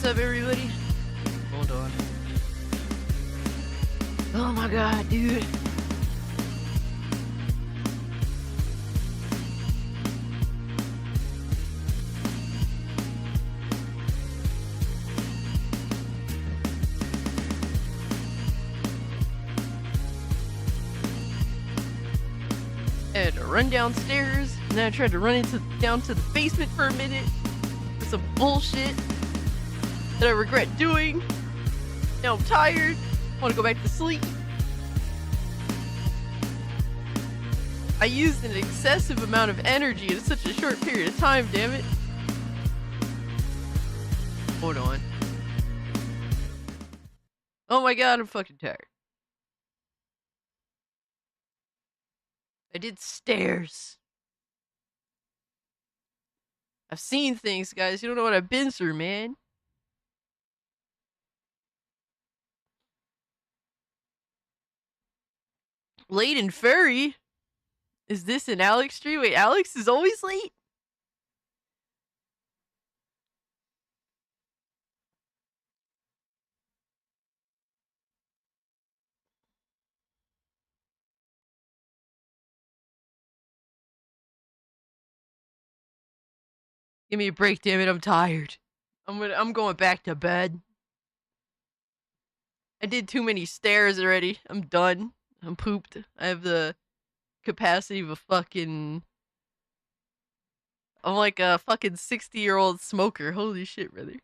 up, everybody? Hold on. Oh my god, dude. I had to run downstairs, and then I tried to run down to the basement for a minute for some bullshit that I regret doing. Now I'm tired. I want to go back to sleep. I used an excessive amount of energy in such a short period of time, damn it. Hold on. Oh my god, I'm fucking tired. I did stairs. I've seen things, guys. You don't know what I've been through, man. Late and furry? Is this an Alex stream? Wait, Alex is always late? Give me a break, damn it. I'm tired. I'm going back to bed. I did too many stairs already. I'm done. I'm pooped. I have the capacity of a fucking... I'm like a fucking 60-year-old smoker. Holy shit, brother.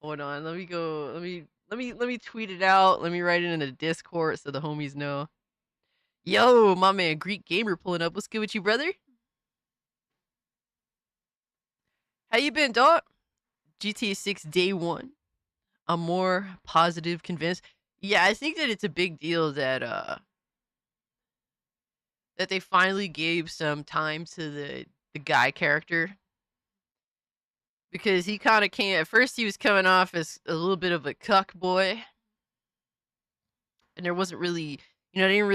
Hold on, let me go. Let me tweet it out. Let me write it in the Discord so the homies know. Yo, my man Greek Gamer pulling up. What's good with you, brother? How you been, dog? GTA6 day one. I'm more positive, convinced. Yeah, I think that it's a big deal that that they finally gave some time to the guy character, because he kind of came. At first, he was coming off as a little bit of a cuck boy, and there wasn't really, they didn't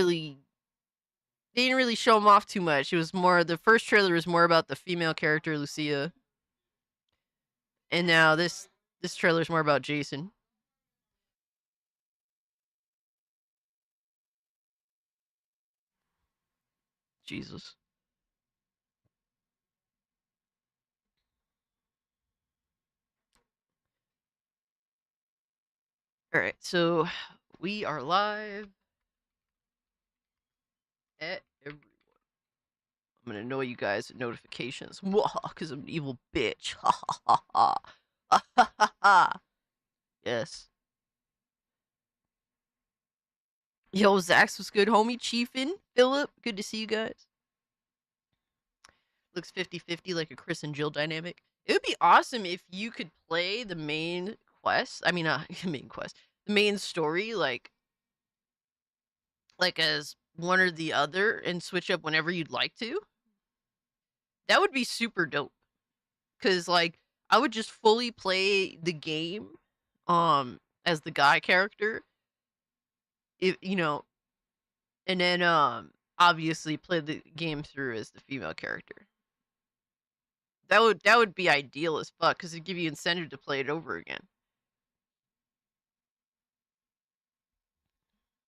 really show him off too much. It was more, the first trailer was more about the female character Lucia, and now this trailer is more about Jason. Jesus. All right, so we are live at everyone. I'm gonna annoy you guys with notifications, because I'm an evil bitch. Ha ha ha ha. Ha ha ha ha. Yes. Yo, Zax was good, homie. Chiefin, Philip, good to see you guys. Looks 50-50 like a Chris and Jill dynamic. It would be awesome if you could play the main quest. I mean, main quest. The main story, like as one or the other, and switch up whenever you'd like to. That would be super dope. Cause like I would just fully play the game as the guy character. If and then obviously play the game through as the female character. That would be ideal as fuck, because it'd give you incentive to play it over again.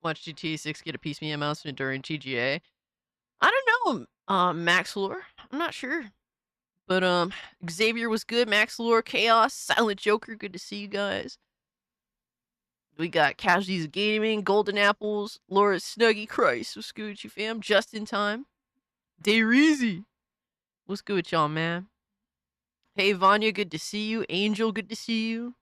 Watch GTA6 get a piecemeal announcement during TGA. I don't know, Max Lore. I'm not sure. But Xavier was good, Max Lore, Chaos, Silent Joker, good to see you guys. We got Casualties of Gaming, Golden Apples, Laura Snuggy, Christ, what's good with you, fam? Just in time. Dayreezy, what's good with y'all, man? Hey, Vanya, good to see you. Angel, good to see you.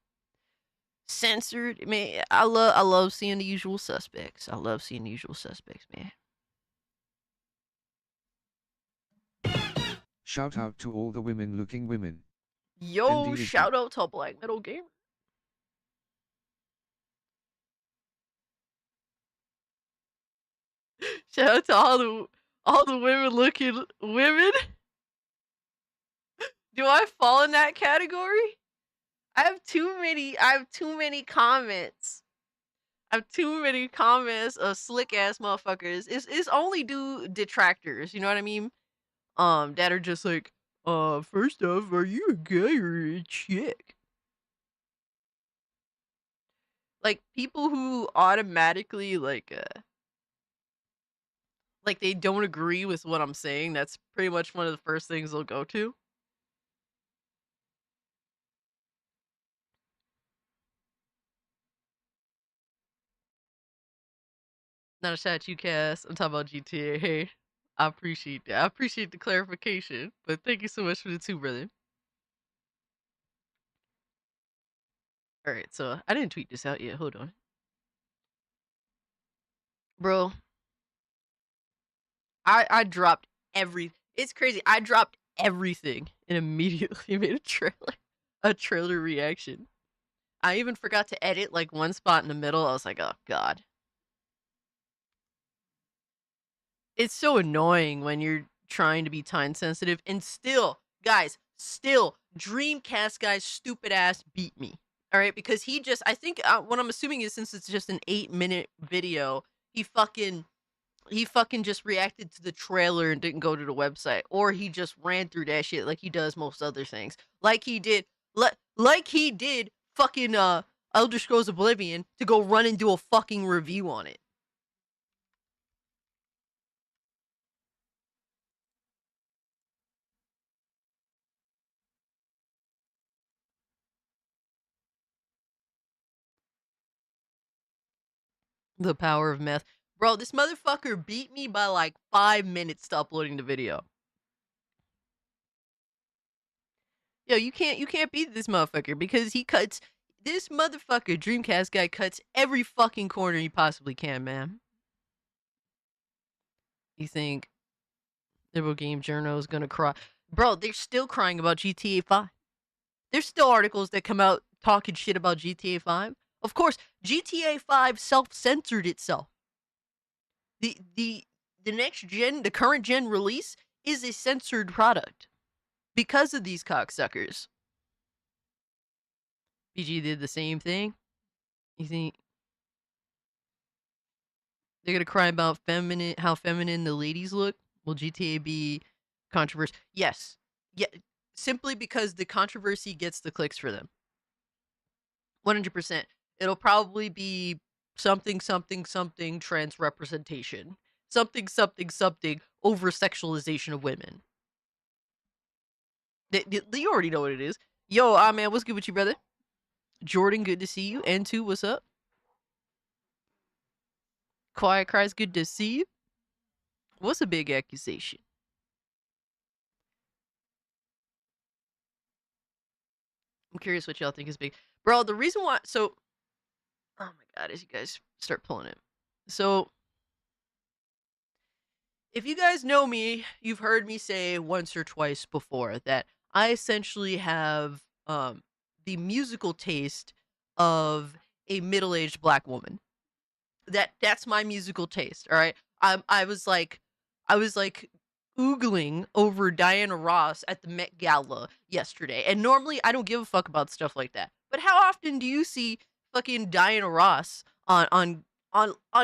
Censored, man. I love seeing the usual suspects. I love seeing the usual suspects, man. Shout out to all the women-looking women. Yo, shout out to Black Metal Gamer. Shout out to all the women-looking women. Do I fall in that category? I have too many comments I have too many comments of slick ass motherfuckers. It's only detractors, you know what I mean? That are just like, first off, are you a guy or a chick? Like people who automatically like they don't agree with what I'm saying. That's pretty much one of the first things they'll go to. Not a shot at you, Cass. I'm talking about GTA. Hey, I appreciate that. I appreciate the clarification. But thank you so much for the two, brother. All right, so I didn't tweet this out yet. Hold on, bro. I dropped every. It's crazy. I dropped everything and immediately made a trailer reaction. I even forgot to edit like one spot in the middle. I was like, oh god, it's so annoying when you're trying to be time sensitive and still, guys, still Dreamcast guy's stupid ass beat me. All right, because he just, I think what I'm assuming is since it's just an 8-minute video, he fucking he fucking just reacted to the trailer and didn't go to the website, or he just ran through that shit like he does most other things, like he did, like he did fucking Elder Scrolls Oblivion to go run and do a fucking review on it. The power of meth, bro. This motherfucker beat me by like 5 minutes to uploading the video. Yo, you can't beat this motherfucker because he cuts. This motherfucker Dreamcast guy cuts every fucking corner he possibly can, man. You think Liberal Game Journal is gonna cry? Bro, they're still crying about GTA 5. There's still articles that come out talking shit about GTA 5. Of course, GTA 5 self-censored itself. The the the next gen, the current gen release is a censored product because of these cocksuckers. BG did the same thing. You think they're gonna cry about how feminine the ladies look? Will GTA be controversial? Yes. Yeah. Simply because the controversy gets the clicks for them. 100%. It'll probably be something, something, something trans representation. Something, something, something over sexualization of women. You already know what it is. Yo, man, what's good with you, brother? Jordan, good to see you. N2, what's up? Quiet Cries, good to see you. What's a big accusation? I'm curious what y'all think is big. Bro, the reason why, so, oh my god, as you guys start pulling it. So, if you guys know me, you've heard me say once or twice before that I essentially have the musical taste of a middle-aged black woman. That's my musical taste. All right. I was like oogling over Diana Ross at the Met Gala yesterday. And normally I don't give a fuck about stuff like that. But how often do you see fucking Diana Ross on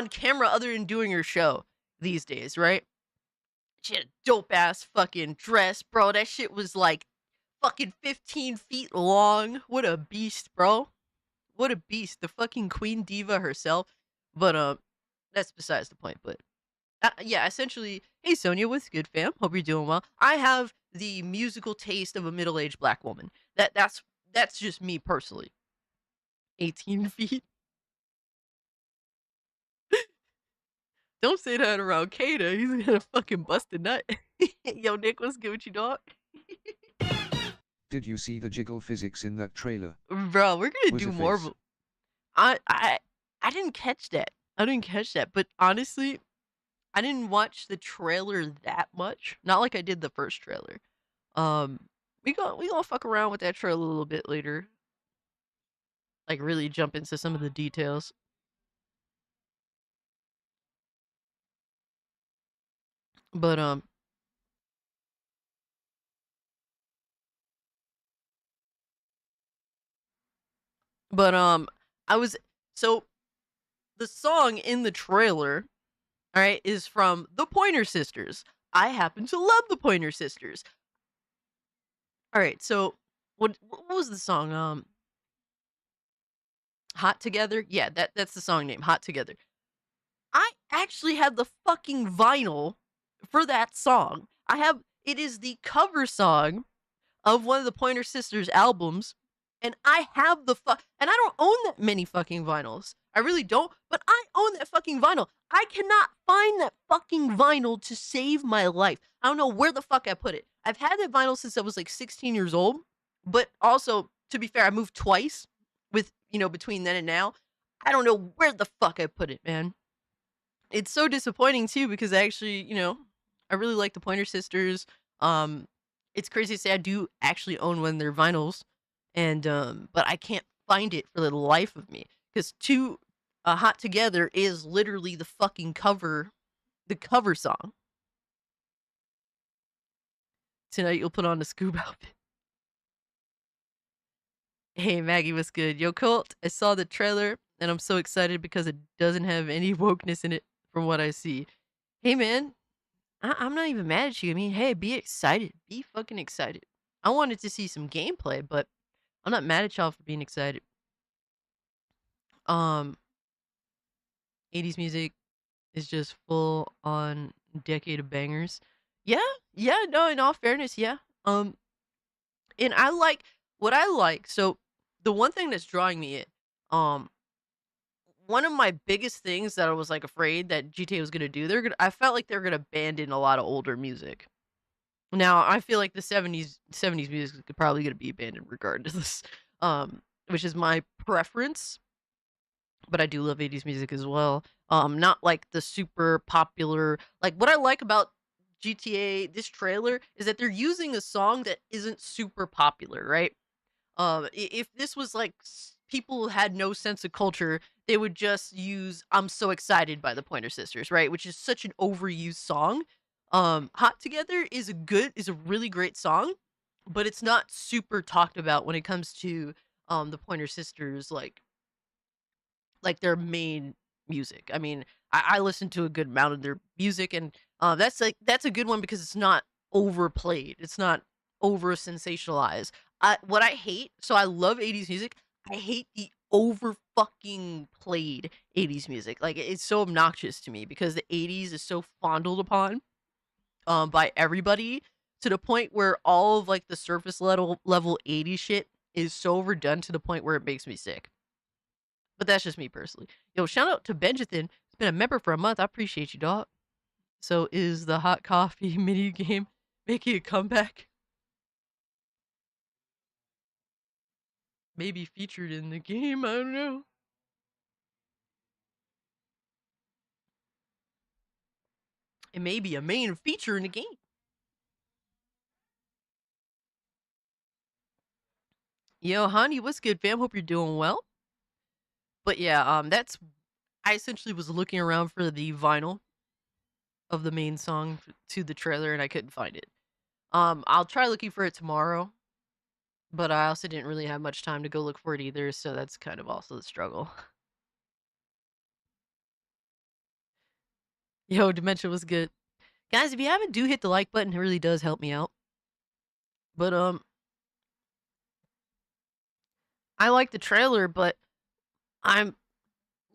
camera other than doing her show these days, right? She had a dope ass fucking dress, bro. That shit was like fucking 15 feet long. What a beast, bro. What a beast. The fucking queen diva herself. But that's besides the point. But yeah, essentially, hey Sonia, what's good, fam? Hope you're doing well. I have the musical taste of a middle-aged black woman. That's just me personally. 18 feet. Don't say that around Kata. He's gonna fucking bust a nut. Yo, Nick, what's good with you, dog? Did you see the jiggle physics in that trailer? Bro, we're gonna Was do a more. face. I didn't catch that. I didn't catch that. But honestly, I didn't watch the trailer that much. Not like I did the first trailer. Um, we gonna fuck around with that trailer a little bit later. Like really jump into some of the details. But but I was so the song in the trailer, all right, is from the Pointer Sisters. I happen to love the Pointer Sisters. All right, so what was the song? Hot Together? Yeah, that's the song name, Hot Together. I actually have the fucking vinyl for that song. It is the cover song of one of the Pointer Sisters albums, and I have and I don't own that many fucking vinyls. I really don't, but I own that fucking vinyl. I cannot find that fucking vinyl to save my life. I don't know where the fuck I put it. I've had that vinyl since I was like 16 years old, but also, to be fair, I moved twice between then and now. I don't know where the fuck I put it, man. It's so disappointing too because I actually, I really like the Pointer Sisters. Um, it's crazy to say I do actually own one of their vinyls, and but I can't find it for the life of me because two Hot Together is literally the cover song. Tonight you'll put on the scuba outfit. Hey Maggie, what's good? Yo, Colt, I saw the trailer and I'm so excited because it doesn't have any wokeness in it from what I see. Hey man, I'm not even mad at you. I mean, hey, be excited. Be fucking excited. I wanted to see some gameplay, but I'm not mad at y'all for being excited. Um, 80s music is just full on decade of bangers. Yeah, yeah, no, in all fairness, yeah. And I like what I like. So the one thing that's drawing me in, um, one of my biggest things that I was like afraid that GTA was gonna do, I felt like they're gonna abandon a lot of older music. Now, I feel like the '70s music is probably gonna be abandoned regardless, which is my preference, but I do love '80s music as well. Not like the super popular what I like about GTA, this trailer, is that they're using a song that isn't super popular, right? If this was like people had no sense of culture, they would just use "I'm So Excited" by the Pointer Sisters, right? Which is such an overused song. "Hot Together" is a really great song, but it's not super talked about when it comes to the Pointer Sisters like their main music. I mean, I listen to a good amount of their music, and that's a good one because it's not overplayed. It's not over sensationalized. What I hate, so I love '80s music. I hate the over fucking played '80s music. Like it's so obnoxious to me because the '80s is so fondled upon by everybody to the point where all of like the surface level '80s shit is so overdone to the point where it makes me sick. But that's just me personally. Yo, shout out to Benjathan. He's been a member for a month. I appreciate you, dog. So is the hot coffee mini game making a comeback? Maybe featured in the game. I don't know. It may be a main feature in the game. Yo, honey, what's good, fam? Hope you're doing well. But yeah, that's I essentially was looking around for the vinyl of the main song to the trailer and I couldn't find it. I'll try looking for it tomorrow, but I also didn't really have much time to go look for it either, so that's kind of also the struggle. Yo, Dementia was good. Guys, if you haven't, do hit the like button. It really does help me out. But I like the trailer, but I'm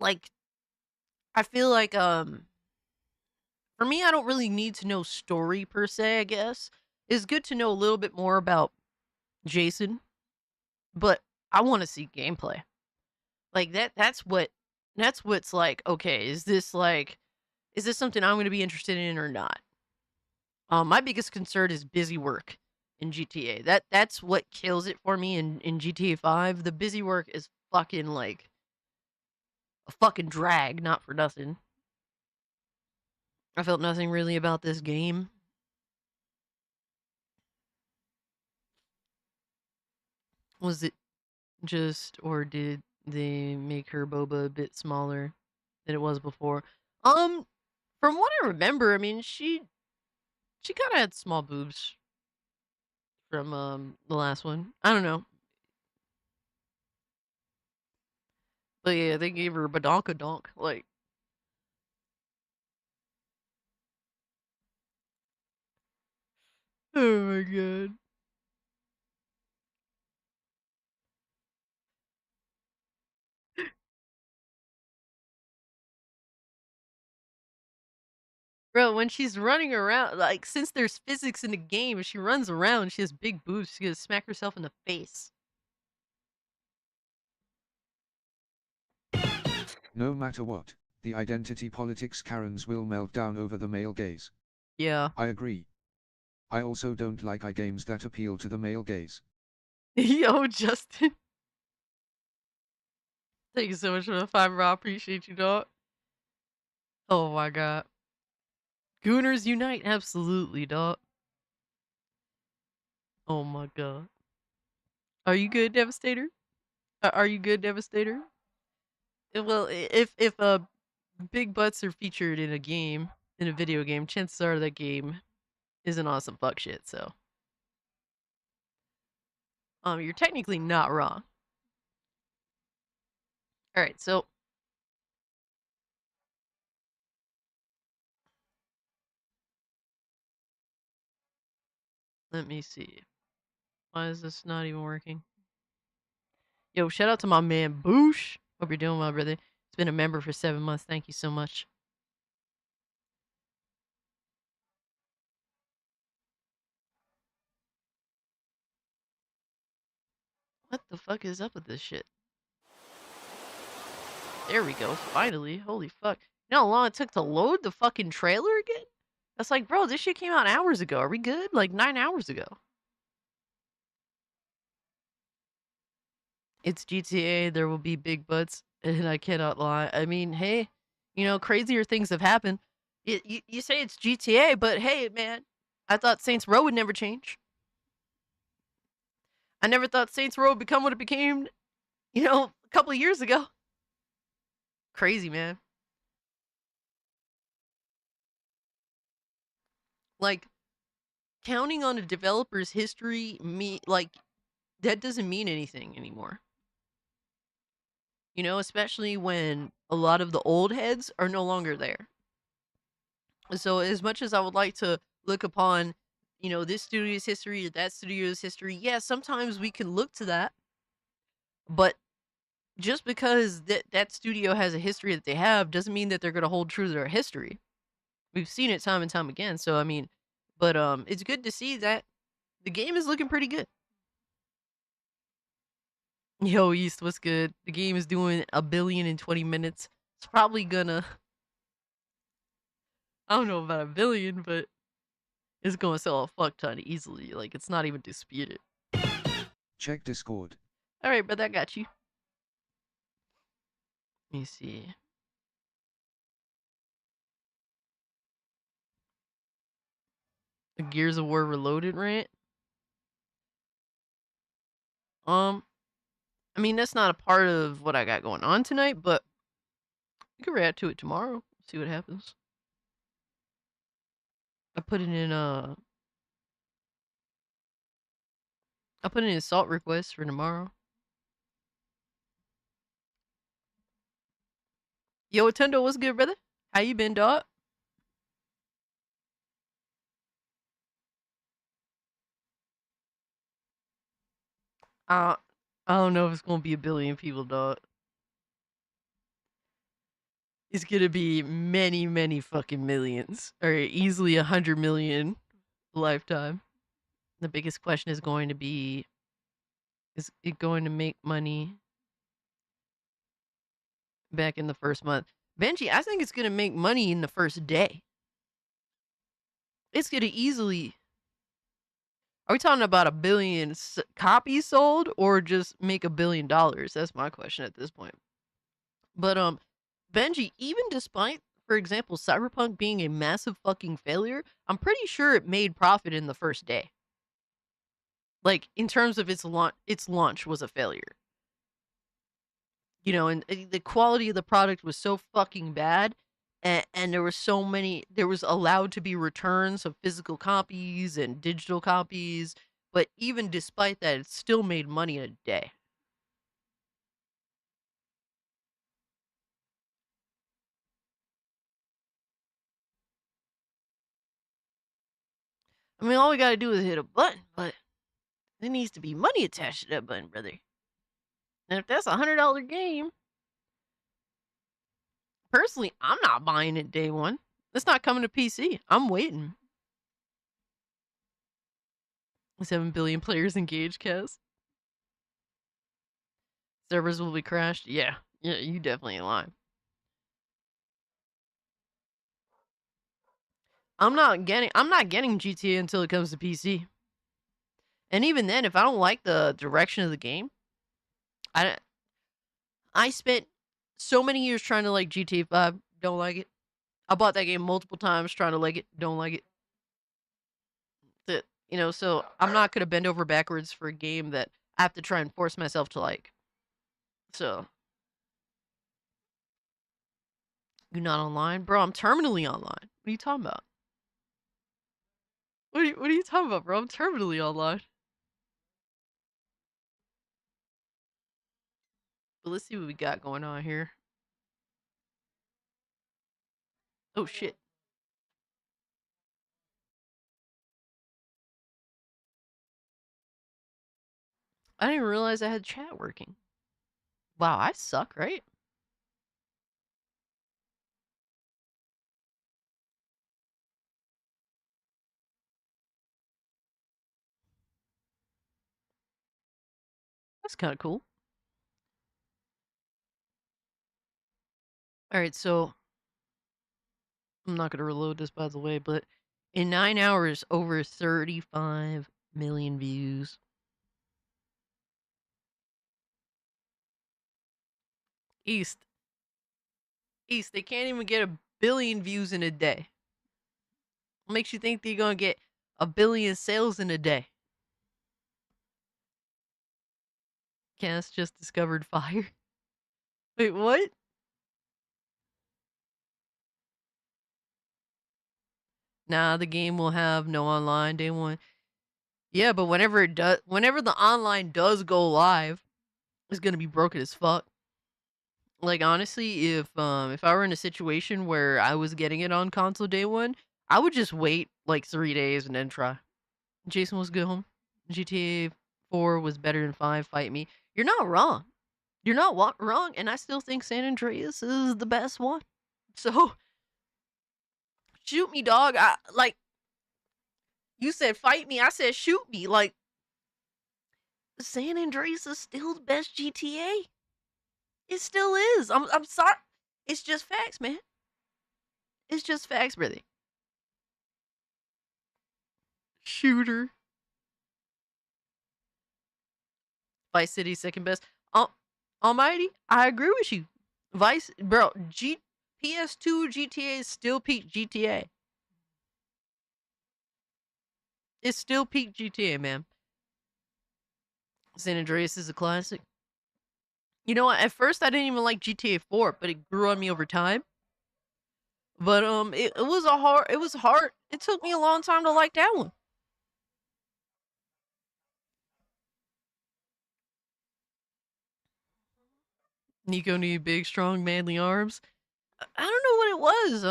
like I feel like for me I don't really need to know story per se, I guess. It's good to know a little bit more about Jason, but I want to see gameplay. Like that's what's like, okay, is this something I'm going to be interested in or not? My biggest concern is busy work in GTA. That's what kills it for me in GTA 5. The busy work is fucking like a fucking drag, not for nothing. I felt nothing really about this game. Was it just or did they make her boba a bit smaller than it was before? Um from what I remember, I mean she kind of had small boobs from the last one. I don't know. But yeah, they gave her a badonkadonk. Like, oh my god. Bro, when she's running around, like, since there's physics in the game, if she runs around, she has big boobs, she's gonna smack herself in the face. No matter what, the identity politics Karens will melt down over the male gaze. Yeah. I agree. I also don't like games that appeal to the male gaze. Yo, Justin. Thank you so much for the 5 I appreciate you, dog. Oh my god. Gooners unite, absolutely, dog. Oh my god. Are you good, Devastator? Are you good, Devastator? Well, if big butts are featured in a game, in a video game, chances are that game is an awesome fuck shit. So, you're technically not wrong. All right, so let me see. Why is this not even working? Yo, shout out to my man Boosh. Hope you're doing well, brother. He's been a member for 7 months. Thank you so much. What the fuck is up with this shit? There we go. Finally. Holy fuck. You know how long it took to load the fucking trailer again? That's like, bro, this shit came out hours ago. Are we good? Like 9 hours ago. It's GTA. There will be big butts, and I cannot lie. I mean, hey, crazier things have happened. You say it's GTA, but hey, man, I thought Saints Row would never change. I never thought Saints Row would become what it became, a couple of years ago. Crazy, man. Like, counting on a developer's history, that doesn't mean anything anymore. Especially when a lot of the old heads are no longer there. So as much as I would like to look upon, this studio's history or that studio's history, yeah, sometimes we can look to that. But just because that studio has a history that they have doesn't mean that they're going to hold true to their history. We've seen it time and time again. So I mean, but it's good to see that the game is looking pretty good. Yo, East, what's good? The game is doing 1 billion in 20 minutes. It's probably gonna, I don't know about 1 billion, but it's gonna sell a fuck ton easily. Like, it's not even disputed. Check Discord. All right, but I got you. Let me see. The Gears of War Reloaded rant. Um, I mean that's not a part of what I got going on tonight, but we can react to it tomorrow. See what happens. I put it in I put in an assault request for tomorrow. Yo, Tendo, what's good, brother? How you been, dog? Uh, I don't know if it's gonna be 1 billion people, dog. It's gonna be many, many fucking millions, or easily 100 million lifetime. The biggest question is going to be: is it going to make money back in the first month? Benji, I think it's gonna make money in the first day. It's gonna easily. Are we talking about 1 billion copies sold, or just make $1 billion? That's my question at this point. But Benji, even despite, for example, Cyberpunk being a massive fucking failure, I'm pretty sure it made profit in the first day. Like, in terms of its launch was a failure. And the quality of the product was so fucking bad, and there was allowed to be returns of physical copies and digital copies, but even despite that, it still made money in a day. I mean, all we gotta do is hit a button, but there needs to be money attached to that button, brother. And if that's $100 game, personally, I'm not buying it day one. It's not coming to PC. I'm waiting. 7 billion players engaged, Kaz. Servers will be crashed. Yeah, you definitely ain't lying. I'm not getting GTA until it comes to PC. And even then, if I don't like the direction of the game, I I spent so many years trying to like GTA 5, don't like it. I bought that game multiple times trying to like it, don't like it. So I'm not gonna bend over backwards for a game that I have to try and force myself to like. So you're not online, bro? I'm terminally online. What are you talking about? What are you talking about, bro? I'm terminally online. But let's see what we got going on here. Oh shit! I didn't realize I had chat working. Wow, I suck, right? That's kind of cool. All right, so I'm not gonna reload this, by the way, but in 9 hours, over 35 million views. East, East, they can't even get a billion views in a day. What makes you think they're gonna get a billion sales in a day? Cass just discovered fire. Wait, what? Nah, the game will have no online day one. Yeah, but whenever the online does go live, it's gonna be broken as fuck. Like honestly, if I were in a situation where I was getting it on console day one, I would just wait like 3 days and then try. Jason was good home. GTA 4 was better than 5. Fight me. You're not wrong. You're not wrong, and I still think San Andreas is the best one. So shoot me, dog. I like you said fight me. I said shoot me. Like San Andreas is still the best GTA. It still is. I'm sorry. It's just facts, man. It's just facts, brother. Shooter. Vice City second best. Almighty, I agree with you. Vice, bro. PS2 GTA is still peak GTA. It's still peak GTA, man. San Andreas is a classic. You know what? At first, I didn't even like GTA 4, but it grew on me over time. But it was a hard. It was hard. It took me a long time to like that one. Nico need big, strong, manly arms. I don't know what it was.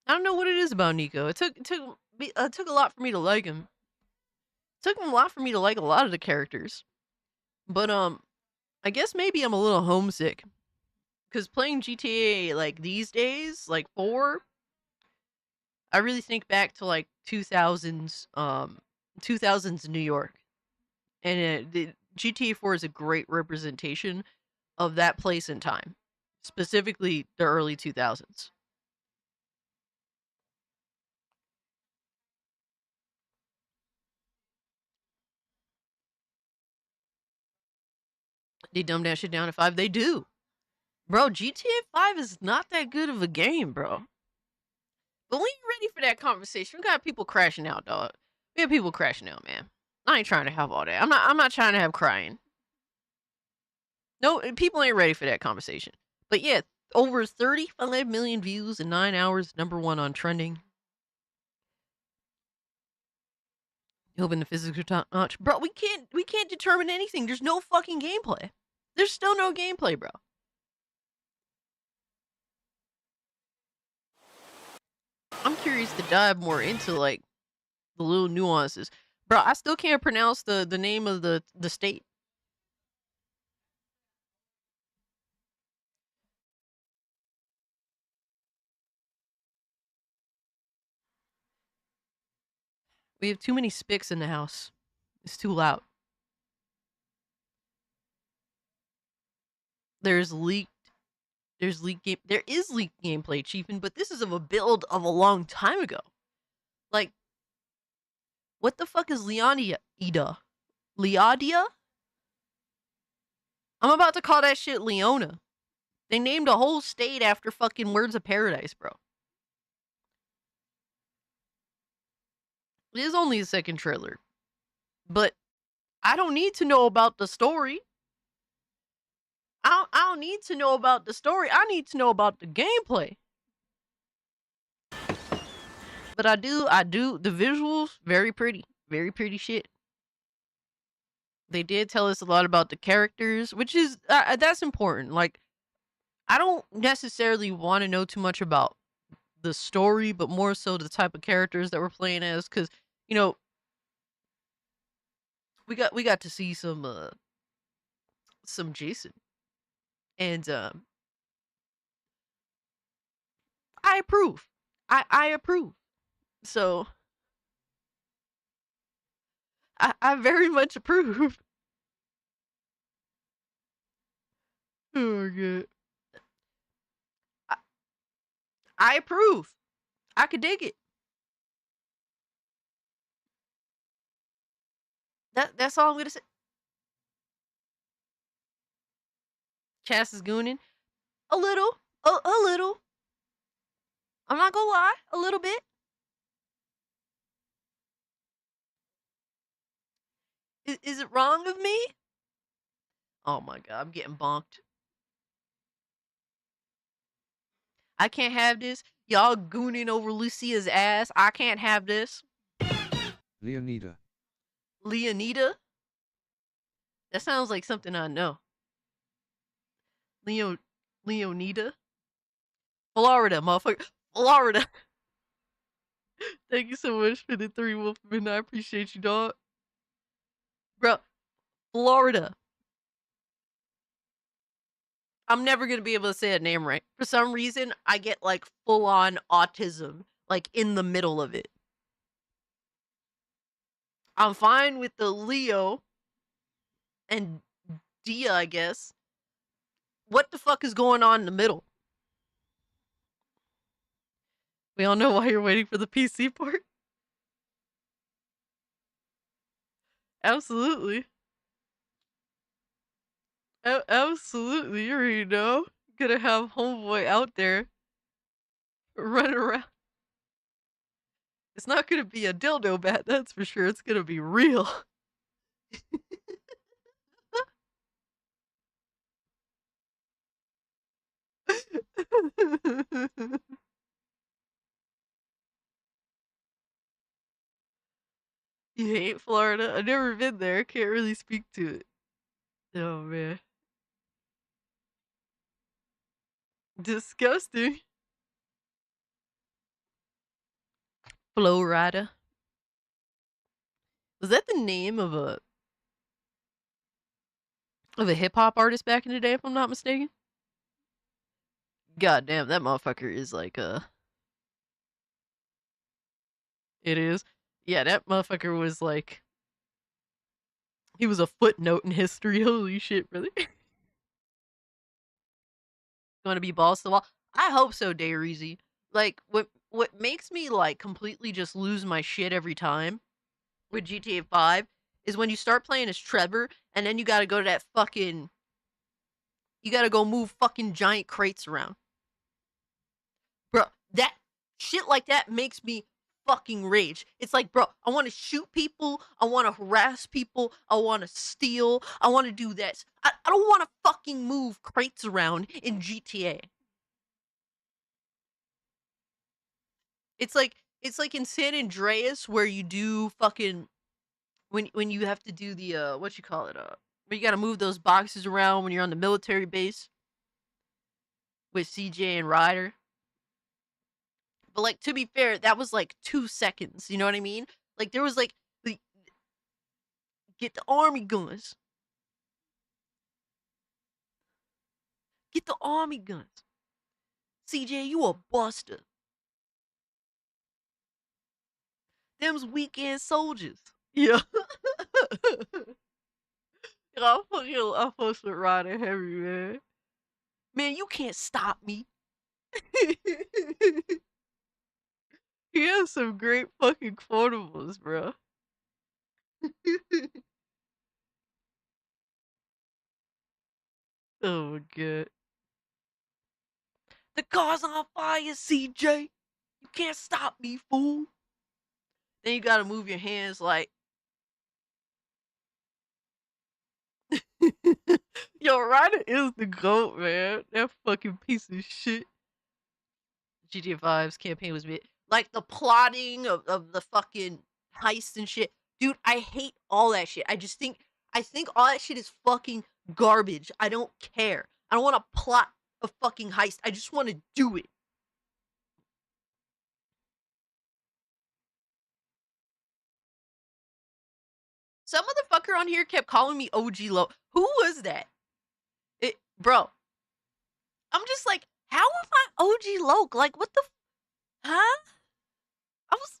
I don't know what it is about Nico. It took a lot for me to like him. It took him a lot for me to like a lot of the characters. But I guess maybe I'm a little homesick because playing GTA like these days, like 4, I really think back to like 2000s New York, and the GTA 4 is a great representation of that place and time, specifically the early 2000s. They dumb that shit down to 5. They do, bro. GTA 5 is not that good of a game, bro. But we ain't ready for that conversation. We got people crashing out, dog. We have people crashing out, man. I ain't trying to have all that. I'm not trying to have crying. No, people ain't ready for that conversation. But yeah, over 35 million views in 9 hours, #1 on trending. Hoping the physics are top notch, bro. We can't determine anything. There's no fucking gameplay. There's still no gameplay, bro. curious to dive more into like the little nuances. Bro, I still can't pronounce the name of the state. We have too many spics in the house. It's too loud. There's leaked there's leaked game there is leaked gameplay, Chiefin, but this is of a build of a long time ago. Like, what the fuck is Leonia Ida? Leodia? I'm about to call that shit Leona. They named a whole state after fucking Words of Paradise, bro. It is only a second trailer. But I don't need to know about the story. I don't need to know about the story. I need to know about the gameplay. But I do. The visuals, very pretty. Very pretty shit. They did tell us a lot about the characters, which is, that's important. Like, I don't necessarily want to know too much about the story, but more so the type of characters that we're playing as. Because, you know, we got to see some Jason. And I approve. I approve. So I very much approve. Oh god. I, I approve. I could dig it. That's all I'm gonna say. Chas is gooning. A little. A little. I'm not gonna lie. A little bit. Is it wrong of me? Oh my god, I'm getting bonked. I can't have this. Y'all gooning over Lucia's ass. I can't have this. Leonida. Leonida? That sounds like something I know. Leonida? Florida, motherfucker. Florida. Thank you so much for the 3 Wolfman. I appreciate you, dog. Bro, Florida. I'm never gonna be able to say that name right. For some reason, I get like full on autism, like in the middle of it. I'm fine with the Leo and Dia, I guess. What the fuck is going on in the middle? We all know why you're waiting for the PC port. Absolutely. Absolutely. You already know. Gonna have homeboy out there running around. It's not gonna be a dildo bat, that's for sure. It's gonna be real. You hate Florida? I've never been there. Can't really speak to it. Oh man. Disgusting. Florida. Was that the name of a hip hop artist back in the day, if I'm not mistaken? God damn, that motherfucker is like it is. Yeah, that motherfucker was like he was a footnote in history. Holy shit, brother. Gonna be balls to the wall. I hope so, Dayreezy. Like what makes me like completely just lose my shit every time with GTA 5 is when you start playing as Trevor and then you gotta go to that fucking you gotta go move fucking giant crates around. Bro, that shit like that makes me fucking rage. It's like, bro, I want to shoot people, I want to harass people, I want to steal, I want to do this. I don't want to fucking move crates around in GTA. It's like in San Andreas where you do fucking when you have to do the what you call it where you got to move those boxes around when you're on the military base with CJ and Ryder. But like to be fair, that was like 2 seconds. You know what I mean? Like there was like the get the army guns, get the army guns. CJ, you a buster. Them's weekend soldiers. Yeah. I fucks with Ryder heavy, man. Man, you can't stop me. He has some great fucking quotables, bro. Oh my god. The car's on fire, CJ. You can't stop me, fool. Then you gotta move your hands like. Yo, Ryder is the GOAT, man. That fucking piece of shit. GTA 5's campaign was bit like the plotting of the fucking heist and shit. Dude, I hate all that shit. I think all that shit is fucking garbage. I don't care. I don't want to plot a fucking heist. I just want to do it. Some motherfucker on here kept calling me OG Low. Who was that? Bro, I'm just like, how am I OG Loke? Like, what the huh? I was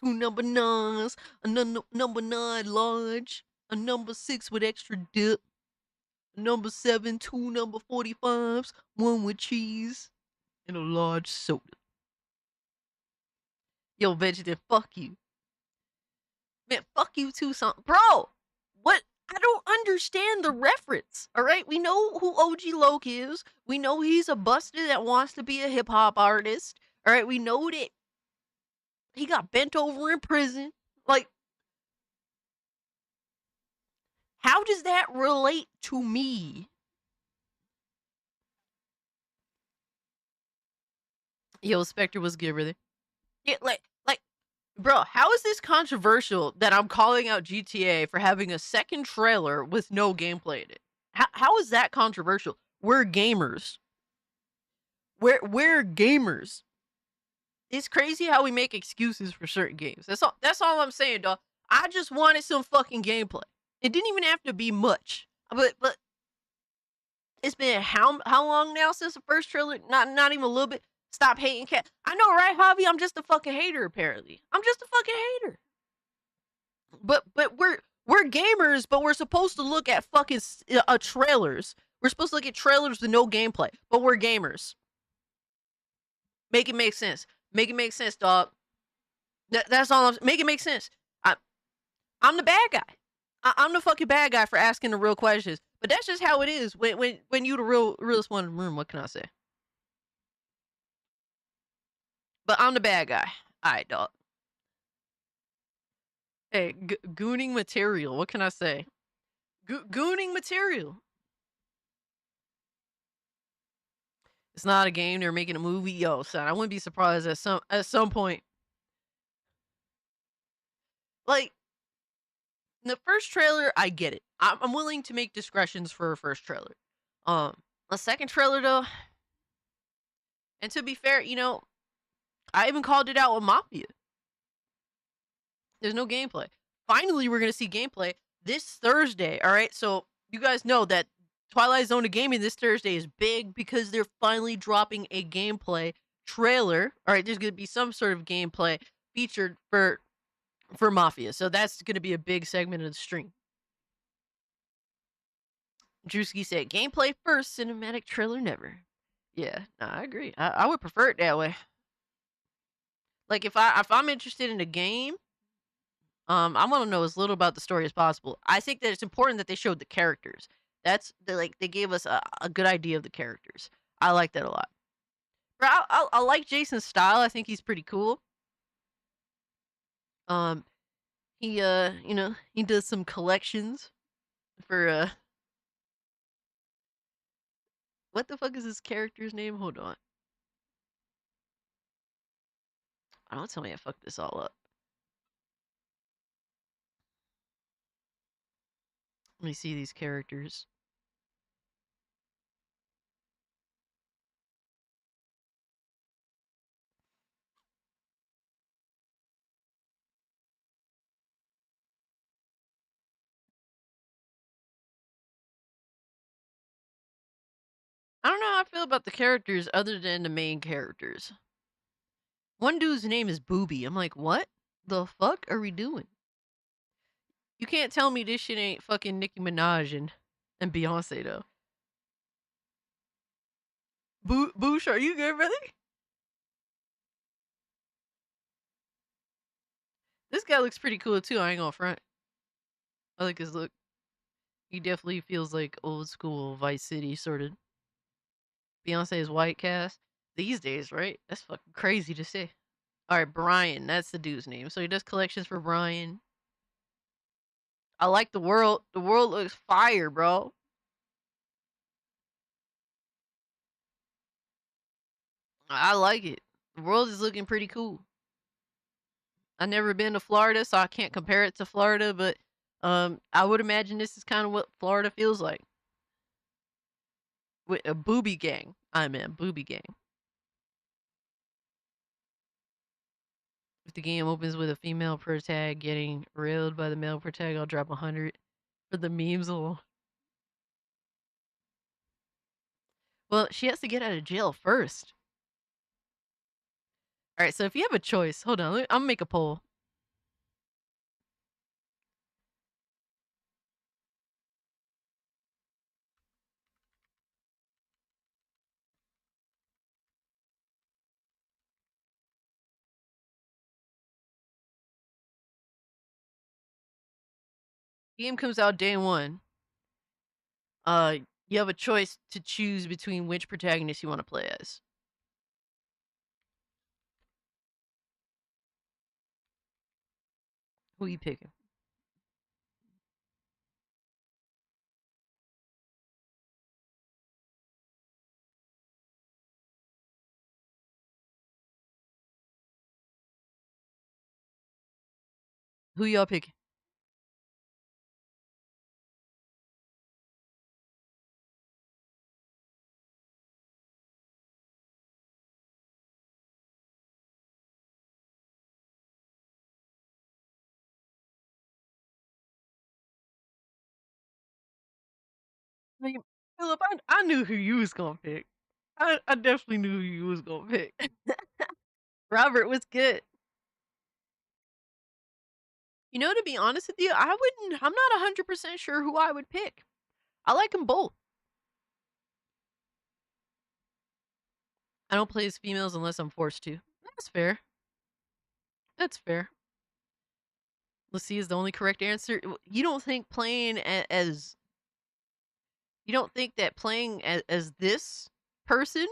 2 number 9s, a number 9 large, a number 6 with extra dip, a number 7, 2 number 45s, one with cheese, and a large soda. Yo, vegetarian, fuck you. Man, fuck you too, son. Bro, what? I don't understand the reference. All right, we know who OG Loke is. We know he's a buster that wants to be a hip hop artist. All right, we know that he got bent over in prison. Like, how does that relate to me? Yo, Spectre was good, really. Yeah, like, bro, how is this controversial that I'm calling out GTA for having a second trailer with no gameplay in it? How is that controversial? We're gamers. We're gamers. It's crazy how we make excuses for certain games. That's all I'm saying, dog. I just wanted some fucking gameplay. It didn't even have to be much. But it's been how long now since the first trailer? Not even a little bit. Stop hating cat. I know, right, Javi? I'm just a fucking hater, apparently. I'm just a fucking hater. But we're gamers, but we're supposed to look at fucking trailers. We're supposed to look at trailers with no gameplay, but we're gamers. Make it make sense. Make it make sense, dog. That's all. Make it make sense. I'm the bad guy. I'm the fucking bad guy for asking the real questions. But that's just how it is when you the realest one in the room. What can I say? But I'm the bad guy. All right, dog. Hey, gooning material. What can I say? Gooning material. It's not a game. They're making a movie. Yo, son, I wouldn't be surprised at some point. Like the first trailer, I get it. I'm willing to make discretions for a first trailer. A second trailer though, and to be fair, I even called it out with Mafia. There's no gameplay. Finally, we're gonna see gameplay this Thursday. All right, so you guys know that Twilight Zone of Gaming this Thursday is big because they're finally dropping a gameplay trailer. All right, there's gonna be some sort of gameplay featured for Mafia, so that's gonna be a big segment of the stream. Drewski said, "Gameplay first, cinematic trailer never." Yeah, I agree. I would prefer it that way. Like if I'm interested in a game, I want to know as little about the story as possible. I think that it's important that they showed the characters. They gave us a good idea of the characters. I like that a lot. But I like Jason's style. I think he's pretty cool. Um, he does some collections for what the fuck is his character's name? Hold on. I don't tell me I fucked this all up. Let me see these characters. how I feel about the characters other than the main characters. One dude's name is Booby. I'm like, what the fuck are we doing? You can't tell me this shit ain't fucking Nicki Minaj and Beyonce though. Boosh, are you good, brother? This guy looks pretty cool too. I ain't gonna front. I like his look. He definitely feels like old school Vice City sort of. Beyonce's white cast these days, right? That's fucking crazy to say. All right, Brian. That's the dude's name. So he does collections for Brian. I like the world. The world looks fire, bro. I like it. The world is looking pretty cool. I've never been to Florida, so I can't compare it to Florida, but I would imagine this is kind of what Florida feels like. With a booby gang. I'm in booby gang. If the game opens with a female protag getting railed by the male protag, I'll drop 100 for the memes alone. Well, she has to get out of jail first. All right, so if you have a choice, hold on, I'm gonna make a poll. Game comes out day one. Uh, you have a choice to choose between which protagonist you want to play as. Who are you picking? Who y'all picking? I mean, Philip, I knew who you was gonna pick. I definitely knew who you was gonna pick. Robert was good. You know, to be honest with you, I'm not 100% sure who I would pick. I like them both. I don't play as females unless I'm forced to. That's fair. That's fair. Let's see is the only correct answer. You don't think playing as you don't think that playing as this person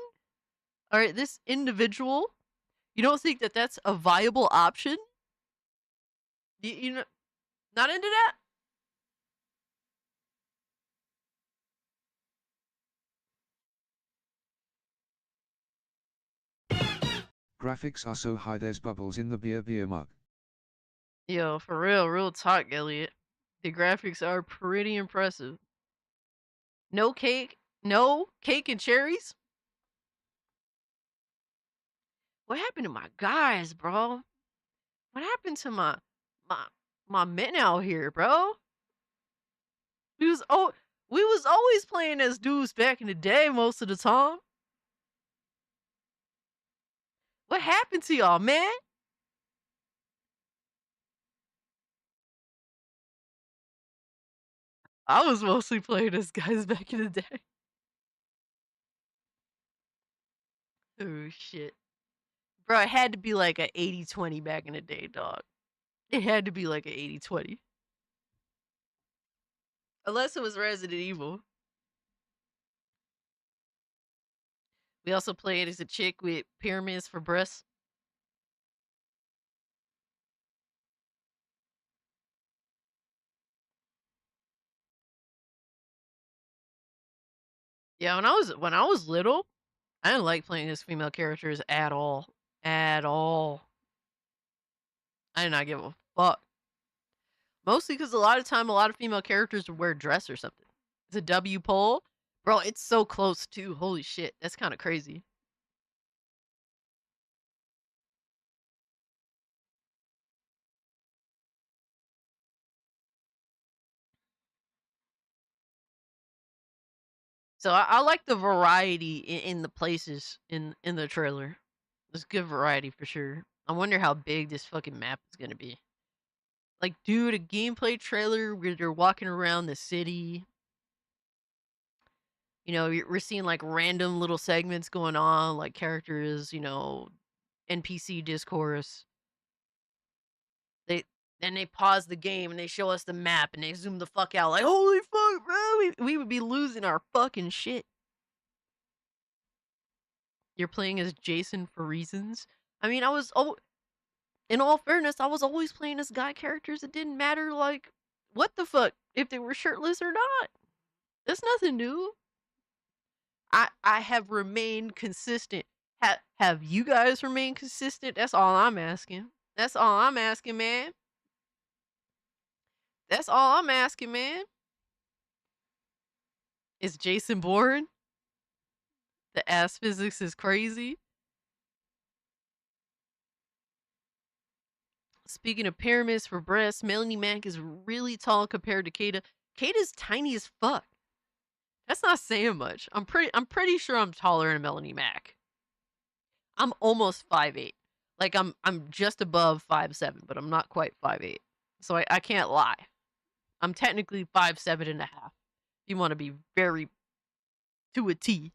or this individual, you don't think that that's a viable option? You know, not into that? Graphics are so high there's bubbles in the beer mug. Yo, for real talk, Elliot. The graphics are pretty impressive. No cake, no cake and cherries. What happened to my guys, bro? What happened to my my men out here, bro? We was oh we was always playing as dudes back in the day most of the time. What happened to y'all, man? I was mostly playing as guys back in the day. Oh shit. Bro, it had to be like a 80-20 back in the day, dog. It had to be like a 80-20. Unless it was Resident Evil. We also played as a chick with pyramids for breasts. Yeah, when I was little, I didn't like playing as female characters at all. At all. I did not give a fuck. Mostly because a lot of time, a lot of female characters would wear a dress or something. It's a W pole. Bro, it's so close too. Holy shit. That's kind of crazy. So I like the variety in the places in the trailer. There's good variety for sure. I wonder how big this fucking map is gonna be. Like, dude, a gameplay trailer where they're walking around the city. You know, we're seeing like random little segments going on, like characters, NPC discourse. They then they pause the game and they show us the map and they zoom the fuck out like, holy fuck, bro, we would be losing our fucking shit. You're playing as Jason for reasons. I mean, in all fairness, I was always playing as guy characters. It didn't matter, like, what the fuck, if they were shirtless or not. That's nothing new. I have remained consistent. Have you guys remained consistent? That's all I'm asking. That's all I'm asking, man. That's all I'm asking, man. Is Jason Bourne? The ass physics is crazy. Speaking of pyramids for breasts, Melanie Mac is really tall compared to Kata. Kata's tiny as fuck. That's not saying much. I'm pretty sure I'm taller than Melanie Mac. I'm almost 5'8". Like I'm just above 5'7", but I'm not quite 5'8". So I can't lie. I'm technically 5'7.5". You want to be very to a T.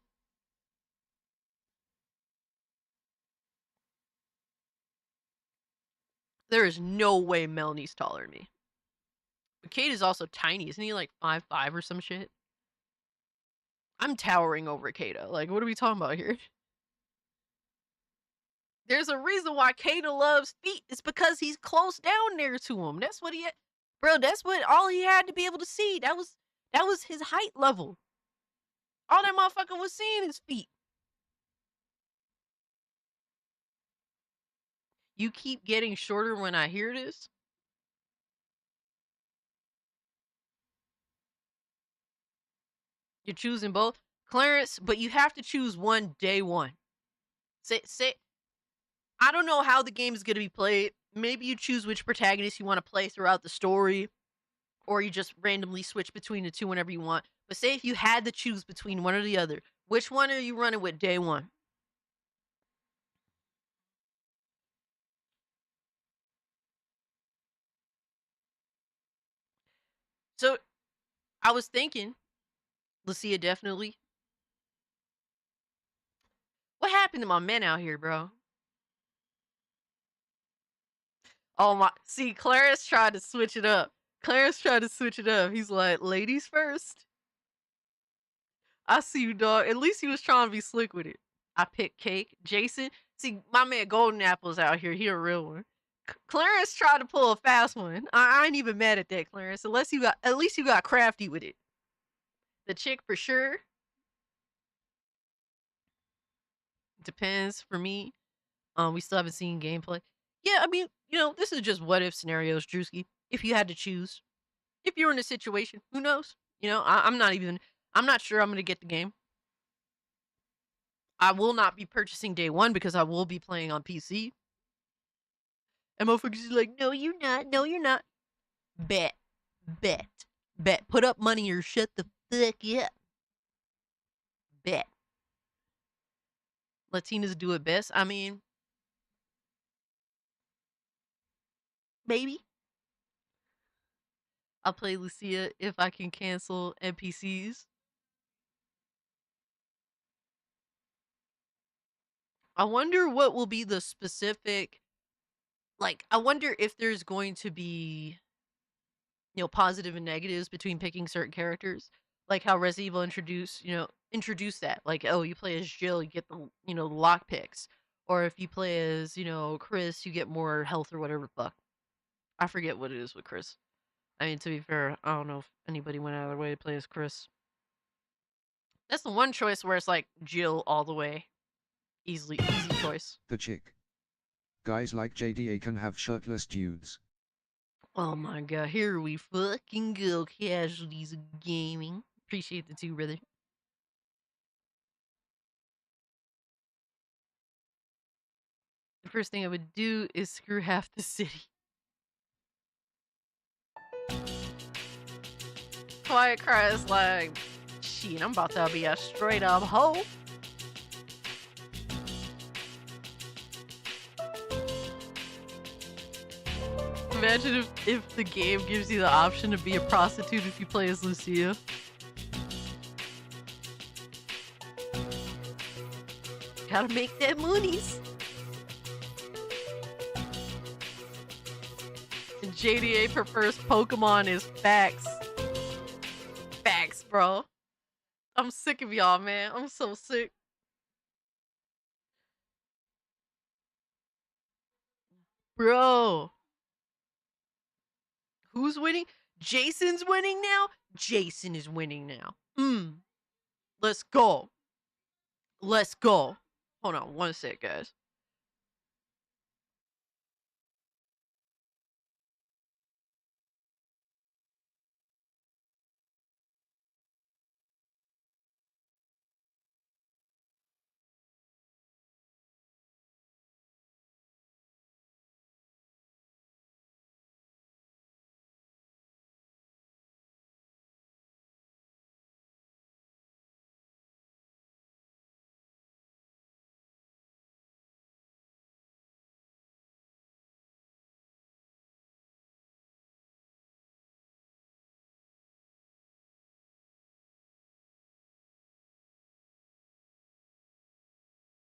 There is no way Melanie's taller than me. But Kate is also tiny. Isn't he like 5'5" or some shit? I'm towering over Kata. Like, what are we talking about here? There's a reason why Kata loves feet. It's because he's close down there to him. That's what he had. Bro, that's what all he had to be able to see. That was his height level. All that motherfucker was seeing is feet. You keep getting shorter when I hear this. You're choosing both. Clarence, but you have to choose one day one. Say I don't know how the game is going to be played. Maybe you choose which protagonist you want to play throughout the story, or you just randomly switch between the two whenever you want. But say if you had to choose between one or the other, which one are you running with day one? So I was thinking, Lucia definitely. What happened to my men out here, bro? Oh my, see, Clarence tried to switch it up. Clarence tried to switch it up. He's like, ladies first. I see you, dog. At least he was trying to be slick with it. I picked cake. Jason, see, my man Golden Apple's out here. He a real one. Clarence tried to pull a fast one. I ain't even mad at that, Clarence. At least you got crafty with it. The chick for sure. Depends for me. We still haven't seen gameplay. Yeah, I mean, this is just what if scenarios, Drewski. If you had to choose, if you're in a situation, who knows? I'm not sure I'm gonna get the game. I will not be purchasing day one because I will be playing on PC. And motherfuckers is like, no, you're not. No, you're not. Bet, bet, bet. Put up money or shut the fuck up. Bet. Latinas do it best. I mean, maybe. I'll play Lucia if I can cancel NPCs. I wonder what will be the specific. Like, I wonder if there's going to be, positive and negatives between picking certain characters. Like how Resident Evil introduced that. Like, oh, you play as Jill, you get the lock picks. Or if you play as, Chris, you get more health or whatever the fuck. I forget what it is with Chris. I mean, to be fair, I don't know if anybody went out of their way to play as Chris. That's the one choice where it's like Jill all the way. Easy choice. The chick. Guys like JDA can have shirtless dudes. Oh my god, here we fucking go, casualties of gaming. Appreciate the two, brother. The first thing I would do is screw half the city. Quiet Cry is like, Shit, I'm about to be a straight up hoe. Imagine if the game gives you the option to be a prostitute if you play as Lucia. Gotta make that moonies. And JDA prefers Pokemon is facts. Facts, bro. I'm sick of y'all, man. I'm so sick. Bro. Who's winning? Jason's winning now? Jason is winning now. Let's go. Let's go. Hold on one sec, guys.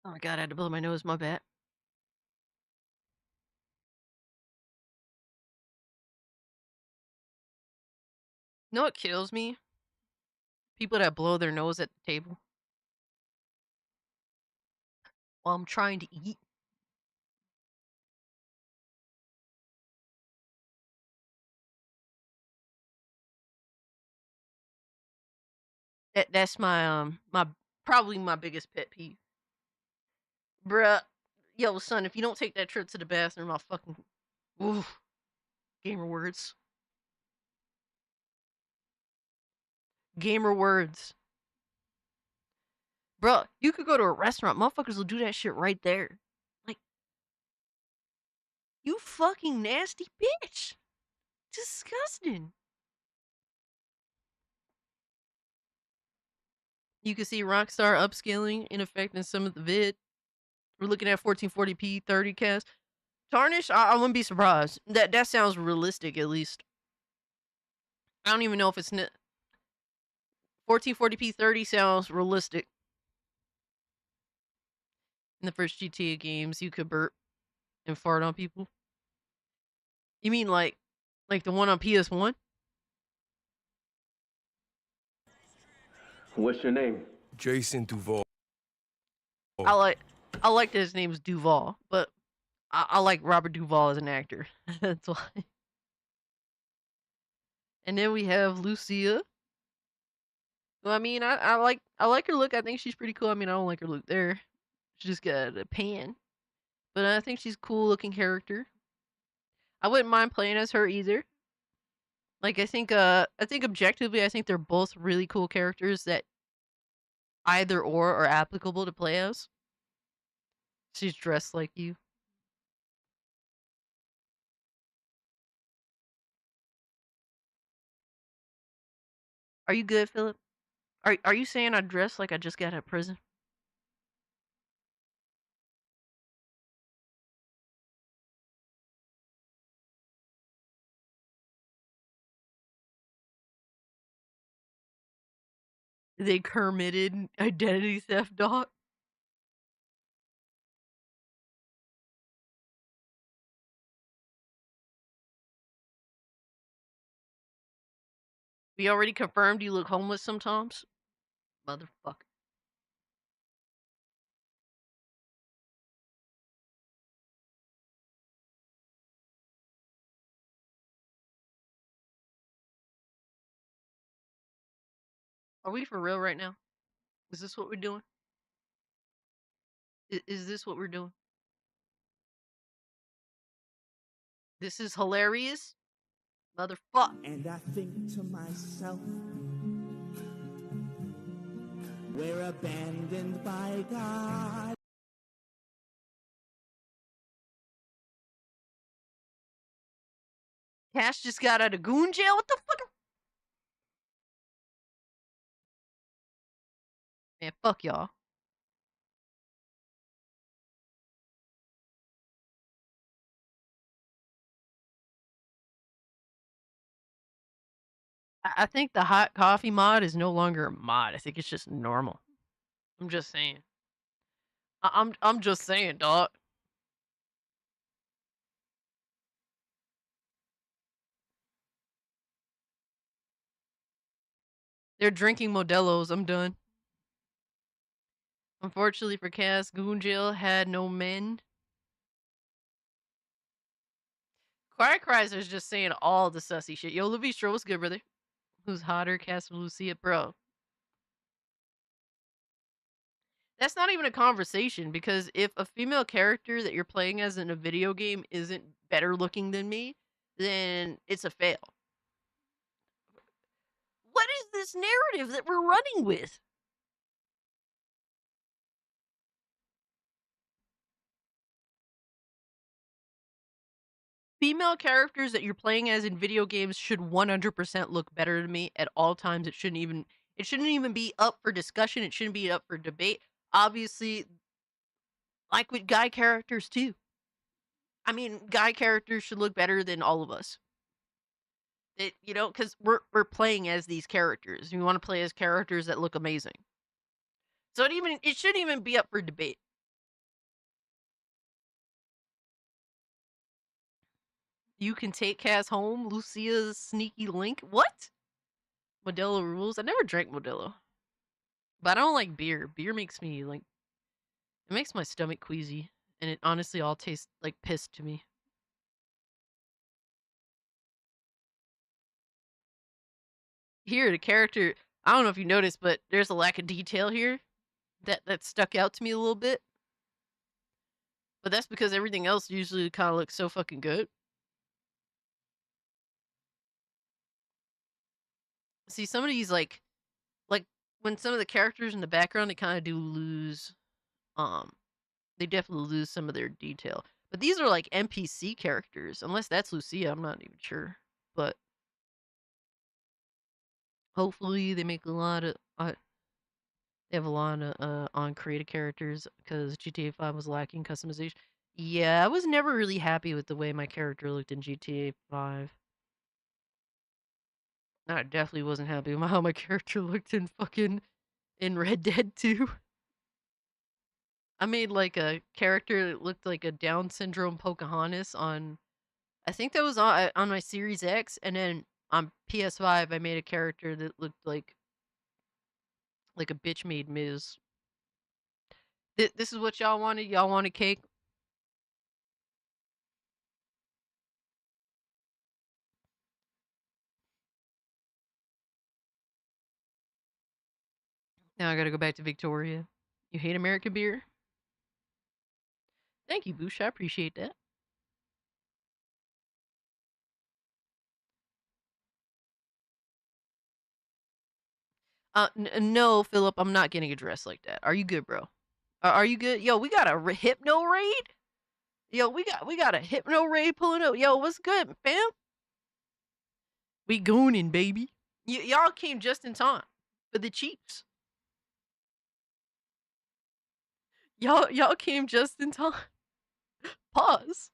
Oh my god, I had to blow my nose, my bad. You know what kills me? People that blow their nose at the table while I'm trying to eat. That's my probably my biggest pet peeve. Bruh. Yo, son, if you don't take that trip to the bathroom, I'll fucking oof. Gamer words. Gamer words. Bruh, you could go to a restaurant, motherfuckers will do that shit right there. Like, you fucking nasty bitch. Disgusting. You can see Rockstar upscaling in effect in some of the vid. We're looking at 1440p 30 cast. Tarnish, I wouldn't be surprised. That sounds realistic at least. I don't even know if it's 1440p 30 sounds realistic. In the first GTA games, you could burp and fart on people. You mean like the one on PS1? What's your name? Jason Duval. I like that his name's Duval, but I like Robert Duvall as an actor. That's why. And then we have Lucia. Well, I mean, I like her look. I think she's pretty cool. I mean, I don't like her look there. She just got a pan. But I think she's a cool looking character. I wouldn't mind playing as her either. Like I think objectively I think they're both really cool characters that either or are applicable to play as. She's dressed like you. Are you good, Philip? Are you saying I dress like I just got out of prison? They committed identity theft, dog. We already confirmed you look homeless sometimes? Motherfucker. Are we for real right now? Is this what we're doing? Is this what we're doing? This is hilarious? Motherfucker. And I think to myself, we're abandoned by God. Cash just got out of goon jail? What the fuck? Man, fuck y'all. I think the hot coffee mod is no longer a mod. I think it's just normal. I'm just saying. I'm just saying, dog. They're drinking Modelo's. I'm done. Unfortunately for Cass, Goonjail had no men. Quiet Chrysler's just saying all the sussy shit. Yo, Levistra, what's good, brother? Who's hotter, Cass or Lucia? Bro, that's not even a conversation because if a female character that you're playing as in a video game isn't better looking than me, then it's a fail. What is this narrative that we're running with? Female characters that you're playing as in video games should 100% look better to me at all times. It shouldn't even be up for discussion. It shouldn't be up for debate. Obviously, like with guy characters too. I mean, guy characters should look better than all of us. Because we're playing as these characters. We want to play as characters that look amazing. So it shouldn't even be up for debate. You can take Cass home, Lucia's sneaky link. What? Modelo rules. I never drank Modelo, but I don't like beer. Beer makes me like it makes my stomach queasy, and it honestly all tastes like piss to me. Here, the character. I don't know if you noticed, but there's a lack of detail here that stuck out to me a little bit. But that's because everything else usually kind of looks so fucking good. See, some of these like when some of the characters in the background they kind of do lose um they definitely lose some of their detail. But these are like NPC characters, unless that's Lucia, I'm not even sure. But hopefully they make a lot of they have a lot of on creative characters because GTA 5 was lacking customization. Yeah, I was never really happy with the way my character looked in GTA 5. I definitely wasn't happy with how my character looked in fucking in Red Dead 2. I made like a character that looked like a Down syndrome Pocahontas on I think that was on my Series X, and then on PS5 I made a character that looked like a bitch made Miz. This is what y'all wanted. Y'all wanted cake. Now I gotta go back to Victoria. You hate American beer? Thank you, Boosh. I appreciate that. No, Philip, I'm not getting a dress like that. Are you good, bro? Are you good? Yo, we got a hypno raid. Yo, we got a hypno raid pulling up. Yo, what's good, fam? We gooning, baby. Y'all came just in time for the Chiefs. Y'all came just in time. Pause.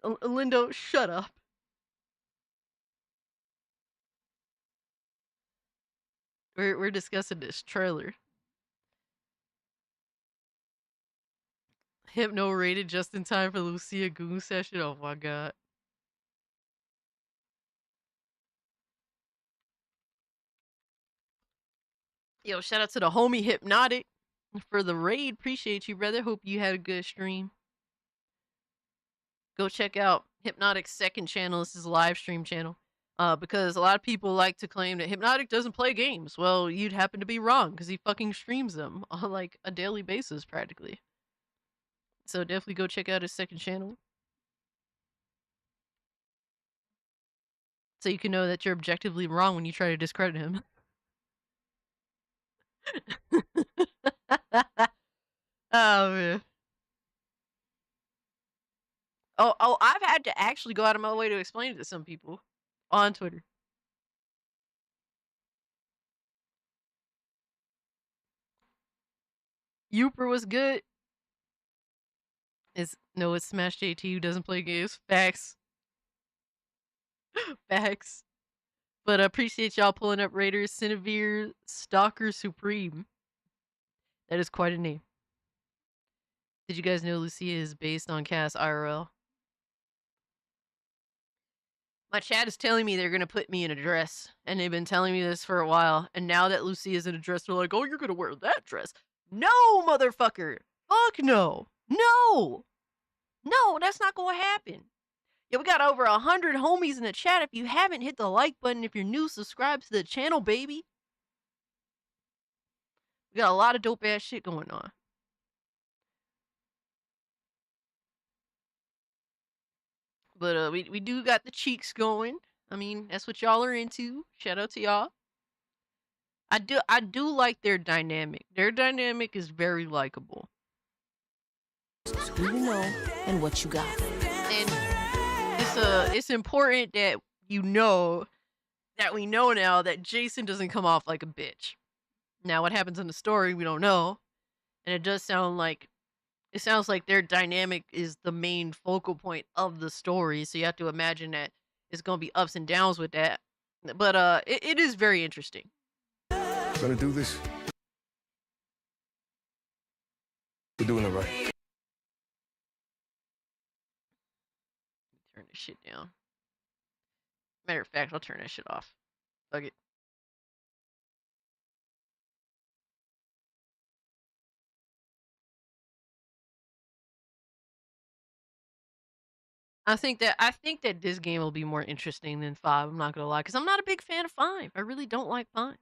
Lindo, shut up. We're discussing this trailer. Hypno rated just in time for Lucia Goon session. Oh my god. Yo, shout out to the homie Hypnotic for the raid. Appreciate you, brother. Hope you had a good stream. Go check out Hypnotic's second channel. This is a live stream channel. Because a lot of people like to claim that Hypnotic doesn't play games. Well, you'd happen to be wrong because he fucking streams them on like a daily basis practically. So definitely go check out his second channel. So you can know that you're objectively wrong when you try to discredit him. Oh man. Oh, I've had to actually go out of my way to explain it to some people on Twitter. Uper was good. It's Smash JT who doesn't play games. Facts. Facts. But I appreciate y'all pulling up Raiders, Cinevere, Stalker Supreme. That is quite a name. Did you guys know Lucia is based on Cass IRL? My chat is telling me they're gonna put me in a dress, and they've been telling me this for a while. And now that Lucy is in a dress, they're like, "Oh, you're gonna wear that dress?" No, motherfucker! Fuck no! No! No, that's not gonna happen. Yeah, we got over 100 homies in the chat. If you haven't, hit the like button. If you're new, subscribe to the channel, baby. We got a lot of dope ass shit going on. But we do got the cheeks going. I mean, that's what y'all are into. Shout out to y'all. I do like their dynamic. Their dynamic is very likable. Who you know and what you got. And it's important that you know that we know now that Jason doesn't come off like a bitch. Now what happens in the story we don't know. And it sounds like their dynamic is the main focal point of the story. So you have to imagine that it's gonna be ups and downs with that. But it is very interesting. Gonna do this. We're doing it right. Turn this shit down. Matter of fact, I'll turn that shit off. Fuck it. I think that this game will be more interesting than 5. I'm not gonna lie, because I'm not a big fan of 5. I really don't like 5.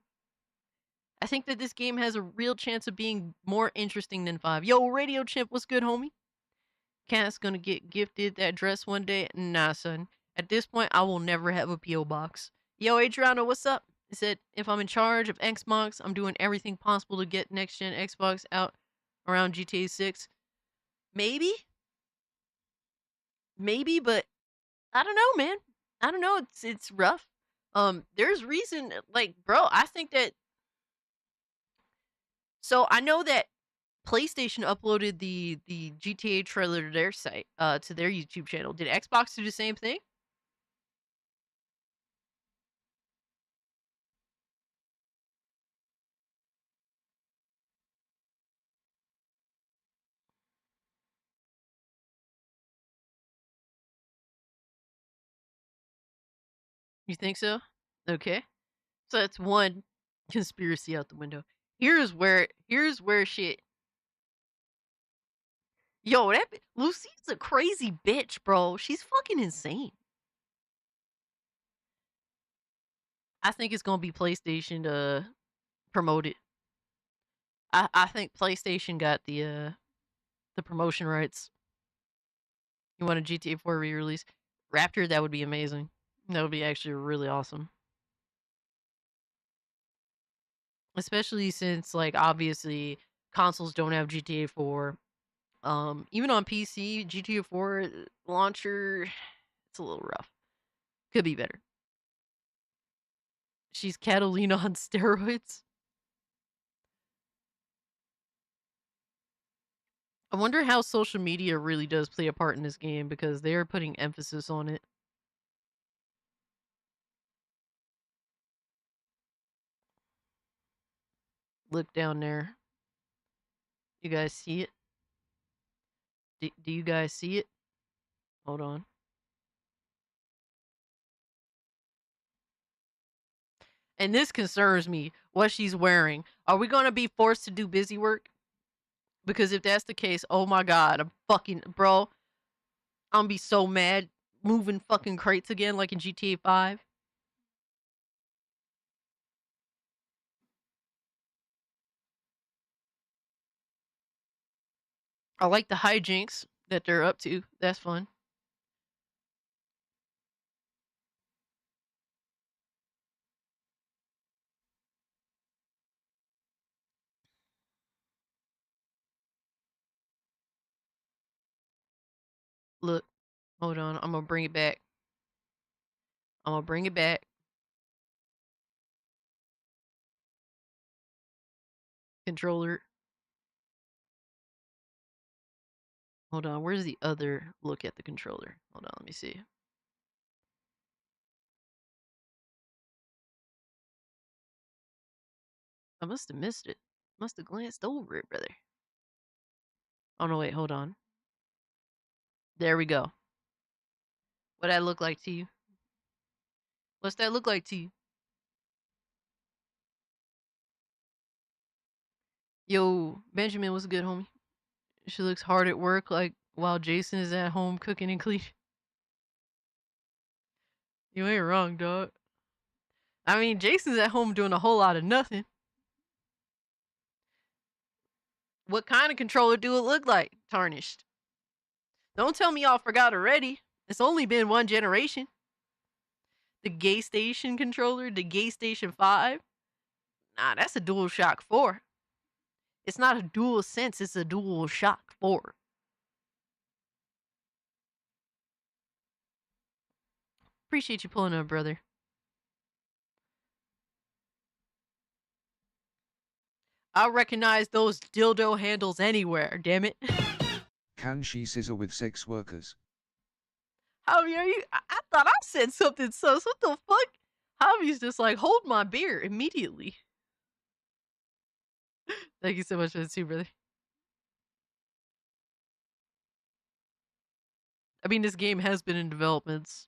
I think that this game has a real chance of being more interesting than 5. Yo, Radio Chimp, what's good, homie? Cat's gonna get gifted that dress one day. Nah, son. At this point, I will never have a P.O. box. Yo, Adriano, what's up? He said, if I'm in charge of Xbox, I'm doing everything possible to get next-gen Xbox out around GTA 6. Maybe? Maybe, but I don't know, man. I don't know. It's rough. There's reason, like, bro. I think that. So I know that PlayStation uploaded the GTA trailer to their site, to their YouTube channel. Did Xbox do the same thing? You think so? Okay. So that's one conspiracy out the window. Here's where shit. Yo, Lucy's a crazy bitch, bro. She's fucking insane. I think it's gonna be PlayStation to promote it. I think PlayStation got the promotion rights. You want a GTA 4 re-release? Raptor, that would be amazing. That would be actually really awesome. Especially since, like, obviously consoles don't have GTA 4. Even on PC, GTA 4 launcher, it's a little rough. Could be better. She's Catalina on steroids. I wonder how social media really does play a part in this game because they're putting emphasis on it. Look down there. You guys see it? Do you guys see it? Hold on. And this concerns me, what she's wearing. Are we going to be forced to do busy work? Because if that's the case, oh my god, I'm fucking, bro, I'm gonna be so mad moving fucking crates again like in GTA 5. I like the hijinks that they're up to. That's fun. Look, hold on, I'm gonna bring it back. I'm gonna bring it back. Controller. Hold on, where's the other look at the controller? Hold on, let me see. I must have missed it. Must have glanced over it, brother. Oh no, wait, hold on. There we go. What that look like to you? What's that look like to you? Yo, Benjamin, what's good, homie? She looks hard at work, like while Jason is at home cooking and cleaning. You ain't wrong, dog. I mean, Jason's at home doing a whole lot of nothing. What kind of controller do it look like? Tarnished. Don't tell me y'all forgot already. It's only been one generation. The Gay Station controller, the Gay Station 5. Nah, that's a DualShock 4. It's not a Dual Sense, it's a DualShock 4. Appreciate you pulling up, brother. I'll recognize those dildo handles anywhere, damn it. Can she scissor with sex workers? Javi, are you? I thought I said something sus. What the fuck? Javi's just like, hold my beer immediately. Thank you so much for the too, brother. I mean, this game has been in developments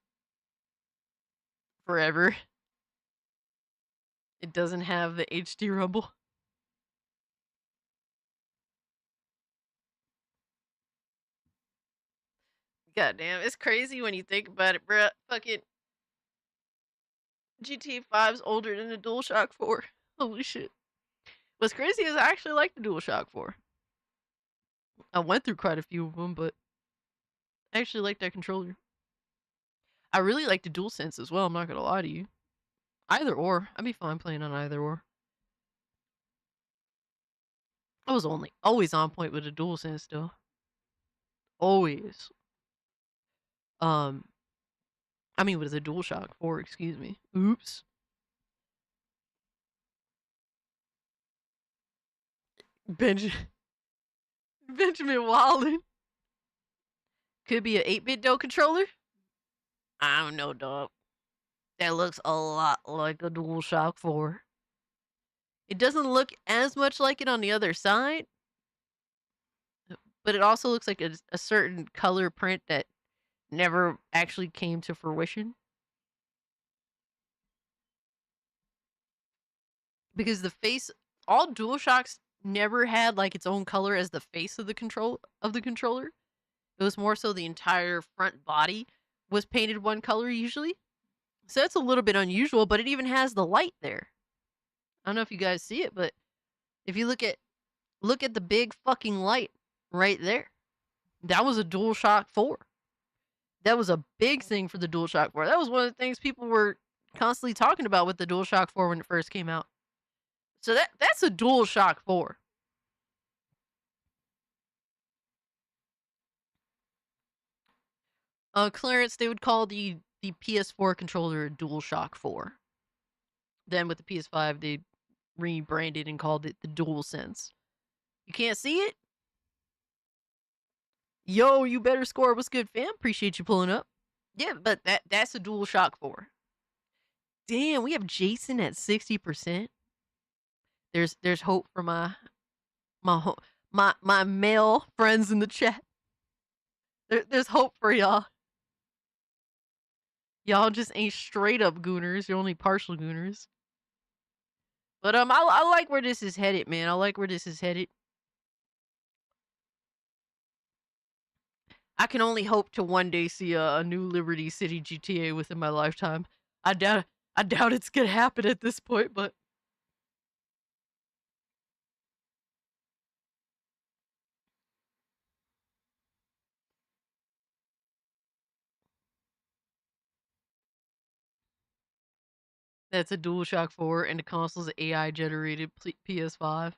forever. It doesn't have the HD rumble. God damn, it's crazy when you think about it, bruh. Fucking GTA 5's older than the DualShock 4. Holy shit. What's crazy is I actually like the DualShock 4. I went through quite a few of them, but I actually like that controller. I really like the DualSense as well, I'm not gonna lie to you. Either or. I'd be fine playing on either or. I was always on point with the DualSense though. Always. Um I mean with the DualShock 4, excuse me. Oops. Benj- Benjamin Wallen. Could be an 8-bit dough controller? I don't know, dog. That looks a lot like a DualShock 4. It doesn't look as much like it on the other side, but it also looks like a certain color print that never actually came to fruition. Because the face, all DualShocks never had like its own color as the face of the controller. It was more so the entire front body was painted one color usually. So that's a little bit unusual, but it even has the light there. I don't know if you guys see it, but if you look at the big fucking light right there. That was a DualShock 4. That was a big thing for the DualShock 4. That was one of the things people were constantly talking about with the DualShock 4 when it first came out. So that's a DualShock 4. Clarence, they would call the PS4 controller a DualShock 4. Then with the PS5, they rebranded and called it the DualSense. You can't see it? Yo, you better score. What's good, fam? Appreciate you pulling up. Yeah, but that's a DualShock 4. Damn, we have Jason at 60%. There's hope for my my male friends in the chat. There's hope for y'all. Y'all just ain't straight up gooners. You're only partial gooners. But I like where this is headed, man. I like where this is headed. I can only hope to one day see a new Liberty City GTA within my lifetime. I doubt it's gonna happen at this point, but that's a DualShock 4 and the console's AI generated PS5.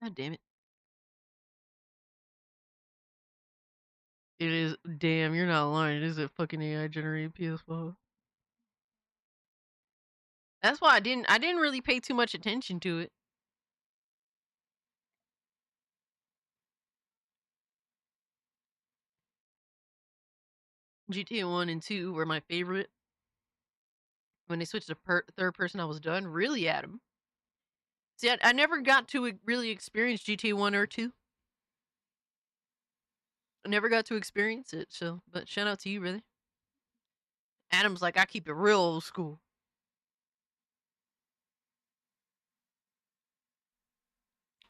God damn it. It is. Damn, you're not lying. It is a fucking AI generated PS5. That's why I didn't really pay too much attention to it. GTA 1 and 2 were my favorite. When they switched to third person, I was done. Really, Adam? See, I never got to really experience GTA 1 or 2. I never got to experience it, so, but shout out to you, really. Adam's like, I keep it real old school.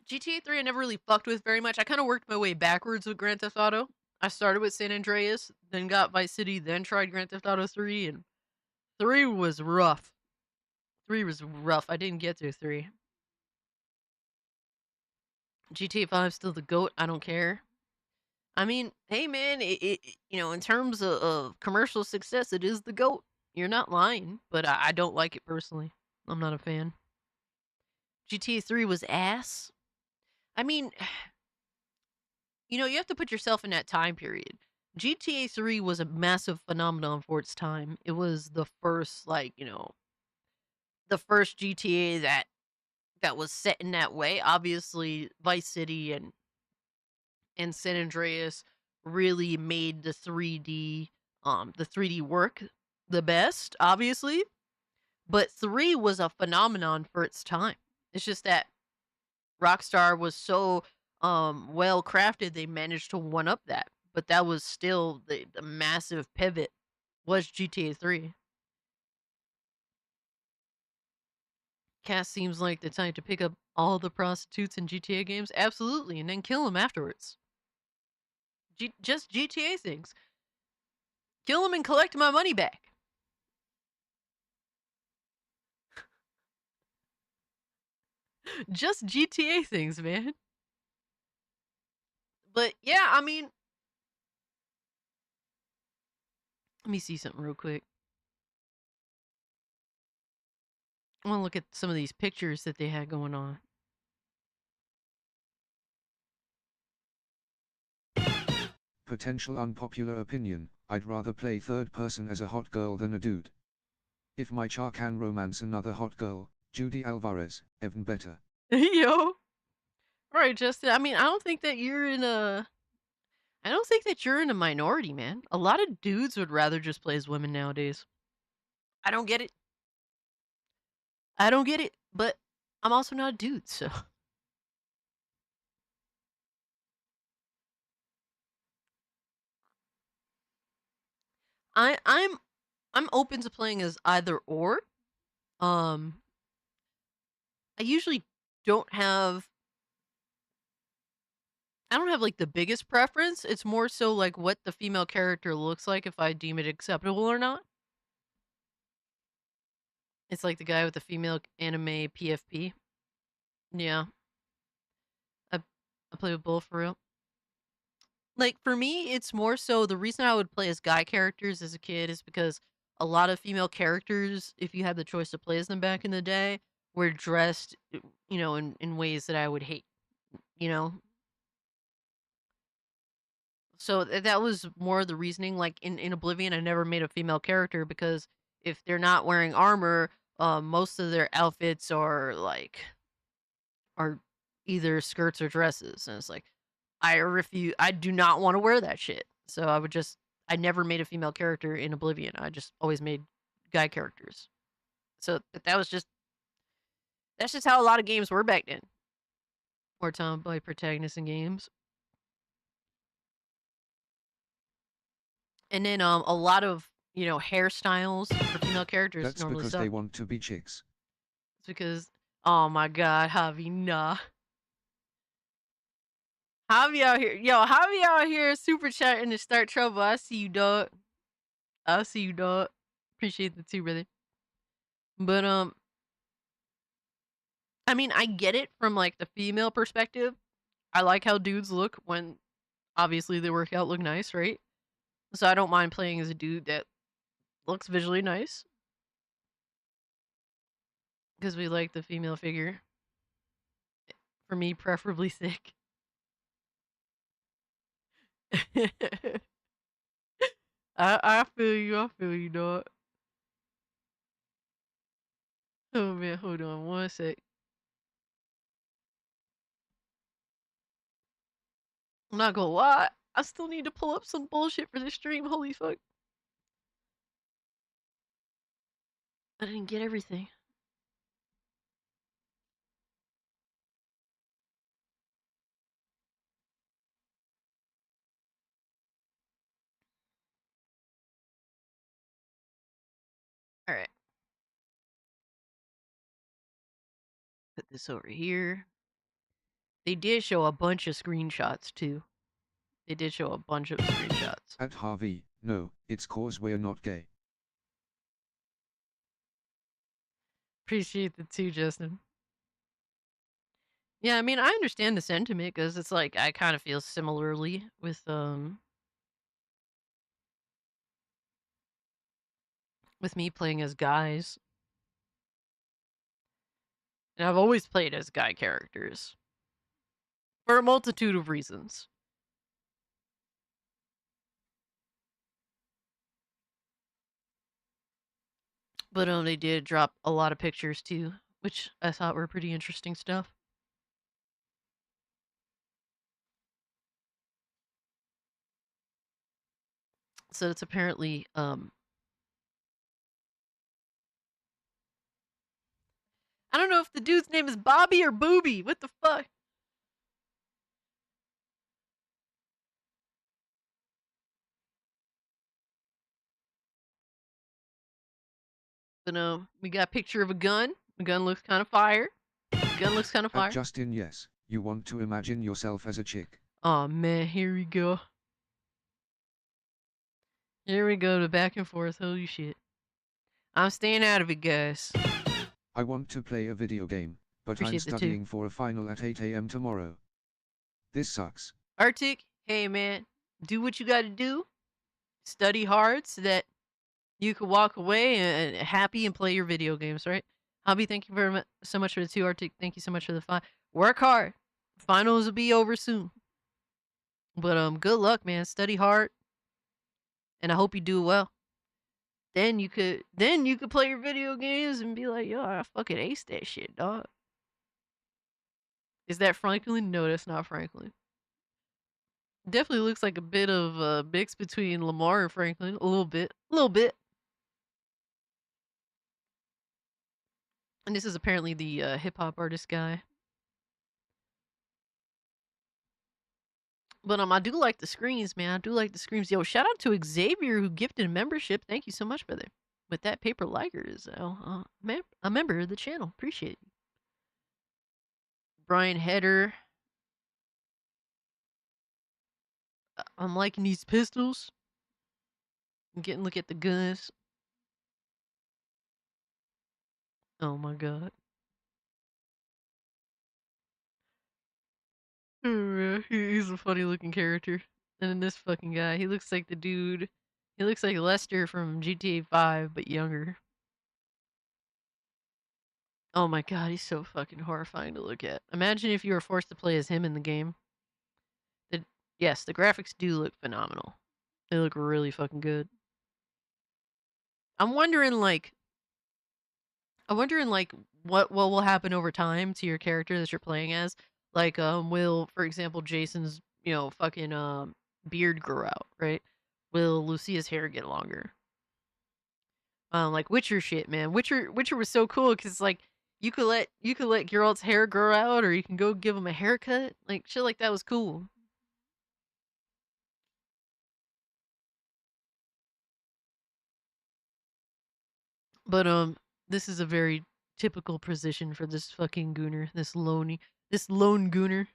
GTA 3 I never really fucked with very much. I kind of worked my way backwards with Grand Theft Auto. I started with San Andreas, then got Vice City, then tried Grand Theft Auto 3, and 3 was rough. 3 was rough. I didn't get to 3. GTA 5 still the GOAT. I don't care. I mean, hey man, in terms of commercial success, it is the GOAT. You're not lying, but I don't like it personally. I'm not a fan. GTA 3 was ass. I mean, you have to put yourself in that time period. GTA 3 was a massive phenomenon for its time. It was the first, the first GTA that was set in that way. Obviously, Vice City and San Andreas really made the 3D work the best, obviously. But 3 was a phenomenon for its time. It's just that Rockstar was so well crafted they managed to one up that. But that was still the massive pivot was GTA 3. Cass seems like the type to pick up all the prostitutes in GTA games. Absolutely, and then kill them afterwards. Just GTA things. Kill them and collect my money back. Just GTA things, man. But yeah, I mean, let me see something real quick. I want to look at some of these pictures that they had going on. Potential unpopular opinion, I'd rather play third person as a hot girl than a dude. If my char can romance another hot girl, Judy Alvarez, even better. Yo. All right, Justin. I mean, I don't think that you're in a minority, man. A lot of dudes would rather just play as women nowadays. I don't get it. I don't get it, but I'm also not a dude, so I'm open to playing as either or. Um I usually don't have I don't have like the biggest preference. It's more so like what the female character looks like if I deem it acceptable or not. It's like the guy with the female anime PFP. Yeah. I I play with both for real. Like for me, it's more so the reason I would play as guy characters as a kid is because a lot of female characters, if you had the choice to play as them back in the day, were dressed, in ways that I would hate, you know? So that was more the reasoning. Like in Oblivion, I never made a female character because if they're not wearing armor, most of their outfits are either skirts or dresses, and it's like I refuse. I do not want to wear that shit. So I never made a female character in Oblivion. I just always made guy characters. So that's just how a lot of games were back then. Or tomboy protagonists in games. And then a lot of hairstyles for female characters That's normally because suck. they want to be chicks. It's because oh my god, Javi, nah. Javi out here, Javi out here super chatting to start trouble. I see you, dog. I see you, dog. Appreciate the two, brother. But I mean, I get it from like the female perspective. I like how dudes look when obviously they work out, look nice, right? So I don't mind playing as a dude that looks visually nice because we like the female figure. For me, preferably thick. I feel you, dog. Oh man, hold on one sec. I'm not gonna lie. I still need to pull up some bullshit for this stream. Holy fuck. I didn't get everything. Alright. Put this over here. They did show a bunch of screenshots too. They did show a bunch of screenshots. At Harvey, no, it's cause we're not gay. Appreciate the two, Justin. Yeah, I mean, I understand the sentiment because it's like I kind of feel similarly with me playing as guys. And I've always played as guy characters for a multitude of reasons. But they did drop a lot of pictures too, which I thought were pretty interesting stuff. So it's apparently I don't know if the dude's name is Bobby or Booby. What the fuck? But we got a picture of a gun. The gun looks kind of fire. The gun looks kind of fire. At Justin, yes, you want to imagine yourself as a chick. Oh man, here we go. Here we go, the back and forth. Holy shit. I'm staying out of it, guys. I want to play a video game, but Appreciate I'm studying for a final at 8 a.m. tomorrow. This sucks. Arctic, hey man, do what you gotta do. Study hard so that you can walk away and happy and play your video games, right? Hobby, thank you very much so much for the 2. Arctic, thank you so much for the 5. Work hard. Finals will be over soon. But good luck, man. Study hard. And I hope you do well. Then you could play your video games and be like, yo, I fucking aced that shit, dog. Is that Franklin? No, that's not Franklin. Definitely looks like a bit of a mix between Lamar and Franklin. A little bit. A little bit. And this is apparently the hip-hop artist guy. But I do like the screens, man. I do like the screens. Yo, shout out to Xavier who gifted a membership. Thank you so much, brother. With that paper liker is a member of the channel. Appreciate it. Brian Header. I'm liking these pistols. I'm getting a look at the guns. Oh my god. He's a funny looking character. And then this fucking guy, he looks like the dude. He looks like Lester from GTA 5, but younger. Oh my god, he's so fucking horrifying to look at. Imagine if you were forced to play as him in the game. Yes, the graphics do look phenomenal. They look really fucking good. I'm wondering like what will happen over time to your character that you're playing as. Like will, for example, Jason's, fucking beard grow out, right? Will Lucia's hair get longer? Like Witcher shit, man. Witcher was so cool because like you could let Geralt's hair grow out, or you can go give him a haircut. Like shit like that was cool. But this is a very typical position for this fucking gooner, this lone gooner.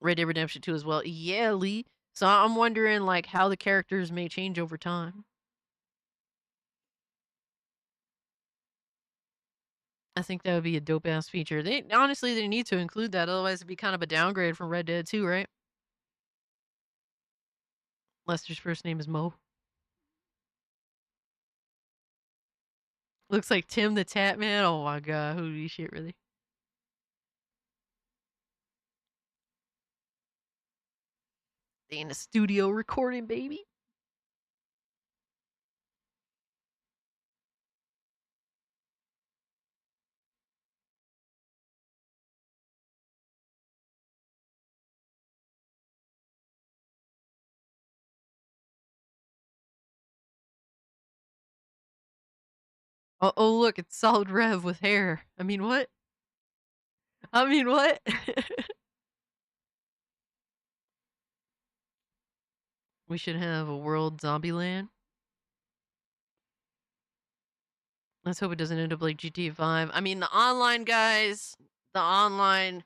Red Dead Redemption 2 as well. Yeah, Lee. So I'm wondering like how the characters may change over time. I think that would be a dope ass feature. They need to include that, otherwise it'd be kind of a downgrade from Red Dead 2, right? Lester's first name is Mo. Looks like Tim the Tat Man. Oh my god, holy shit, really? They in the studio recording, baby. Oh, look, it's Solid Rev with hair. I mean, what? I mean, what? We should have a world zombie land. Let's hope it doesn't end up like GTA 5. I mean, the online guys, the online,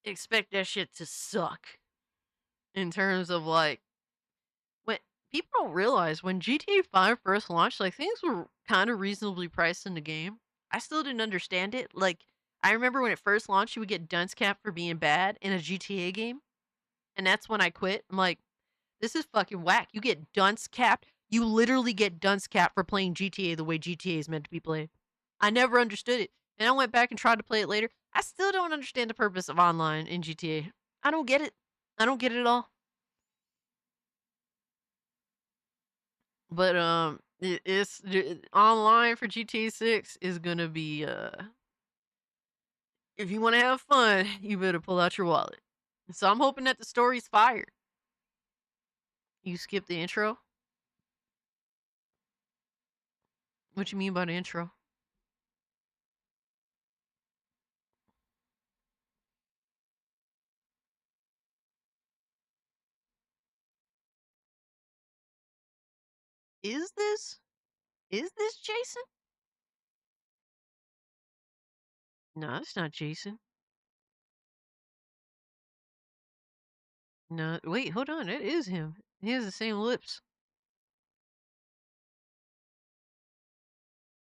expect that shit to suck in terms of like, when people don't realize when GTA 5 first launched, like things were kind of reasonably priced in the game. I still didn't understand it. Like, I remember when it first launched, you would get dunce cap for being bad in a GTA game, and that's when I quit. I'm like, this is fucking whack. You get dunce capped. You literally get dunce capped for playing GTA the way GTA is meant to be played. I never understood it. And I went back and tried to play it later. I still don't understand the purpose of online in GTA. I don't get it. I don't get it at all. But online for GTA 6 is gonna be if you want to have fun, you better pull out your wallet. So I'm hoping that the story's fire. You skip the intro? What you mean by the intro? Is this Jason? No, it's not Jason. No, wait, hold on. It is him. He has the same lips.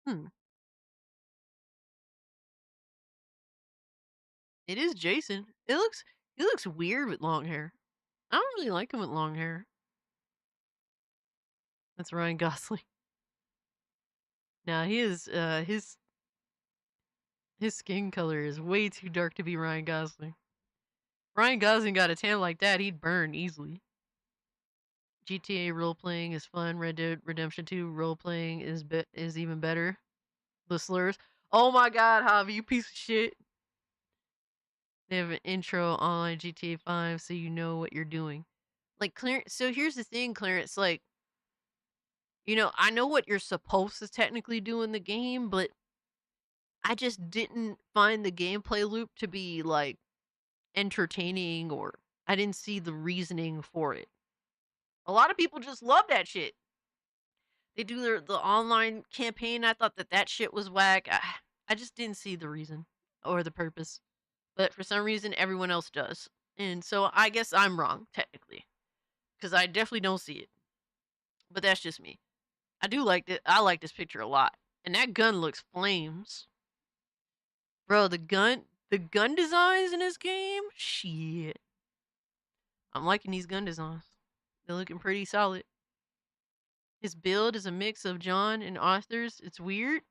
Hmm. It is Jason. He looks weird with long hair. I don't really like him with long hair. That's Ryan Gosling. Now he is his skin color is way too dark to be Ryan Gosling. Ryan Gosling got a tan like that, he'd burn easily. GTA role playing is fun. Red Dead Redemption 2 role playing is even better. The slurs. Oh my god, Javi, you piece of shit. They have an intro online GTA 5 so you know what you're doing. Like Clarence, so here's the thing, Clarence, like, I know what you're supposed to technically do in the game, but I just didn't find the gameplay loop to be like entertaining, or I didn't see the reasoning for it. A lot of people just love that shit. They do the online campaign. I thought that shit was whack. I just didn't see the reason or the purpose. But for some reason, everyone else does. And so I guess I'm wrong, technically. Because I definitely don't see it. But that's just me. I do like it. I like this picture a lot. And that gun looks flames. Bro, the gun designs in this game? Shit. I'm liking these gun designs. They're looking pretty solid. His build is a mix of John and Arthur's. It's weird.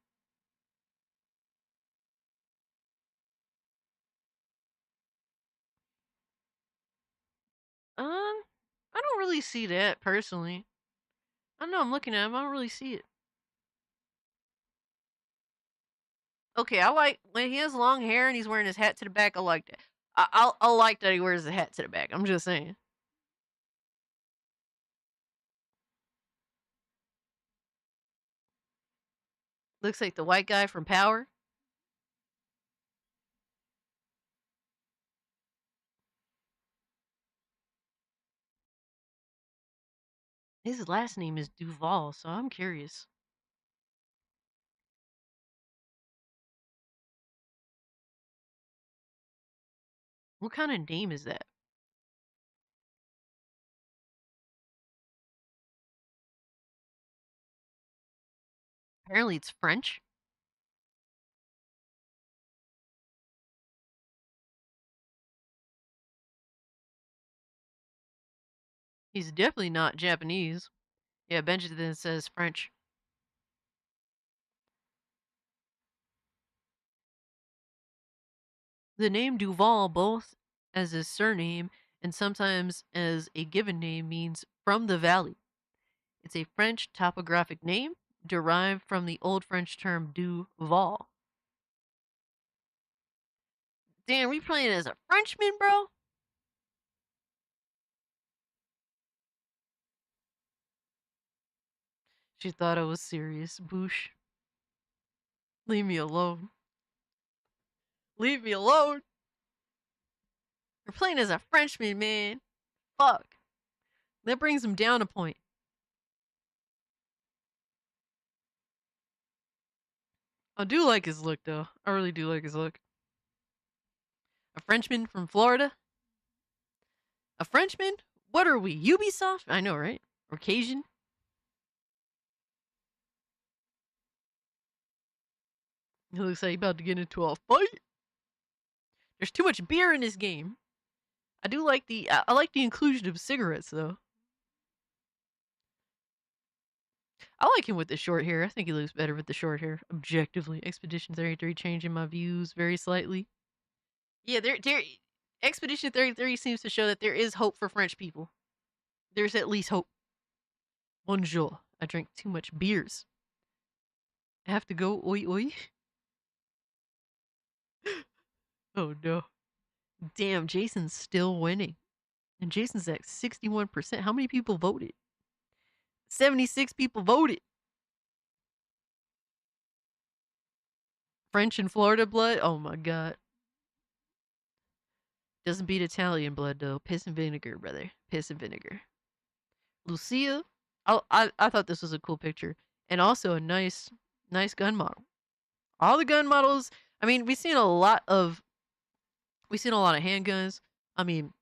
I don't really see that personally. I know I'm looking at him. I don't really see it. Okay, I like when he has long hair and he's wearing his hat to the back. I like that. I'll like that he wears the hat to the back. I'm just saying. Looks like the white guy from Power. His last name is Duval, so I'm curious. What kind of name is that? Apparently it's French. He's definitely not Japanese. Yeah, Benjamin says French. The name Duval, both as a surname and sometimes as a given name, means from the valley. It's a French topographic name derived from the Old French term du val. Damn, we playing as a Frenchman, bro? She thought I was serious. Boosh. Leave me alone. Leave me alone. You're playing as a Frenchman, man. Fuck. That brings him down a point. I do like his look, though. I really do like his look. A Frenchman from Florida? A Frenchman? What are we, Ubisoft? I know, right? Or Cajun? He looks like he's about to get into a fight. There's too much beer in this game. I do like I like the inclusion of cigarettes, though. I like him with the short hair. I think he looks better with the short hair. Objectively, Expedition 33 changing my views very slightly. Yeah, Expedition 33 seems to show that there is hope for French people. There's at least hope. Bonjour. I drank too much beers. I have to go. Oi, oi. Oh no. Damn, Jason's still winning. And Jason's at 61%. How many people voted? 76 people voted. French and Florida blood? Oh my god. Doesn't beat Italian blood though. Piss and vinegar, brother. Piss and vinegar. Lucia. I thought this was a cool picture. And also a nice gun model. All the gun models, I mean, we've seen a lot of handguns. I mean,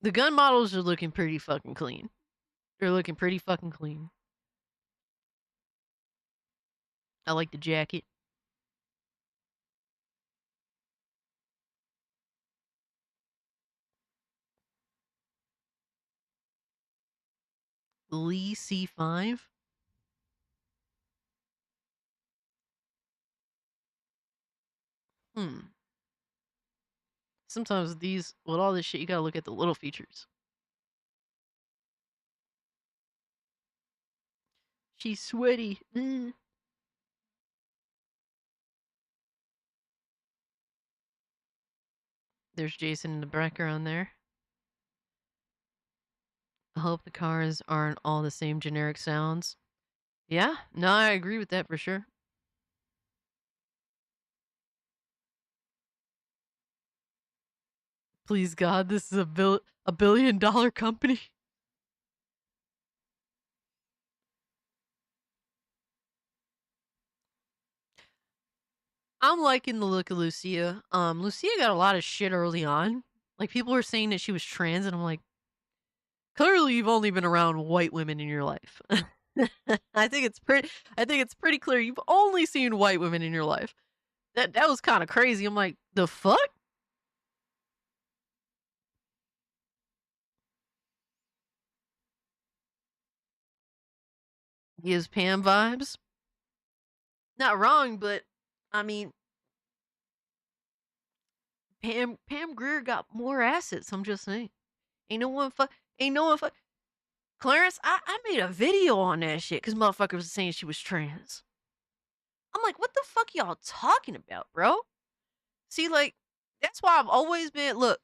the gun models are looking pretty fucking clean. They're looking pretty fucking clean. I like the jacket. Lee C5. Sometimes with all this shit, you gotta look at the little features. She's sweaty. There's Jason in the background there. I hope the cars aren't all the same generic sounds. Yeah, no, I agree with that for sure. Please God, this is a billion-dollar company. I'm liking the look of Lucia. Lucia got a lot of shit early on. Like, people were saying that she was trans, and I'm like, clearly you've only been around white women in your life. I think it's pretty clear you've only seen white women in your life. That was kind of crazy. I'm like, the fuck? Gives Pam vibes. Not wrong, but I mean, Pam Grier got more assets. I'm just saying. Ain't no one fuck. Clarence, I made a video on that shit because motherfuckers was saying she was trans. I'm like, what the fuck y'all talking about, bro? See, like, that's why I've always been. Look,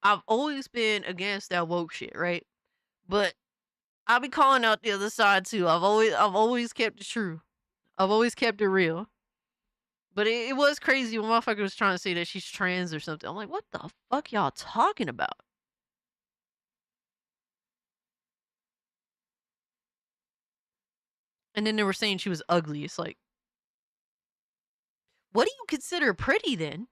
I've always been against that woke shit, right? But I'll be calling out the other side too. I've always kept it true. I've always kept it real. But it was crazy when motherfucker was trying to say that she's trans or something. I'm like, what the fuck y'all talking about? And then they were saying she was ugly. It's like, what do you consider pretty then?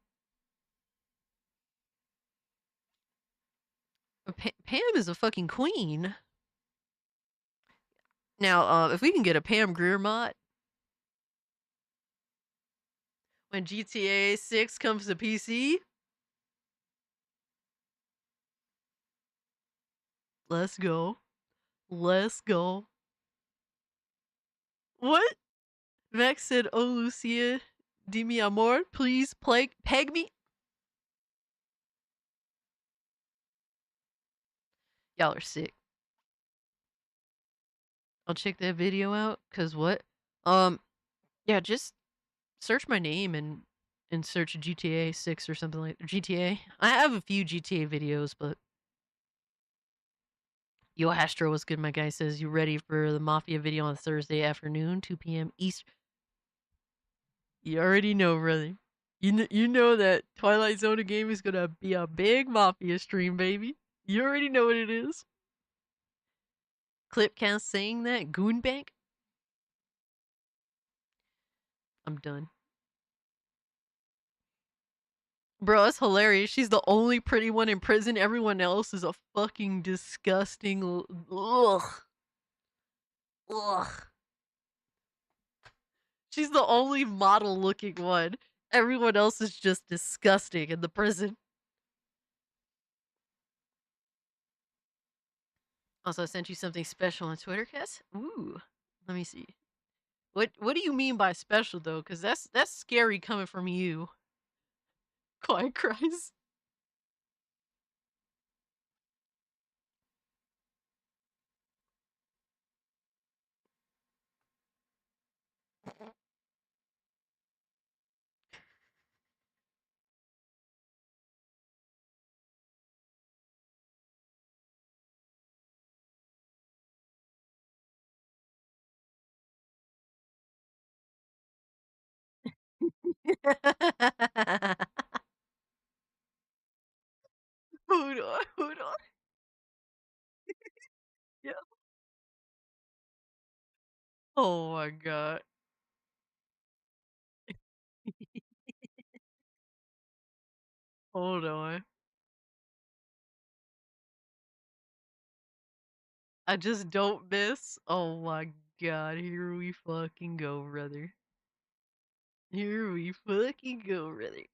Pam is a fucking queen. Now, if we can get a Pam Grier mod when GTA6 comes to PC, let's go. Let's go. What? Max said, "Oh, Lucia, di mi amor, please peg me." Y'all are sick. I'll check that video out. Cause what? Yeah, just search my name and search GTA 6 or something like GTA. I have a few GTA videos, but Yo, Astro, what's good, my guy? Says you ready for the Mafia video on Thursday afternoon, 2 p.m. East. You already know, brother. You know that Twilight Zone game is gonna be a big Mafia stream, baby. You already know what it is. Clip count saying that Goon Bank. I'm done, bro. It's hilarious. She's the only pretty one in prison. Everyone else is a fucking disgusting. Ugh, ugh. She's the only model looking one. Everyone else is just disgusting in the prison. Also, I sent you something special on Twitter, Cass. Ooh, let me see. What do you mean by special though? Because that's scary coming from you. Quiet cries. Hold on, hold on. Yeah. Oh my god. Hold on. I just don't miss. Oh my god. Here we fucking go, brother. Here we fucking go, brother.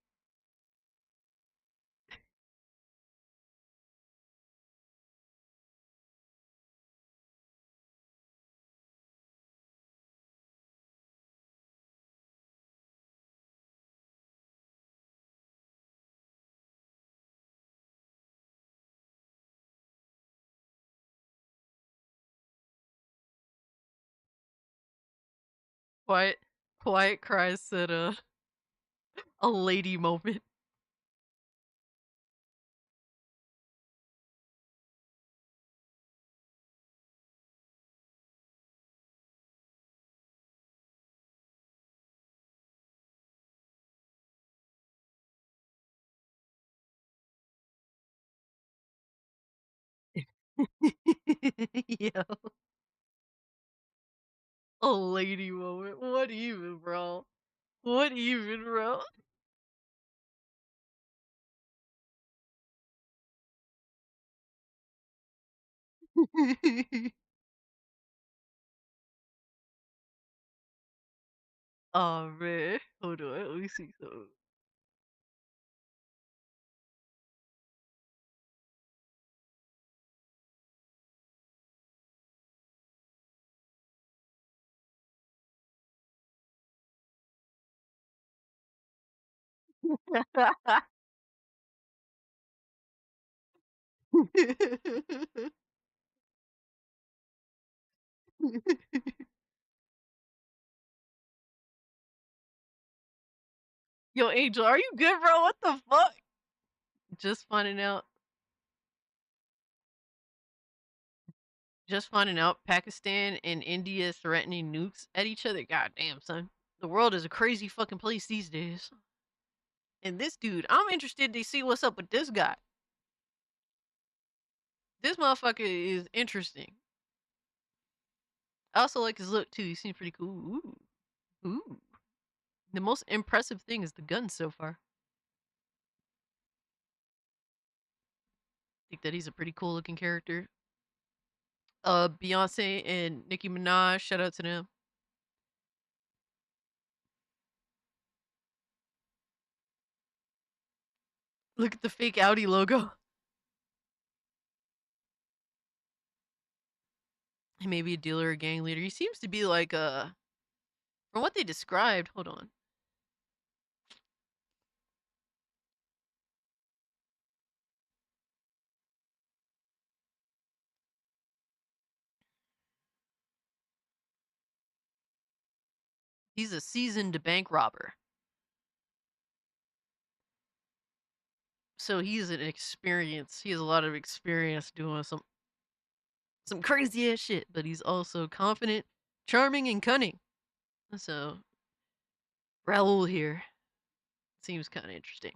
Quiet, quiet cries said a lady moment. Yo, a lady moment. What even, bro? What even, bro? Oh man, hold on, let me see something. Yo, Angel, are you good, bro? What the fuck? Just finding out. Just finding out Pakistan and India threatening nukes at each other. God damn, son. The world is a crazy fucking place these days. And this dude, I'm interested to see what's up with this guy. This motherfucker is interesting. I also like his look too. He seems pretty cool. Ooh. Ooh. The most impressive thing is the gun so far. I think that he's a pretty cool looking character. Beyonce and Nicki Minaj, shout out to them. Look at the fake Audi logo. He may be a dealer or gang leader. He seems to be like from what they described. Hold on. He's a seasoned bank robber. So he's an experience. He has a lot of experience doing some. some crazy ass shit, but he's also confident, charming, and cunning. So Raul here seems kind of interesting.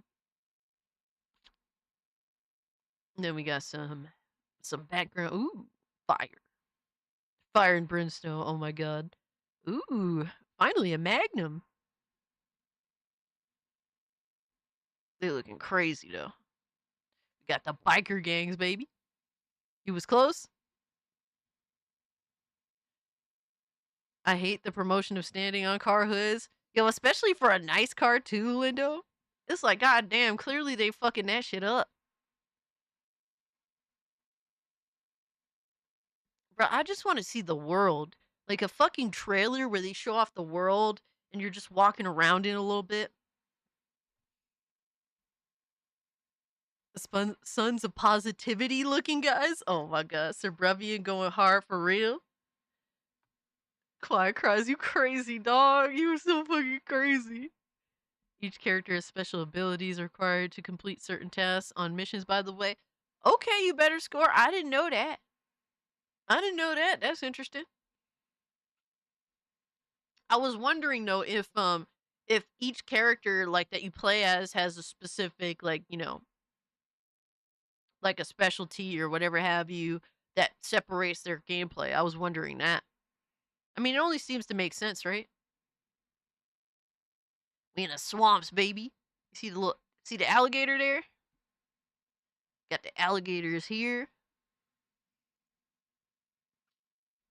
And then we got some background. Ooh, fire, fire and brimstone. Oh my god. Ooh, finally a magnum. They looking crazy though. We got the biker gangs, baby. He was close. I hate the promotion of standing on car hoods. Yo, especially for a nice car too, Lindo. It's like, god damn, clearly they fucking that shit up. Bro, I just want to see the world. Like a fucking trailer where they show off the world and you're just walking around in a little bit. Sons of positivity looking guys. Oh my god, Suburbian going hard for real. Quiet cries, you crazy dog. You were so fucking crazy. Each character has special abilities required to complete certain tasks on missions, by the way. Okay, you better score. I didn't know that. I didn't know that. That's interesting. I was wondering though if each character like that you play as has a specific like, you know, like a specialty or whatever have you that separates their gameplay. I was wondering that. I mean, it only seems to make sense, right? We in the swamps, baby. You see the alligator there? Got the alligators here.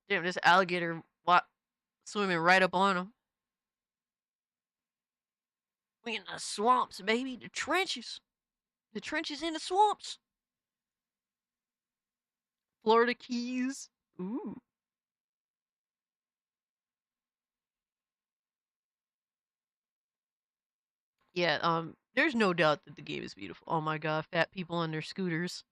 Damn, this alligator swimming right up on them. We in the swamps, baby. The trenches. The trenches in the swamps. Florida Keys. Ooh. Yeah, there's no doubt that the game is beautiful. Oh my god, fat people on their scooters.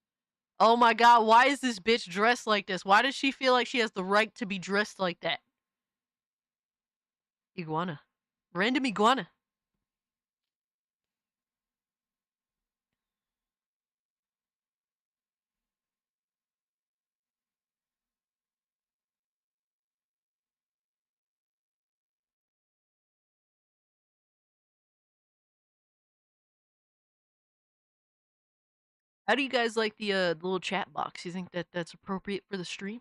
Oh my god, why is this bitch dressed like this? Why does she feel like she has the right to be dressed like that? Iguana. Random iguana. How do you guys like the little chat box? You think that that's appropriate for the stream?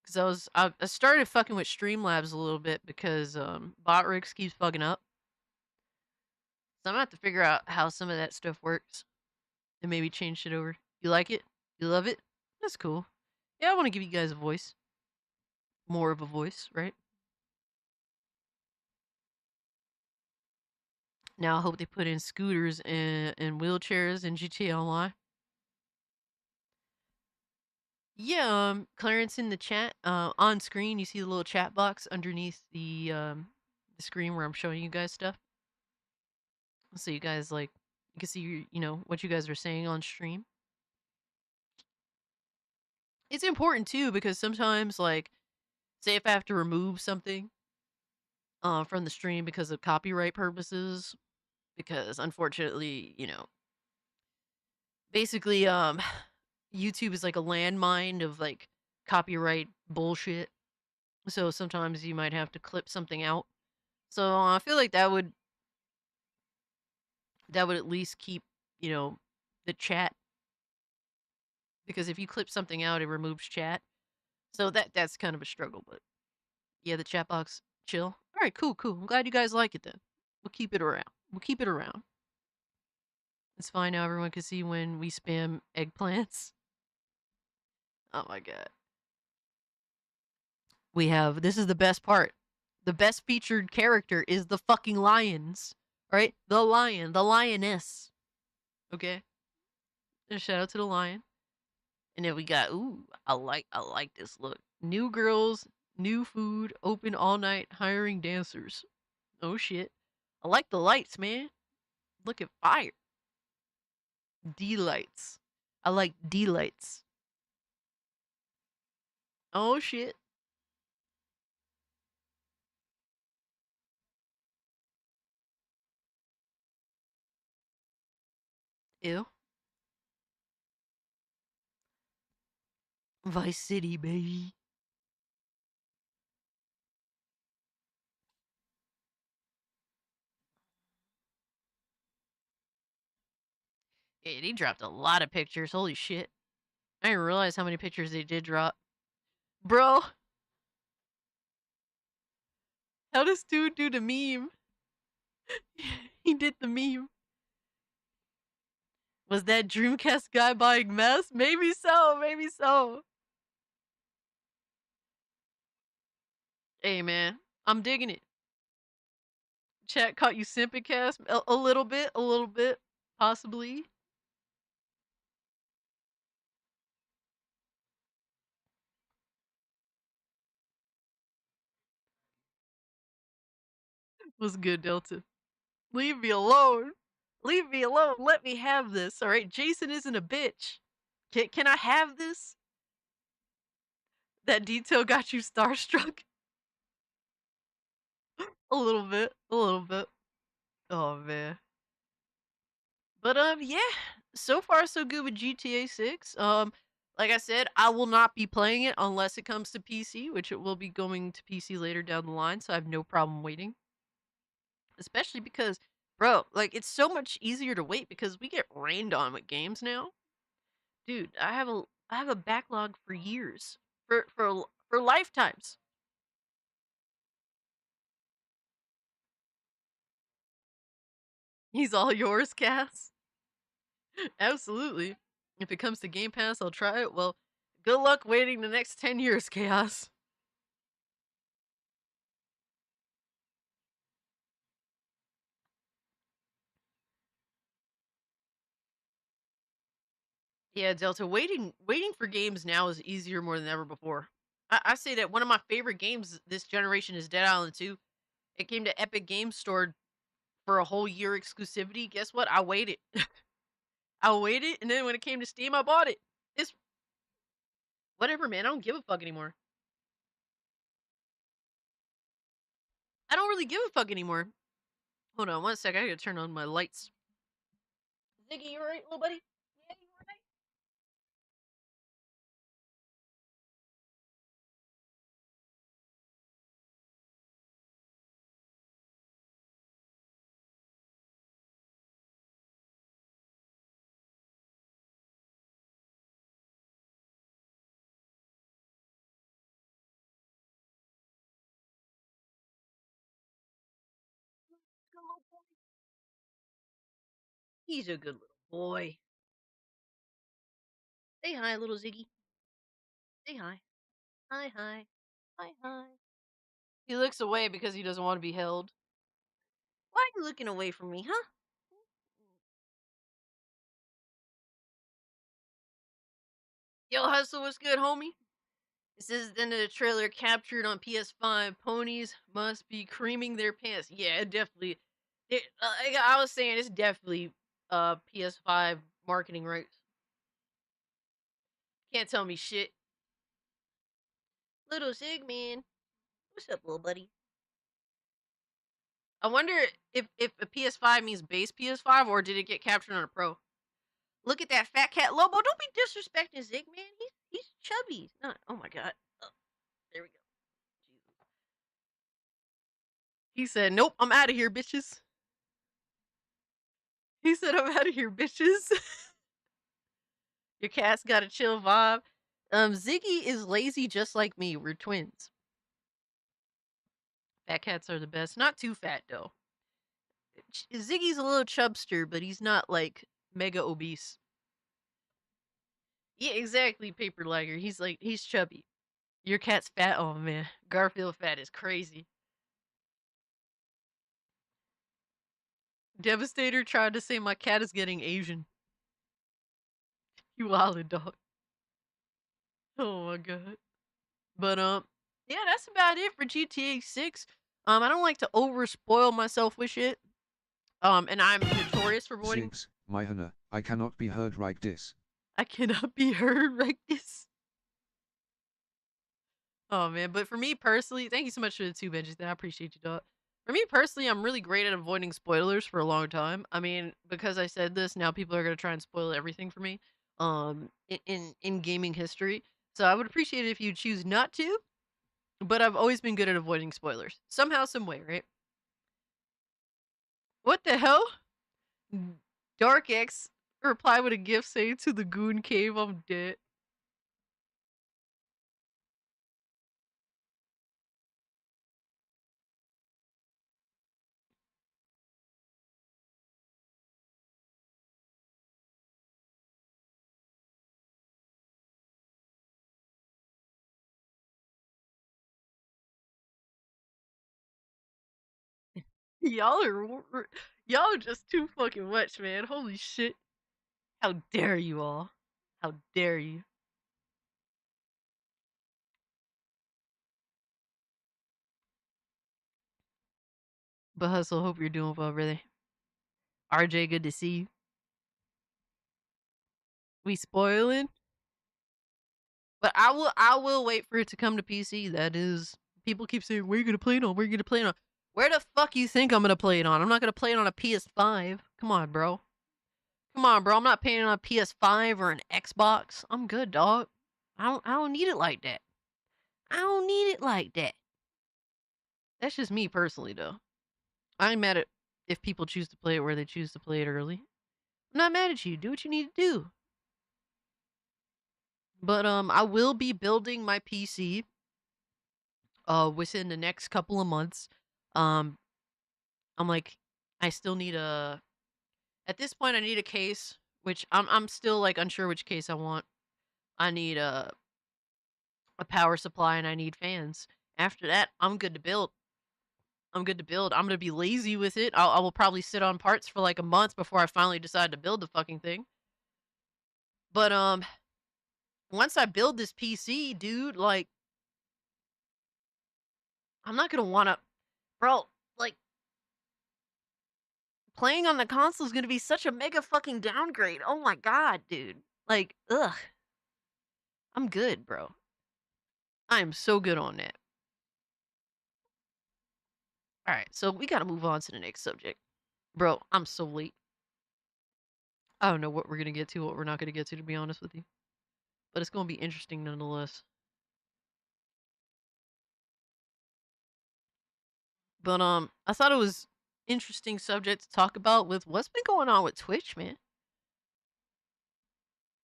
Because I started fucking with Streamlabs a little bit because Botrix keeps fucking up. So I'm gonna have to figure out how some of that stuff works and maybe change shit over. You like it? You love it? That's cool. Yeah, I want to give you guys a voice. More of a voice, right? Now I hope they put in scooters and wheelchairs in GTA Online. Yeah, Clarence in the chat, on screen you see the little chat box underneath the screen where I'm showing you guys stuff. So you guys like you can see you know what you guys are saying on stream. It's important too because sometimes like say if I have to remove something from the stream because of copyright purposes because unfortunately, you know, basically YouTube is like a landmine of like copyright bullshit. So sometimes you might have to clip something out. So I feel like that would at least keep, you know, the chat because if you clip something out it removes chat. So that's kind of a struggle, but yeah, the chat box chill. All right, cool, cool. I'm glad you guys like it then. We'll keep it around. We'll keep it around. It's fine now everyone can see when we spam eggplants. Oh my god. We have this is the best part. The best featured character is the fucking lions. Right? The lion, the lioness. Okay? And shout out to the lion. And then we got ooh, I like this look. New girls, new food, open all night, hiring dancers. Oh shit. I like the lights, man. Look at fire. D lights. I like D lights. Oh shit. Ew. Vice City, baby. Yeah, they dropped a lot of pictures. Holy shit. I didn't realize how many pictures they did drop. Bro, how does dude do the meme? He did the meme. Was that Dreamcast guy buying mess? Maybe so, maybe so. Hey man, I'm digging it. Chat caught you simping cast a little bit, possibly. Was good, Delta. Leave me alone. Leave me alone. Let me have this. All right, Jason isn't a bitch. Can I have this? That detail got you starstruck. A little bit. A little bit. Oh man. But yeah. So far so good with GTA 6. Like I said, I will not be playing it unless it comes to PC, which it will be going to PC later down the line, so I have no problem waiting. Especially because, bro, like it's so much easier to wait because we get rained on with games now. Dude, I have a backlog for years. For lifetimes. He's all yours, Cass. Absolutely. If it comes to Game Pass, I'll try it. Well, good luck waiting the next 10 years, Chaos. Yeah, Delta, waiting for games now is easier more than ever before. I say that one of my favorite games this generation is Dead Island 2. It came to Epic Games Store for a whole year exclusivity. Guess what? I waited. I waited, and then when it came to Steam, I bought it. It's whatever, man. I don't give a fuck anymore. I don't really give a fuck anymore. Hold on one sec. I gotta turn on my lights. Ziggy, you alright, little buddy? Yeah, you alright? Good little boy. He's a good little boy. Say hi, little Ziggy. Say hi. Hi, hi. Hi, hi. He looks away because he doesn't want to be held. Why are you looking away from me, huh? Yo, Hustle, what's good, homie? This is the end of the trailer captured on PS5. Ponies must be creaming their pants. Yeah, it definitely. Like I was saying, it's definitely PS5 marketing rights. Can't tell me shit. Little Sigman. What's up, little buddy? I wonder if a PS5 means base PS5 or did it get captured on a Pro? Look at that fat cat Lobo. Don't be disrespecting Zigman. He's chubby. He's not. Oh my god. Oh, there we go. Jesus. He said, "Nope, I'm out of here, bitches." He said, "I'm out of here, bitches." Your cat's got a chill vibe. Ziggy is lazy just like me. We're twins. Fat cats are the best. Not too fat though. Ziggy's a little chubster, but he's not like mega obese. Yeah, exactly, Paper Liger. He's chubby. Your cat's fat. Oh man, Garfield fat is crazy. Devastator tried to say my cat is getting Asian. You wildin' dog. Oh my god. But yeah, that's about it for GTA 6. I don't like to over spoil myself with shit. And I'm notorious for avoiding. Sigs, my honor, I cannot be heard right this. I cannot be heard like this. Oh man, but for me personally, thank you so much for the 2 benches. I appreciate you, dog. For me personally, I'm really great at avoiding spoilers for a long time. I mean, because I said this, now people are gonna try and spoil everything for me. In gaming history. So I would appreciate it if you choose not to, but I've always been good at avoiding spoilers. Somehow, some way, right? What the hell? Dark X reply with a gift saying to the goon cave, I'm dead. Y'all y'all are just too fucking much, man. Holy shit. How dare you all? How dare you? But Hustle, hope you're doing well, brother. RJ, good to see you. We spoiling? But I will wait for it to come to PC. That is, people keep saying, where you gonna play it on? Where you gonna play it on? Where the fuck you think I'm gonna play it on? I'm not gonna play it on a PS5. Come on, bro. Come on, bro. I'm not playing it on a PS5 or an Xbox. I'm good, dog. I don't need it like that. I don't need it like that. That's just me personally, though. I ain't mad at if people choose to play it where they choose to play it early. I'm not mad at you. Do what you need to do. But I will be building my PC within the next couple of months. Um I'm like, I still need a at this point I need a case, which I'm still like unsure which case I want. I need a power supply and I need fans. After that, I'm good to build. I'm good to build. I'm gonna be lazy with it. I will probably sit on parts for like a month before I finally decide to build the fucking thing. But once I build this PC, dude, like I'm not gonna wanna, bro. Like playing on the console is gonna be such a mega fucking downgrade. Oh my god, dude. Like, ugh. I'm good, bro. I am so good on that. All right, so we gotta move on to the next subject, bro. I'm so late. I don't know what we're gonna get to, what we're not gonna get to be honest with you. But it's gonna be interesting nonetheless. But I thought it was interesting subject to talk about with what's been going on with Twitch, man.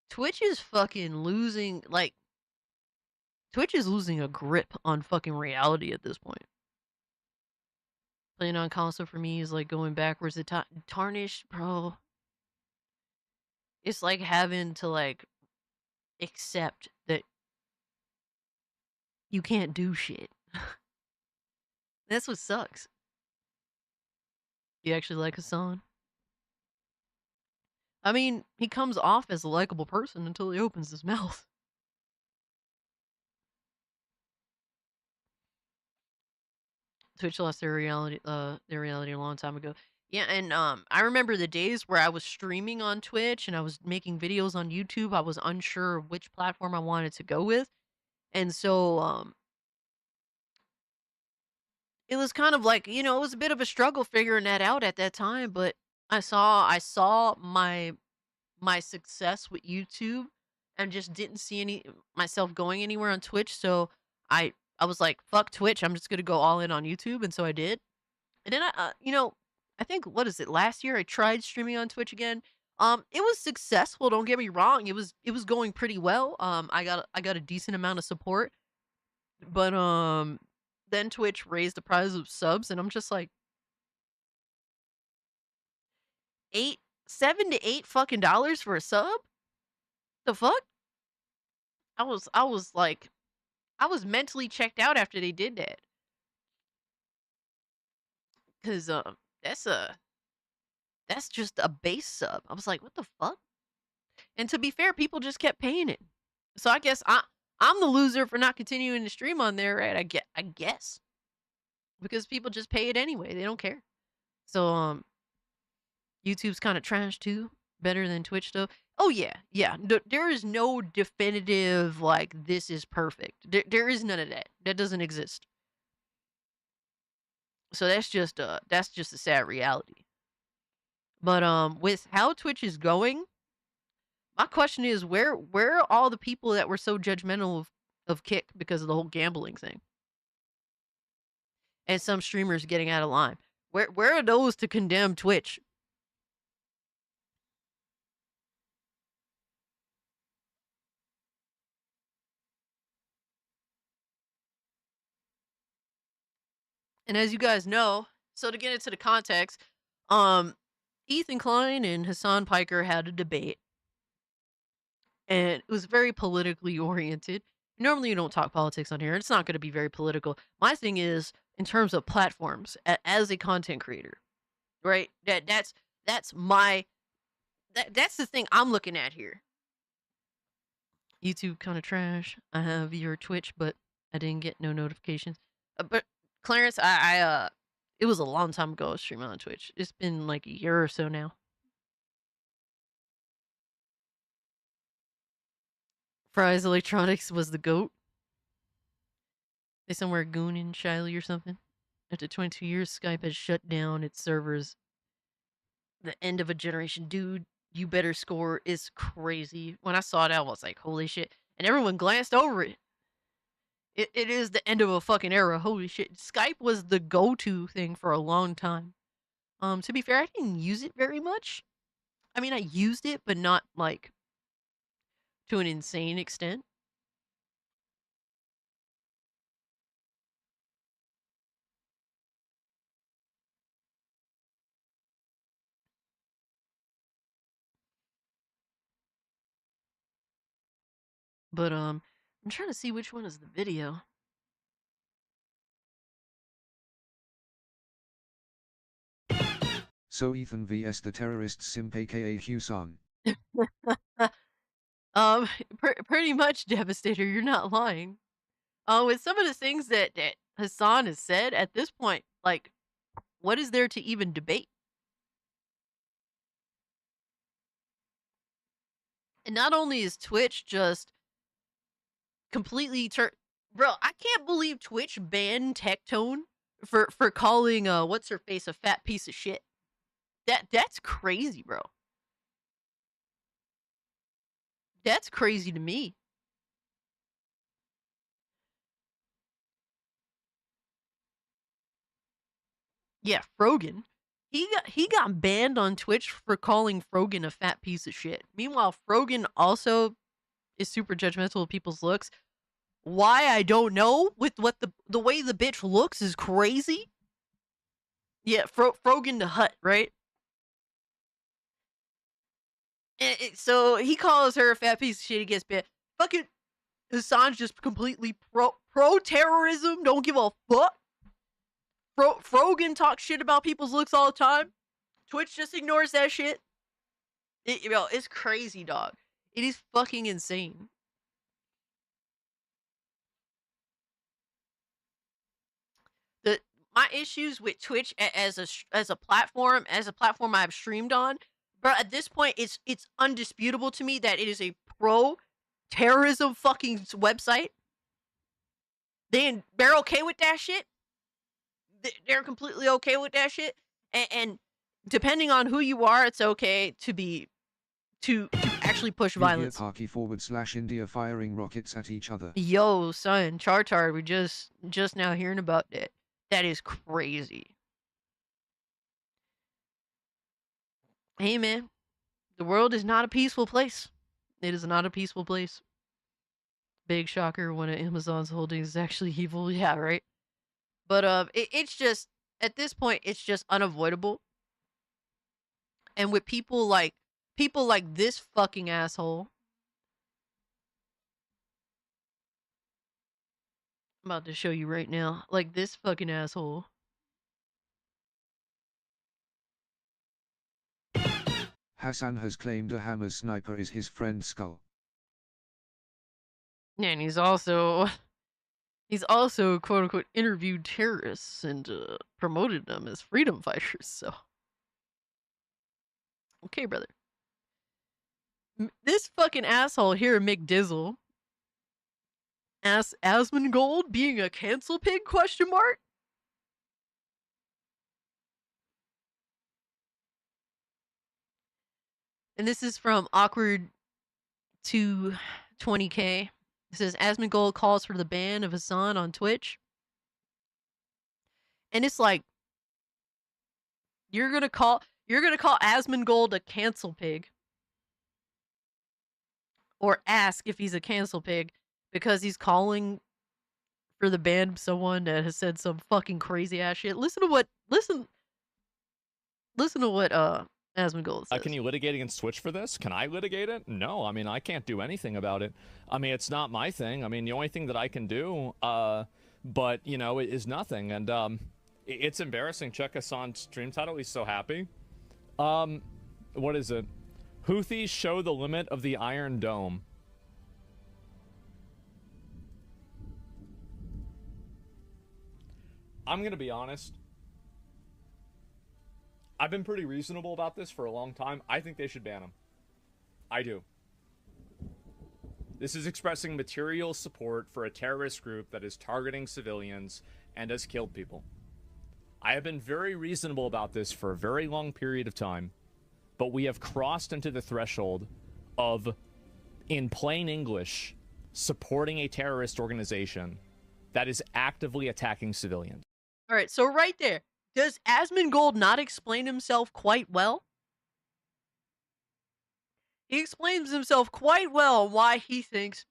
Twitch is fucking losing like Twitch is losing a grip on fucking reality at this point. Playing on console for me is like going backwards. The tarnished, bro. It's like having to like accept that you can't do shit. That's what sucks. You actually like Hassan? I mean, he comes off as a likable person until he opens his mouth. Twitch lost their reality a long time ago. Yeah, and I remember the days where I was streaming on Twitch and I was making videos on YouTube. I was unsure which platform I wanted to go with. And so it was kind of like, it was a bit of a struggle figuring that out at that time, but I saw my success with YouTube and just didn't see any myself going anywhere on Twitch. So I was like, fuck Twitch. I'm just gonna go all in on YouTube, and so I did. And then I think what is it? Last year I tried streaming on Twitch again. It was successful. Don't get me wrong. It was going pretty well. I got a decent amount of support, but then Twitch raised the price of subs, and I'm just like 8, $7 to $8 fucking dollars for a sub. The fuck? I was like, I was mentally checked out after they did that, cause that's a that's just a base sub. I was like, what the fuck? And to be fair, people just kept paying it. So I guess I'm the loser for not continuing to stream on there, right? I guess because people just pay it anyway. They don't care. So YouTube's kind of trash too. Better than Twitch though. Oh yeah, yeah. There is no definitive like this is perfect. There is none of that. That doesn't exist. So that's just a sad reality. But with how Twitch is going, My question is, where are all the people that were so judgmental of Kick because of the whole gambling thing? And some streamers getting out of line. Where are those to condemn Twitch? And as you guys know, so to get into the context, um, Ethan Klein and Hassan Piker had a debate, and it was very politically oriented. Normally, you don't talk politics on here. It's not going to be very political. My thing is, in terms of platforms, as a content creator, right? That's my that's the thing I'm looking at here. YouTube kind of trash. I have your Twitch, but I didn't get no notifications. But Clarence, it was a long time ago I was streaming on Twitch. It's been like a year or so now. Fry's Electronics was the GOAT. They somewhere Gooning Shiley or something. After 22 years, Skype has shut down its servers. The end of a generation. Dude, you better score is crazy. When I saw that, I was like, holy shit. And everyone glanced over it. It is the end of a fucking era. Holy shit. Skype was the go-to thing for a long time. To be fair, I didn't use it very much. I mean, I used it, but not like to an insane extent. But I'm trying to see which one is the video. So Ethan vs the terrorist simp aka Hassan. Pretty much, Devastator. You're not lying. With some of the things that Hassan has said at this point, like, what is there to even debate? And not only is Twitch just completely bro, I can't believe Twitch banned Tectone for calling what's her face a fat piece of shit. That's crazy, bro. That's crazy to me. Yeah, Frogan. He got banned on Twitch for calling Frogan a fat piece of shit. Meanwhile, Frogan also is super judgmental of people's looks. Why, I don't know. With what the way the bitch looks is crazy. Yeah, Frogan the Hut, right? So he calls her a fat piece of shit. He gets banned. Fucking Hassan's just completely pro terrorism. Don't give a fuck. Frogan talks shit about people's looks all the time. Twitch just ignores that shit. It's crazy, dog. It is fucking insane. My issues with Twitch as a platform I've streamed on, but at this point it's undisputable to me that it is a pro terrorism fucking website. They're okay with that shit. They're completely okay with that shit, and depending on who you are, it's okay to actually push violence. Parky/India firing rockets at each other. Yo, son, Chartard, we just now hearing about that. That is crazy. Hey, man, the world is not a peaceful place. It is not a peaceful place. Big shocker, one of Amazon's holdings is actually evil. Yeah, right. But it's just at this point, it's just unavoidable. And with people like this fucking asshole. I'm about to show you right now. Like this fucking asshole. Hassan has claimed a hammer sniper is his friend Skull. And he's also quote unquote interviewed terrorists and promoted them as freedom fighters. So, okay, brother. This fucking asshole here, McDizzle, Asmongold being a cancel pig? Question mark. And this is from awkward to 20K. It says Asmongold calls for the ban of Hassan on Twitch. And it's like, you're gonna call Asmongold a cancel pig. Or ask if he's a cancel pig because he's calling for the ban of someone that has said some fucking crazy ass shit. Listen to what Asmongold says. Can you litigate against Twitch for this? Can I litigate it? No, I mean, I can't do anything about it. I mean, it's not my thing. I mean, the only thing that I can do, but, you know, it is nothing. And, it's embarrassing. Check Hassan's stream title. He's so happy. What is it? Houthis show the limit of the Iron Dome. I'm gonna be honest. I've been pretty reasonable about this for a long time. I think they should ban him. I do. This is expressing material support for a terrorist group that is targeting civilians and has killed people. I have been very reasonable about this for a very long period of time, but we have crossed into the threshold of, in plain English, supporting a terrorist organization that is actively attacking civilians. All right, so right there, does Asmongold not explain himself quite well? He explains himself quite well on why he thinks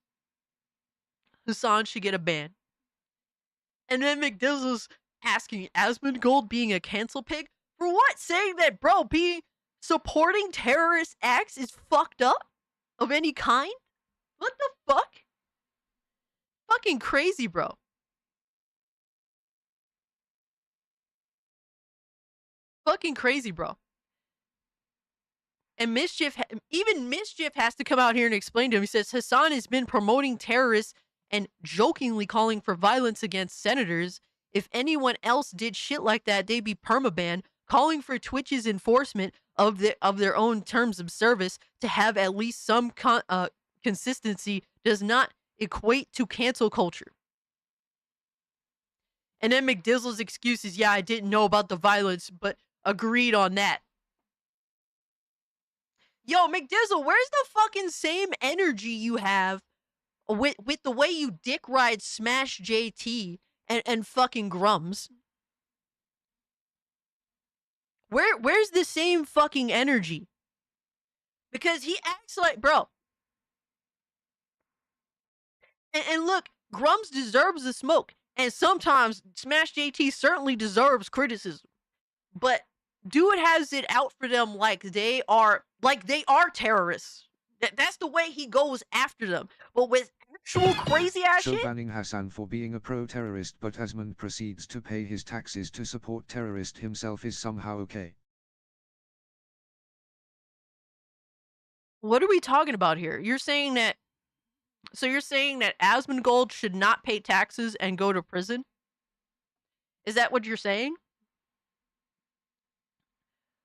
Hassan should get a ban. And then McDizzle's asking Asmongold being a cancel pig? For what? Saying that, bro, supporting terrorist acts is fucked up? Of any kind? What the fuck? Fucking crazy, bro. Fucking crazy, bro. And even Mischief has to come out here and explain to him. He says, Hassan has been promoting terrorists and jokingly calling for violence against senators. If anyone else did shit like that, they'd be permaban. Calling for Twitch's enforcement of their own terms of service to have at least some consistency does not equate to cancel culture. And then McDizzle's excuse is, yeah, I didn't know about the violence, but agreed on that. Yo, McDizzle, where's the fucking same energy you have with the way you dick ride Smash JT and fucking Grums? Where's the same fucking energy? Because he acts like, bro. And look, Grums deserves the smoke. And sometimes Smash JT certainly deserves criticism. But dude has it out for them like they are terrorists. That's the way he goes after them. But with actual crazy ass So shit. banning Hassan for being a pro-terrorist but Asmon proceeds to pay his taxes to support terrorist himself is somehow okay. What are we talking about here? You're saying that Asmongold should not pay taxes and go to prison? Is that what you're saying?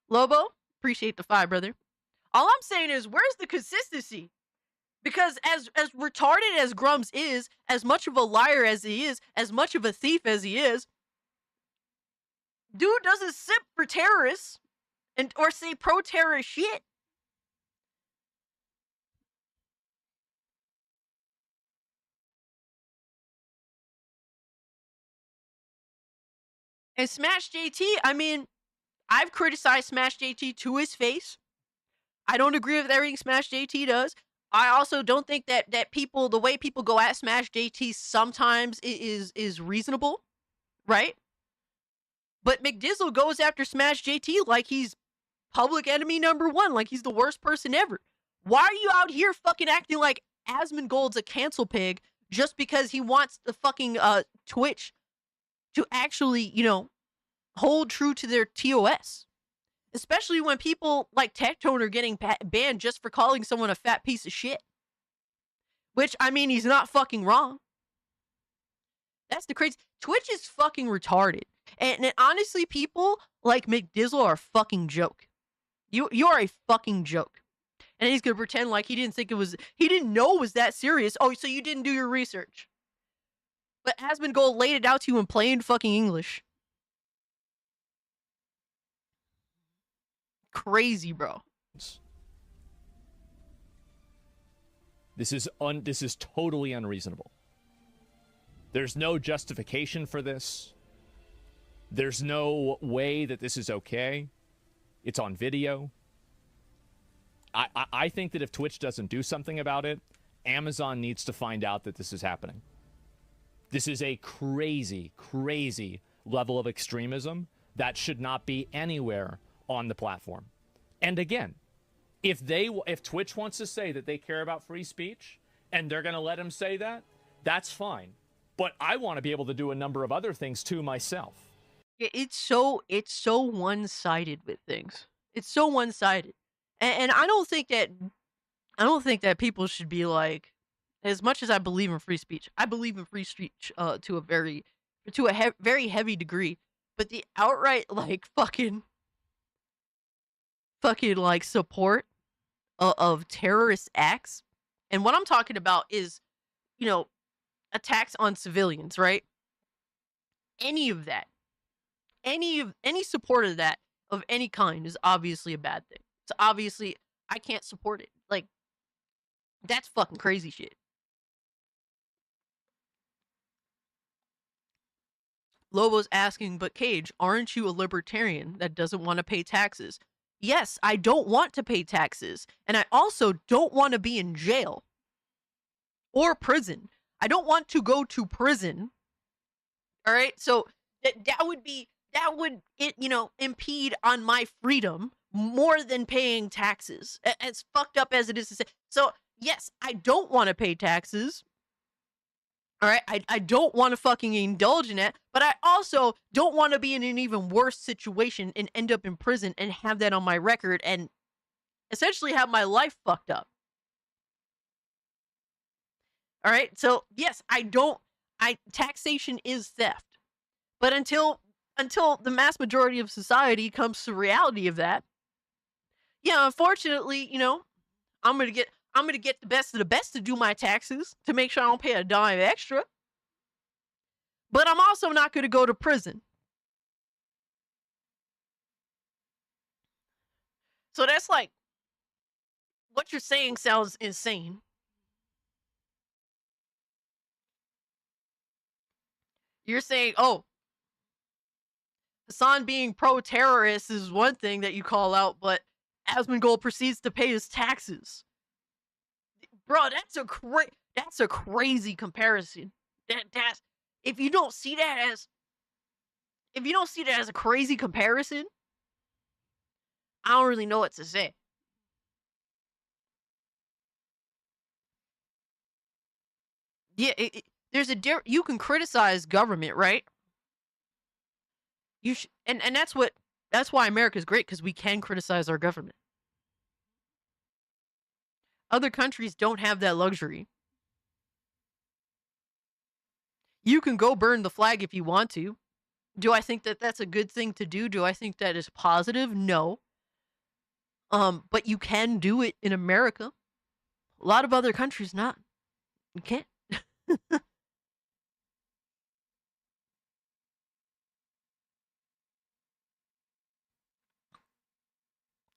Lobo, appreciate the 5, brother. All I'm saying is, where's the consistency? Because as retarded as Grums is, as much of a liar as he is, as much of a thief as he is, dude doesn't simp for terrorists or say pro-terrorist shit. And Smash JT, I mean, I've criticized Smash JT to his face. I don't agree with everything Smash JT does. I also don't think that the way people go at Smash JT sometimes is reasonable, right? But McDizzle goes after Smash JT like he's public enemy number 1, like he's the worst person ever. Why are you out here fucking acting like Asmongold's a cancel pig just because he wants the fucking Twitch to actually, you know, hold true to their TOS? Especially when people like Tectone are getting banned just for calling someone a fat piece of shit. Which, I mean, he's not fucking wrong. That's the crazy. Twitch is fucking retarded. And honestly, people like McDizzle are a fucking joke. You are a fucking joke. And he's gonna pretend like he didn't know it was that serious. Oh, so you didn't do your research. But Asmongold laid it out to you in plain fucking English. Crazy, bro. This is totally unreasonable. There's no justification for this. There's no way that this is okay. It's on video. I think that if Twitch doesn't do something about it, Amazon needs to find out that this is happening. This is a crazy, crazy level of extremism that should not be anywhere on the platform. And again, if Twitch wants to say that they care about free speech and they're going to let them say that, that's fine. But I want to be able to do a number of other things too myself. It's so one-sided with things. It's so one-sided. And I don't think that people should be like, as much as I believe in free speech, I believe in free speech to a very heavy degree. But the outright like fucking like support of terrorist acts, and what I'm talking about is, you know, attacks on civilians, right? Any of that, any support of that of any kind is obviously a bad thing. It's obviously, I can't support it. Like, that's fucking crazy shit. Lobo's asking, but Cage, aren't you a libertarian that doesn't want to pay taxes? Yes, I don't want to pay taxes. And I also don't want to be in jail or prison. I don't want to go to prison. All right? So that would impede on my freedom more than paying taxes. As fucked up as it is to say. So, yes, I don't want to pay taxes. All right, I don't want to fucking indulge in it, but I also don't want to be in an even worse situation and end up in prison and have that on my record and essentially have my life fucked up. All right, so yes, taxation is theft, but until the mass majority of society comes to reality of that, yeah, unfortunately, I'm gonna get the best of the best to do my taxes to make sure I don't pay a dime extra. But I'm also not going to go to prison. So that's like, what you're saying sounds insane. You're saying, oh, Hassan being pro-terrorist is one thing that you call out, but Asmongold proceeds to pay his taxes. Bro, that's a crazy comparison. That's if you don't see that as a crazy comparison, I don't really know what to say. Yeah, there's you can criticize government, right? And that's why America's great, because we can criticize our government. Other countries don't have that luxury. You can go burn the flag if you want to. Do I think that that's a good thing to do? Do I think that is positive? No. But you can do it in America. A lot of other countries not. You can't.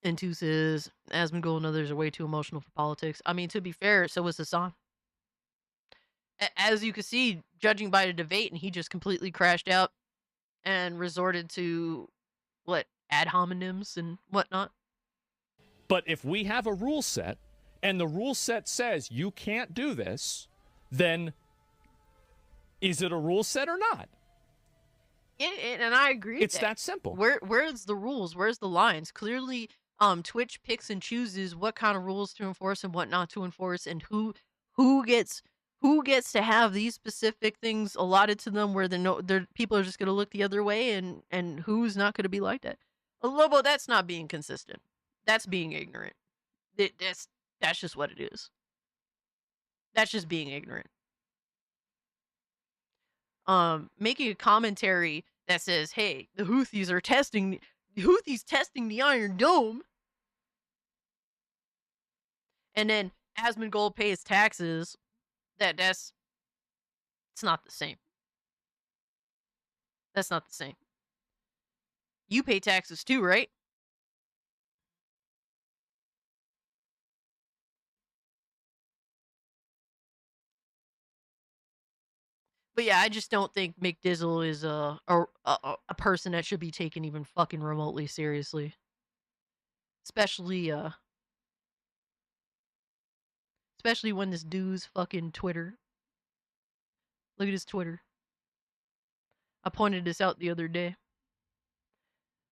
And two says, Asmongold and others are way too emotional for politics. I mean, to be fair, so was Hassan. As you can see, judging by the debate, and he just completely crashed out and resorted to, ad hominems and whatnot. But if we have a rule set, and the rule set says you can't do this, then is it a rule set or not? And I agree. It's that simple. Where's the rules? Where's the lines? Clearly, Twitch picks and chooses what kind of rules to enforce and what not to enforce, and who gets to have these specific things allotted to them, where people are just going to look the other way, and who's not going to be like that. Lobo, that's not being consistent. That's being ignorant. That's just what it is. That's just being ignorant. Making a commentary that says, "Hey, the Houthis testing the Iron Dome," and then Asmongold pays taxes. It's not the same. That's not the same. You pay taxes too, right? But yeah, I just don't think Mick Dizzle is a person that should be taken even fucking remotely seriously. Especially especially when this dude's fucking Twitter. Look at his Twitter. I pointed this out the other day.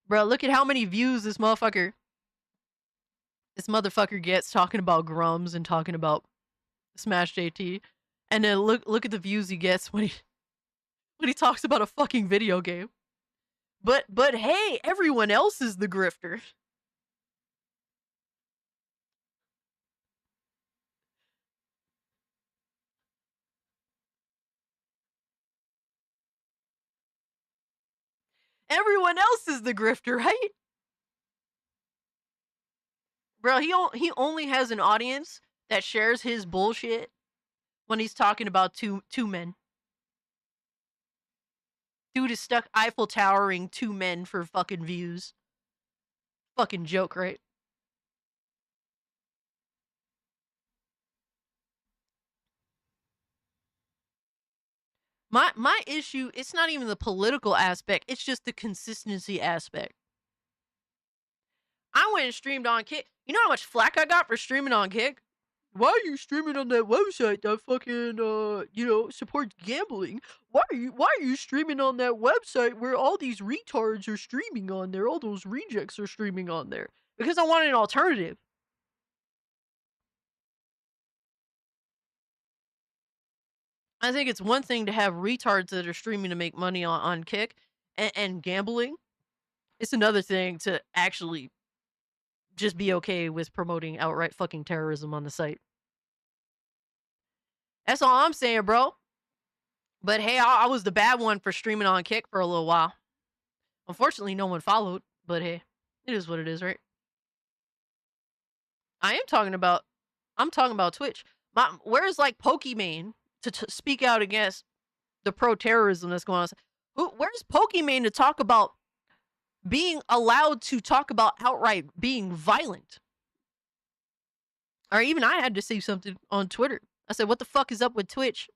Bro, look at how many views this motherfucker gets talking about Grums and talking about Smash JT. And then look at the views he gets when he talks about a fucking video game. But hey, everyone else is the grifter. Everyone else is the grifter, right? Bro, he only has an audience that shares his bullshit when he's talking about two men. Dude is stuck Eiffel Towering 2 men for fucking views. Fucking joke, right? My issue, it's not even the political aspect, it's just the consistency aspect. I went and streamed on Kick. You know how much flack I got for streaming on Kick? Why are you streaming on that website that fucking supports gambling? Why are you streaming on that website where all these retards are streaming on there? All those rejects are streaming on there. Because I wanted an alternative. I think it's one thing to have retards that are streaming to make money on Kick and gambling. It's another thing to actually just be okay with promoting outright fucking terrorism on the site. That's all I'm saying, bro. But hey, I was the bad one for streaming on Kick for a little while. Unfortunately, no one followed. But hey, it is what it is, right? I'm talking about Twitch. Where's like Pokimane to speak out against the pro-terrorism that's going on? Where's Pokimane to talk about being allowed to talk about outright being violent? Or even I had to say something on Twitter. I said, what the fuck is up with Twitch?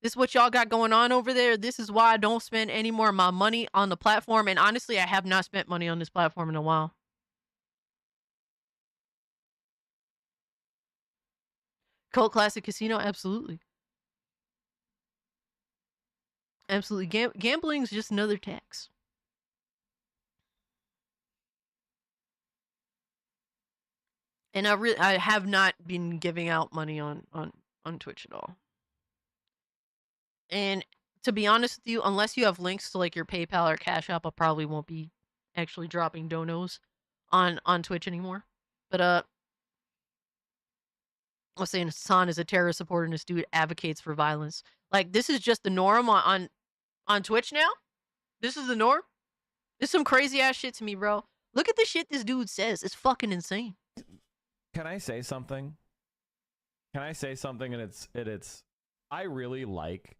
This is what y'all got going on over there. This is why I don't spend any more of my money on the platform. And honestly, I have not spent money on this platform in a while. Cult Classic Casino? Absolutely. Absolutely. Gambling is just another tax. And I have not been giving out money on Twitch at all. And to be honest with you, unless you have links to like your PayPal or Cash App, I probably won't be actually dropping donos on Twitch anymore. But I was saying Hassan is a terrorist supporter and this dude advocates for violence. Like, this is just the norm on Twitch now? This is the norm? This is some crazy ass shit to me, bro. Look at the shit this dude says. It's fucking insane. Can I say something? Can I say something? And it's I really like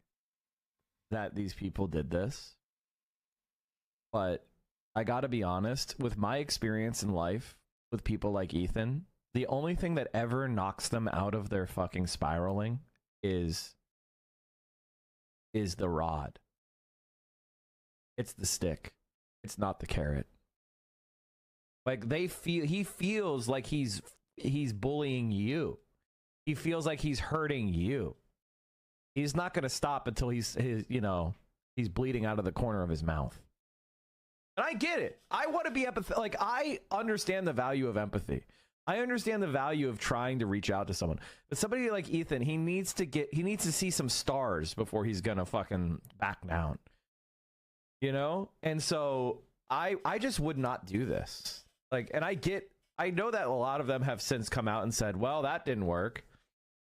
that these people did this. But I gotta be honest, with my experience in life with people like Ethan, the only thing that ever knocks them out of their fucking spiraling is the rod. It's the stick. It's not the carrot. Like he feels like he's bullying you. He feels like he's hurting you. He's not going to stop until he's bleeding out of the corner of his mouth. And I get it. I want to be empathetic. Like, I understand the value of empathy. I understand the value of trying to reach out to someone. But somebody like Ethan, he needs to see some stars before he's going to fucking back down. You know? And so I just would not do this. Like, and I know that a lot of them have since come out and said, well, that didn't work,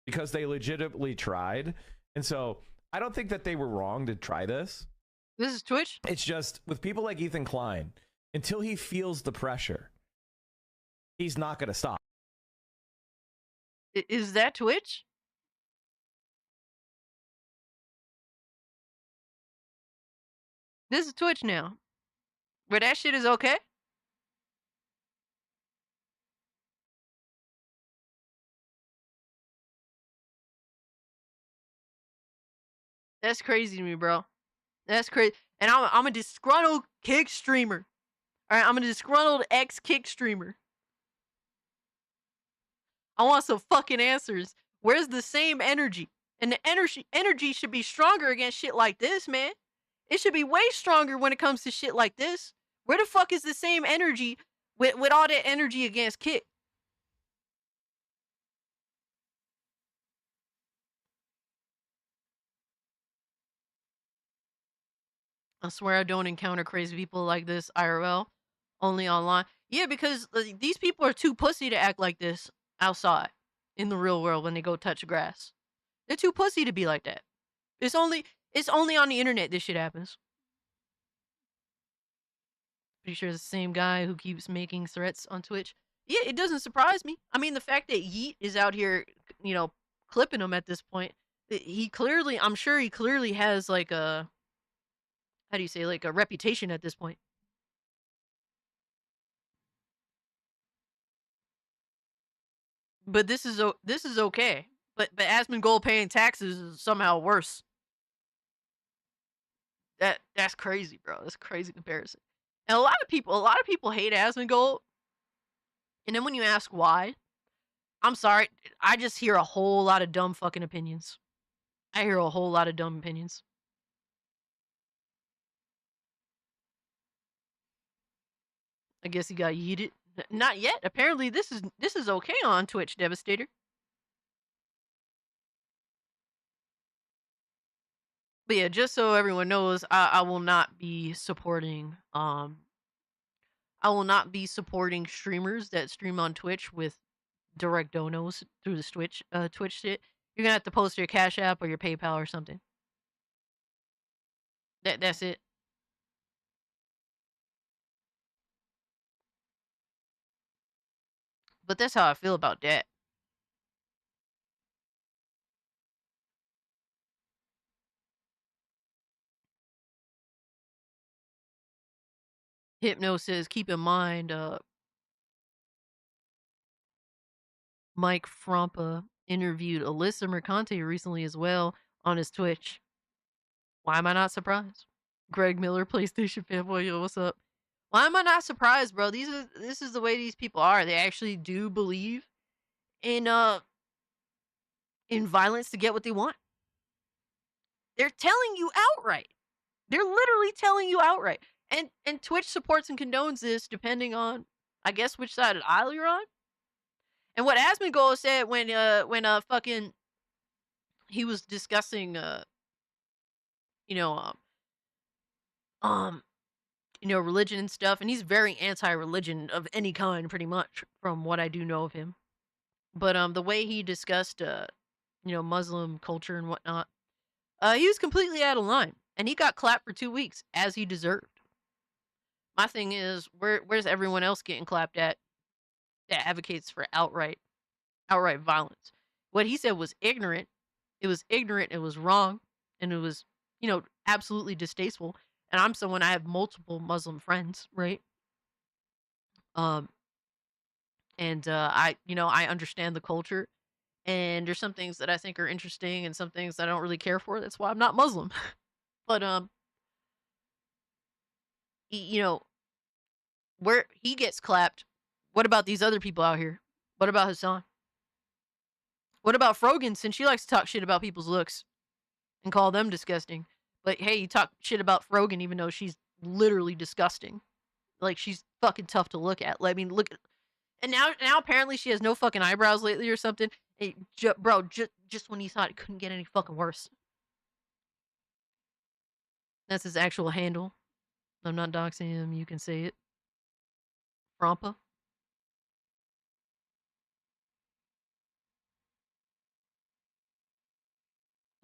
because they legitimately tried. And so I don't think that they were wrong to try this. This is Twitch? It's just with people like Ethan Klein, until he feels the pressure, he's not going to stop. Is that Twitch? This is Twitch now. Where that shit is okay? That's crazy to me, bro. That's crazy. And I'm a disgruntled kick streamer. All right, I'm a disgruntled ex kick streamer. I want some fucking answers. Where's the same energy? And the energy should be stronger against shit like this, man. It should be way stronger when it comes to shit like this. Where the fuck is the same energy with all that energy against kick? I swear I don't encounter crazy people like this IRL, only online. Yeah, because these people are too pussy to act like this outside in the real world when they go touch grass. They're too pussy to be like that. It's only on the internet this shit happens. Pretty sure it's the same guy who keeps making threats on Twitch. Yeah, it doesn't surprise me. I mean, the fact that Yeet is out here, clipping him at this point, I'm sure he clearly has like a, how do you say, like a reputation at this point. But this is okay. But Asmongold paying taxes is somehow worse. That's crazy, bro. That's a crazy comparison. And a lot of people hate Asmongold. And then when you ask why, I'm sorry, I just hear a whole lot of dumb fucking opinions. I hear a whole lot of dumb opinions. I guess he got yeeted. Not yet. Apparently this is okay on Twitch, Devastator. But yeah, just so everyone knows, I will not be supporting streamers that stream on Twitch with direct donos through the Twitch shit. You're gonna have to post your Cash App or your PayPal or something. That's it. But that's how I feel about that. Hypno says, keep in mind, Mike Frompa interviewed Alyssa Mercante recently as well on his Twitch. Why am I not surprised? Greg Miller, PlayStation fanboy, yo, what's up? Why am I not surprised, bro? This is the way these people are. They actually do believe in violence to get what they want. They're telling you outright. They're literally telling you outright. And Twitch supports and condones this depending on, I guess, which side of the aisle you're on. And what Asmongold said when fucking he was discussing you know religion and stuff, and he's very anti-religion of any kind, pretty much, from what I do know of him. But the way he discussed Muslim culture and whatnot, he was completely out of line, and he got clapped for 2 weeks as he deserved. My thing is, where's everyone else getting clapped at that advocates for outright violence? What he said was ignorant. It was ignorant. It was wrong, and it was absolutely distasteful. And I'm someone, I have multiple Muslim friends, right? And I understand the culture, and there's some things that I think are interesting and some things I don't really care for. That's why I'm not Muslim. But where he gets clapped, what about these other people out here? What about Hassan? What about Frogan, since she likes to talk shit about people's looks and call them disgusting? But hey, you talk shit about Frogan even though she's literally disgusting. Like, she's fucking tough to look at. I mean, look at... And now apparently she has no fucking eyebrows lately or something. Hey, bro, just when you thought it couldn't get any fucking worse. That's his actual handle. I'm not doxing him. You can say it. Frompa.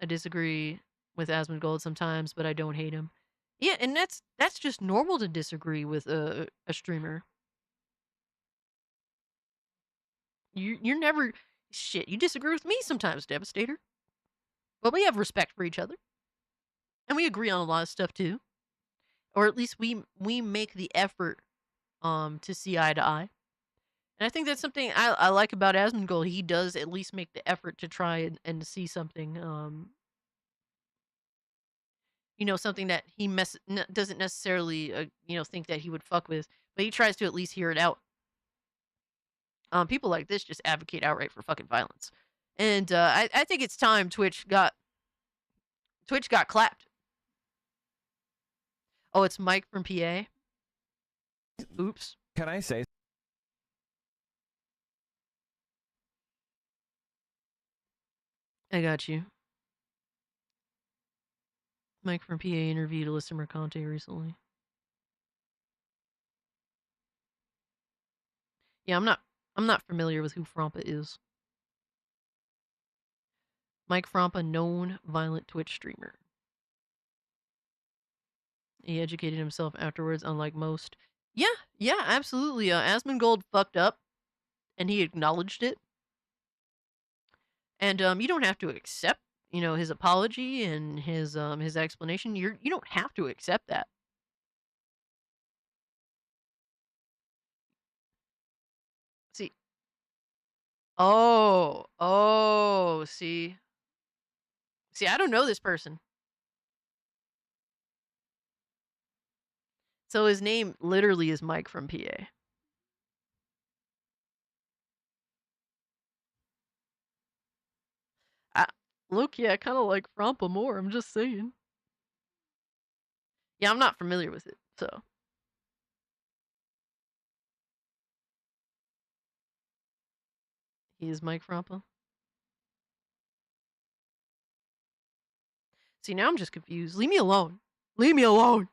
I disagree with Asmongold sometimes, but I don't hate him. Yeah, and that's just normal to disagree with a streamer. You're never... Shit, you disagree with me sometimes, Devastator. But we have respect for each other. And we agree on a lot of stuff, too. Or at least we make the effort to see eye to eye. And I think that's something I like about Asmongold. He does at least make the effort to try and see something something that he doesn't necessarily, think that he would fuck with, but he tries to at least hear it out. People like this just advocate outright for fucking violence, and I think it's time Twitch got clapped. Oh, it's Mike from PA. Oops. Can I say? I got you. Mike from PA interviewed Alyssa Mercante recently. Yeah, I'm not familiar with who Frompa is. Mike Frompa, known violent Twitch streamer. He educated himself afterwards, unlike most. Yeah, absolutely. Asmongold fucked up, and he acknowledged it. And you don't have to accept, his apology and his explanation. You don't have to accept that. See. See. See, I don't know this person. So his name literally is Mike from PA. Look, yeah, I kind of like Frompa more. I'm just saying. Yeah, I'm not familiar with it, so. He is Mike Frompa. See, now I'm just confused. Leave me alone. Leave me alone.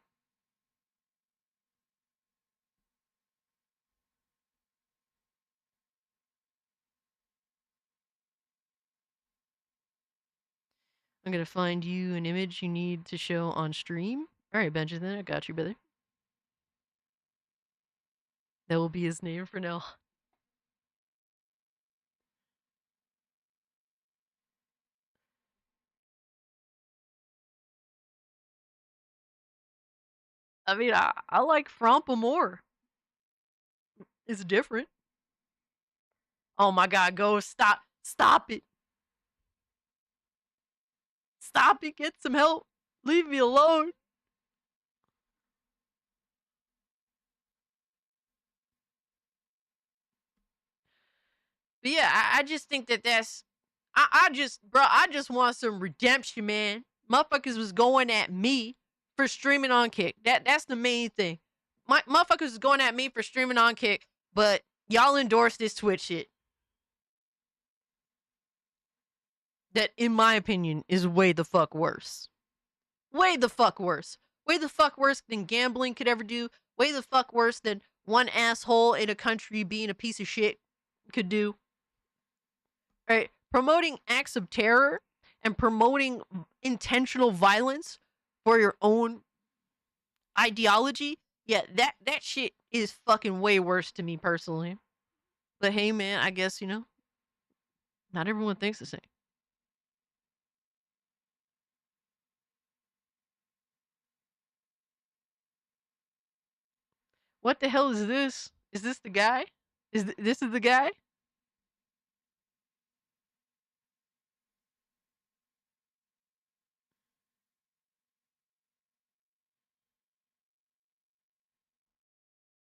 I'm gonna find you an image you need to show on stream. Alright, Benjamin, I got you, brother. That will be his name for now. I mean, I like Frompa more. It's different. Oh my god, go stop. Stop it. Stop it. Get some help. Leave me alone. But yeah, I just think that's. I just want some redemption, man. Motherfuckers was going at me for streaming on Kick. That's the main thing. My motherfuckers was going at me for streaming on Kick, but y'all endorse this Twitch shit. That, in my opinion, is way the fuck worse. Way the fuck worse. Way the fuck worse than gambling could ever do. Way the fuck worse than one asshole in a country being a piece of shit could do. Right? Promoting acts of terror and promoting intentional violence for your own ideology. Yeah, that shit is fucking way worse to me personally. But hey, man, I guess, not everyone thinks the same. What the hell is this? Is this the guy? This is the guy?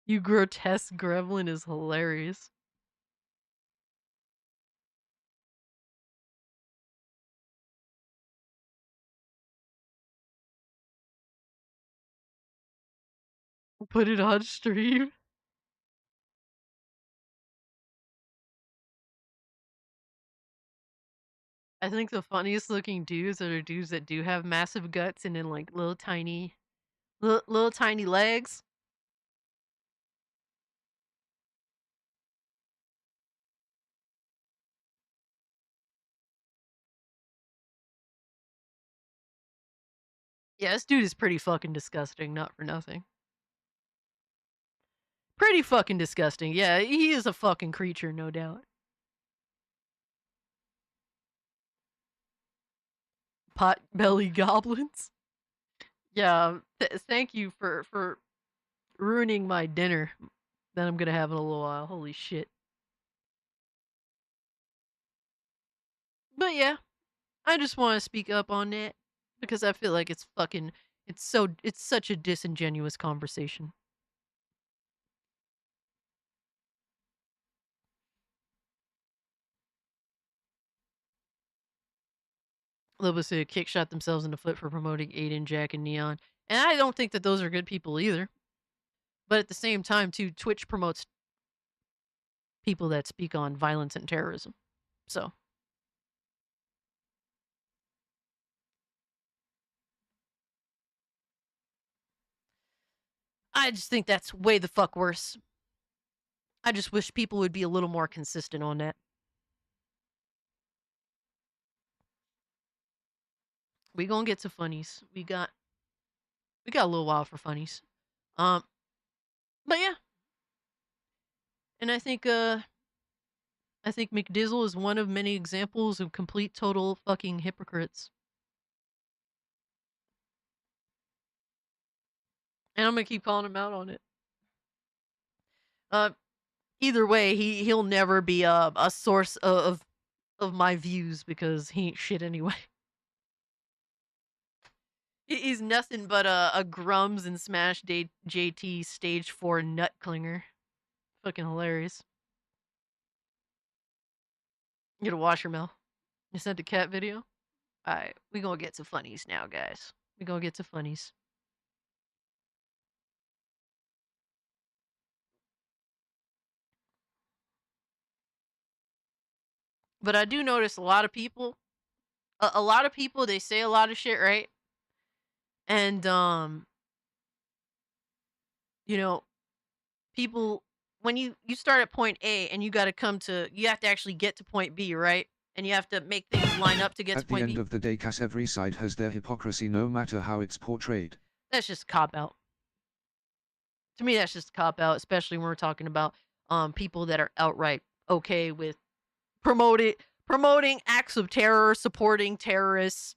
You grotesque gremlin is hilarious. Put it on stream. I think the funniest looking dudes are the dudes that do have massive guts and then like little tiny legs. Yeah, this dude is pretty fucking disgusting, not for nothing. Pretty fucking disgusting. Yeah, he is a fucking creature, no doubt. Pot belly goblins. Yeah, thank you for ruining my dinner that I'm gonna have in a little while. Holy shit. But yeah, I just want to speak up on that. because I feel like it's such a disingenuous conversation. Lobo kick shot themselves in the foot for promoting Aiden, Jack, and Neon. And I don't think that those are good people either. But at the same time, too, Twitch promotes people that speak on violence and terrorism. So I just think that's way the fuck worse. I just wish people would be a little more consistent on that. We gonna get to funnies. We got a little while for funnies. But yeah. And I think McDizzle is one of many examples of complete total fucking hypocrites. And I'm gonna keep calling him out on it. Either way, he'll never be a source of my views because he ain't shit anyway. He's nothing but a Grums and Smash JT stage 4 nut clinger. Fucking hilarious. Get a wash your mouth. You sent the cat video? Alright, we gonna get to funnies now, guys. We gonna get to funnies. But I do notice a lot of people, they say a lot of shit, right? And, you know, people, when you start at point A and you have to actually get to point B, right? And you have to make things line up to get to At the point end B. of the day, Cass, every side has their hypocrisy no matter how it's portrayed. That's just a cop-out. To me, that's just a cop-out, especially when we're talking about people that are outright okay with promoting acts of terror, supporting terrorists,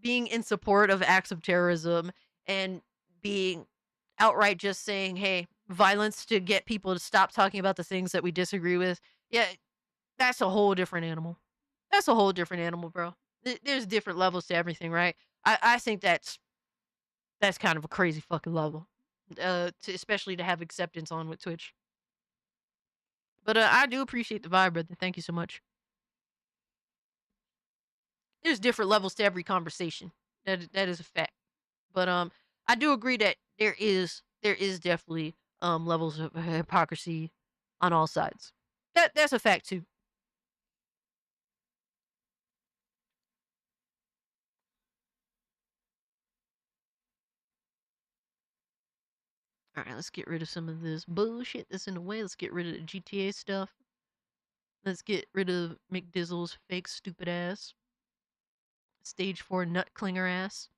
being in support of acts of terrorism, and being outright just saying, hey, violence to get people to stop talking about the things that we disagree with. Yeah, that's a whole different animal. That's a whole different animal, bro. There's different levels to everything, right? I think that's kind of a crazy fucking level, especially to have acceptance on with Twitch. But I do appreciate the vibe, brother. Thank you so much. There's different levels to every conversation. That is a fact. But I do agree that there is definitely levels of hypocrisy on all sides. That's a fact too. All right, let's get rid of some of this bullshit that's in the way. Let's get rid of the GTA stuff. Let's get rid of McDizzle's fake stupid ass. Stage 4 nut clinger ass.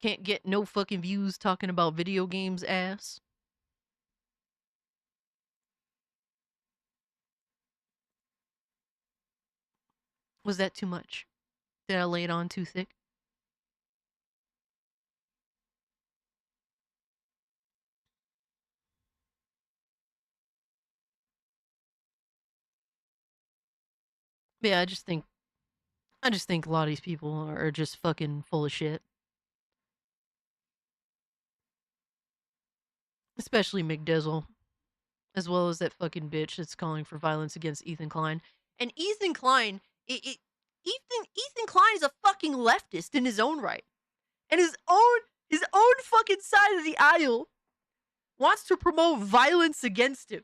Can't get no fucking views talking about video games ass. Was that too much? Did I lay it on too thick? Yeah, I just think a lot of these people are just fucking full of shit. Especially McDizzle. As well as that fucking bitch that's calling for violence against Ethan Klein. And Ethan Klein, Ethan Klein is a fucking leftist in his own right. And his own fucking side of the aisle wants to promote violence against him.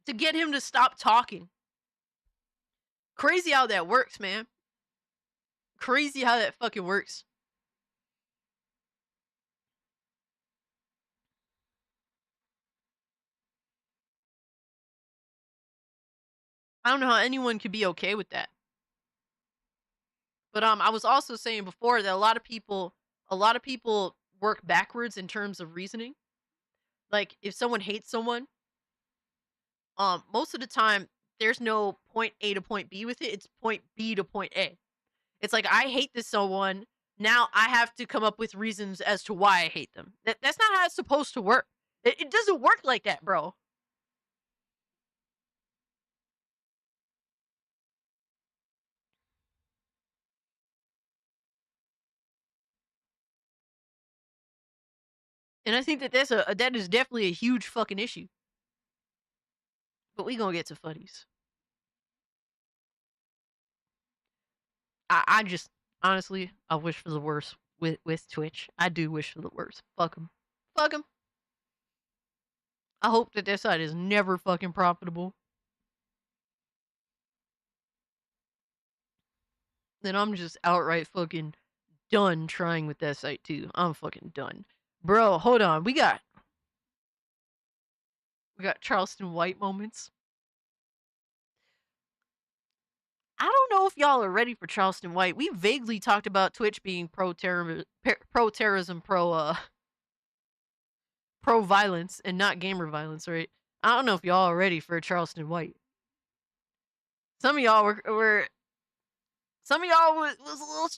To get him to stop talking. Crazy how that works, man. Crazy how that fucking works. I don't know how anyone could be okay with that. But I was also saying before that a lot of people work backwards in terms of reasoning. Like if someone hates someone, most of the time there's no point A to point B with it. It's point B to point A. It's like I hate this someone, now I have to come up with reasons as to why I hate them. That's not how it's supposed to work. It doesn't work like that, bro. And I think that that is definitely a huge fucking issue. But we gonna get to funnies. I just honestly, I wish for the worst with Twitch. I do wish for the worst. Fuck them. Fuck them. I hope that their site is never fucking profitable. Then I'm just outright fucking done trying with that site too. I'm fucking done. Bro, hold on. We got Charleston White moments. I don't know if y'all are ready for Charleston White. We vaguely talked about Twitch being pro-terrorism, pro-violence, and not gamer violence, right? I don't know if y'all are ready for Charleston White. Some of y'all were some of y'all was a little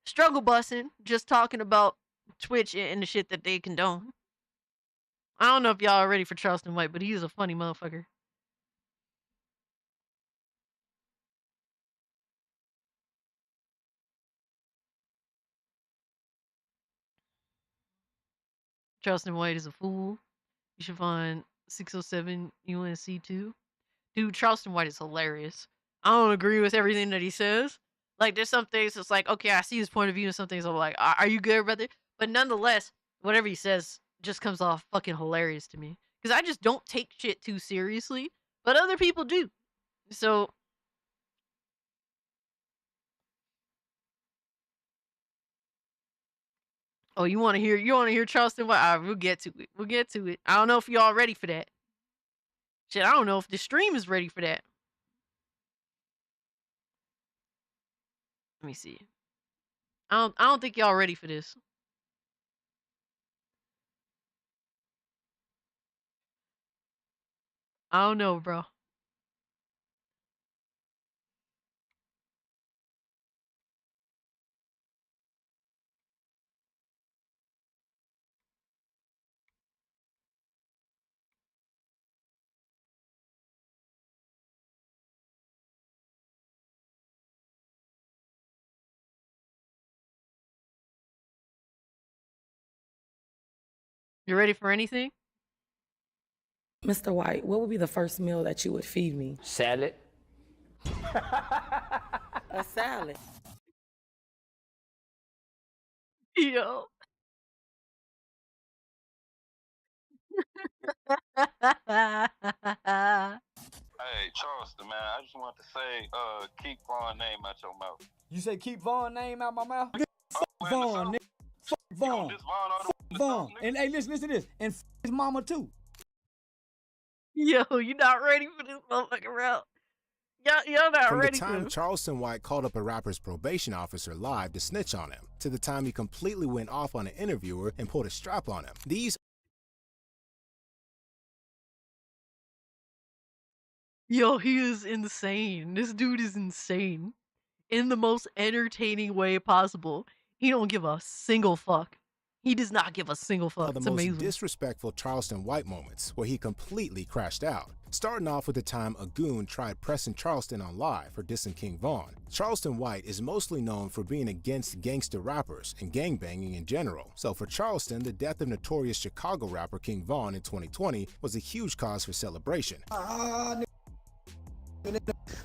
struggle busting, just talking about Twitch and the shit that they condone. I don't know if y'all are ready for Charleston White, but he's a funny motherfucker. Charleston White is a fool. You should find 607 UNC 2. Dude, Charleston White is hilarious. I don't agree with everything that he says. Like, there's some things it's like, okay, I see his point of view, and some things I'm like, are you good, brother? But nonetheless, whatever he says just comes off fucking hilarious to me. Because I just don't take shit too seriously, but other people do. So, oh, you want to hear Charleston White? All right, we'll get to it. We'll get to it. I don't know if y'all ready for that. Shit, I don't know if the stream is ready for that. Let me see. I don't think y'all ready for this. I don't know, bro. You ready for anything? Mr. White, what would be the first meal that you would feed me? Salad. A salad. Yo. Hey, Charleston, man, I just want to say, keep Vaughn name out your mouth. You say keep Vaughn name out my mouth? Oh, Vaughn, nigga. Fuck Vaughn. This Vaughn all the Vaughn. South, And hey, listen to this. And his mama too. Yo, you not ready for this motherfucking route. Y'all not From the ready for time this. Charleston White called up a rapper's probation officer live to snitch on him, to the time he completely went off on an interviewer and pulled a strap on him. These Yo, he is insane. This dude is insane. In the most entertaining way possible. He don't give a single fuck. He does not give a single fuck. are the It's most amazing. disrespectful Charleston White moments, where he completely crashed out. Starting off with the time a goon tried pressing Charleston on live for dissing King Von. Charleston White is mostly known for being against gangster rappers and gangbanging in general. So for Charleston, the death of notorious Chicago rapper King Von in 2020 was a huge cause for celebration.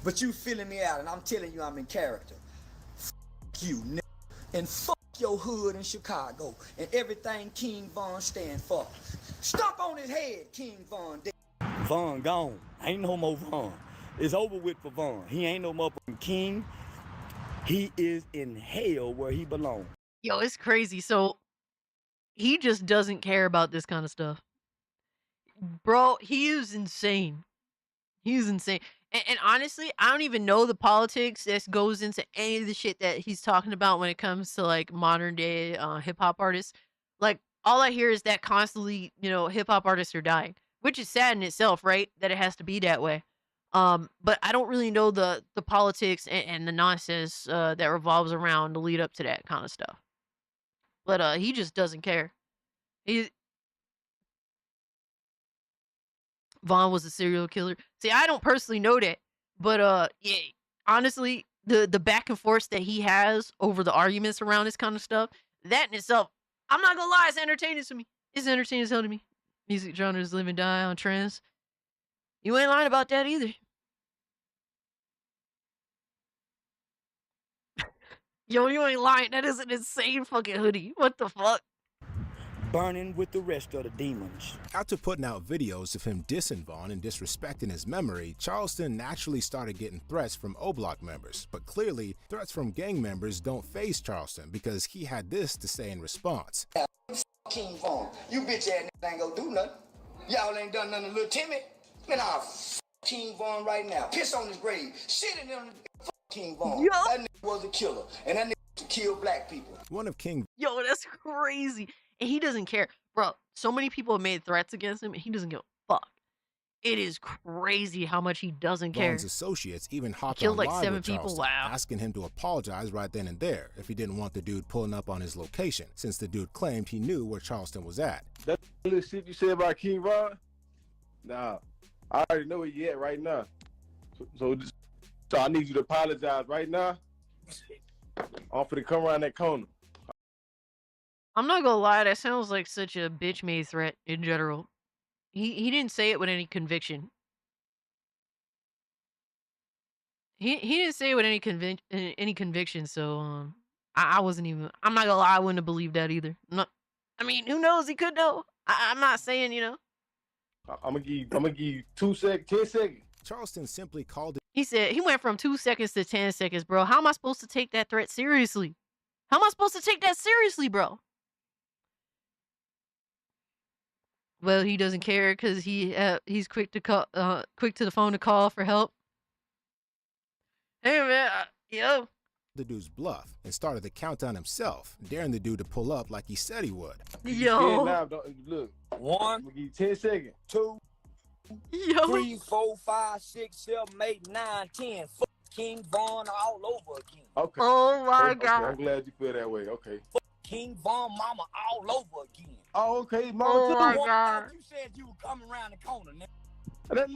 But you filling me out, and I'm telling you I'm in character. F you, nigga. And fuck your hood in Chicago and everything King Von stand for. Stomp on his head, King Von. Von gone. Ain't no more Von. It's over with for Von. He ain't no more king. He is in hell where he belongs. Yo, it's crazy. So, he just doesn't care about this kind of stuff. Bro, he is insane. He's insane. And honestly, I don't even know the politics that goes into any of the shit that he's talking about when it comes to like modern day hip hop artists. Like all I hear is that constantly, hip hop artists are dying, which is sad in itself, right? That it has to be that way. But I don't really know the politics and the nonsense that revolves around the lead up to that kind of stuff. But he just doesn't care. He Vaughn was a serial killer. See, I don't personally know that, but yeah, honestly, the back and forth that he has over the arguments around this kind of stuff, that in itself, I'm not gonna lie, it's entertaining to me. It's entertaining as hell to me. Music genres live and die on trends. You ain't lying about that either. Yo, you ain't lying. That is an insane fucking hoodie. What the fuck? Burning with the rest of the demons. After putting out videos of him dissing Vaughn and disrespecting his memory, Charleston naturally started getting threats from O-Block members. But clearly, threats from gang members don't faze Charleston because he had this to say in response. King Vaughn, you bitch ass niggas ain't gonna do nothing. Y'all ain't done nothing to Lil Timmy. Man, I'll King Vaughn right now. Piss on his grave. Shit in him. King Vaun. Yo. That nigga was a killer. And that nigga used to kill black people. One of King Yo, that's crazy. And he doesn't care. Bro, so many people have made threats against him and he doesn't give a fuck. It is crazy how much he doesn't care. Vaughn's associates even hopped Killed on like live 7 with people. Charleston, Wow. asking him to apologize right then and there if he didn't want the dude pulling up on his location, since the dude claimed he knew where Charleston was at. That little shit you said about King Von? Nah, I already know where you at right now. So I need you to apologize right now. I'm finna come around that corner. I'm not gonna lie, that sounds like such a bitch made threat in general. He didn't say it with any conviction. He didn't say it with any conviction, so I wasn't even, I'm not gonna lie, I wouldn't have believed that either. I mean, who knows? He could know. I'm not saying, you know. I'm gonna give you 2 seconds, 10 seconds. Charleston simply called it. He said he went from 2 seconds to 10 seconds, bro. How am I supposed to take that threat seriously? How am I supposed to take that seriously, bro? Well, he doesn't care because he's quick to call, quick to the phone to call for help. Hey man, yo. The dude's bluff and started the countdown himself, daring the dude to pull up like he said he would. Yo. Now, look. 1, I'm gonna give you 10 seconds. 2, Yo. 3, 4, 5, 6, 7, 8, 9, 10. Fuck King Vaughn all over again. Okay. Oh my Okay, god. I'm glad you feel that way. Okay. Fuck King Vaughn mama all over again. Oh, okay, mama. Oh my You god. You said you were coming around the corner, nigga.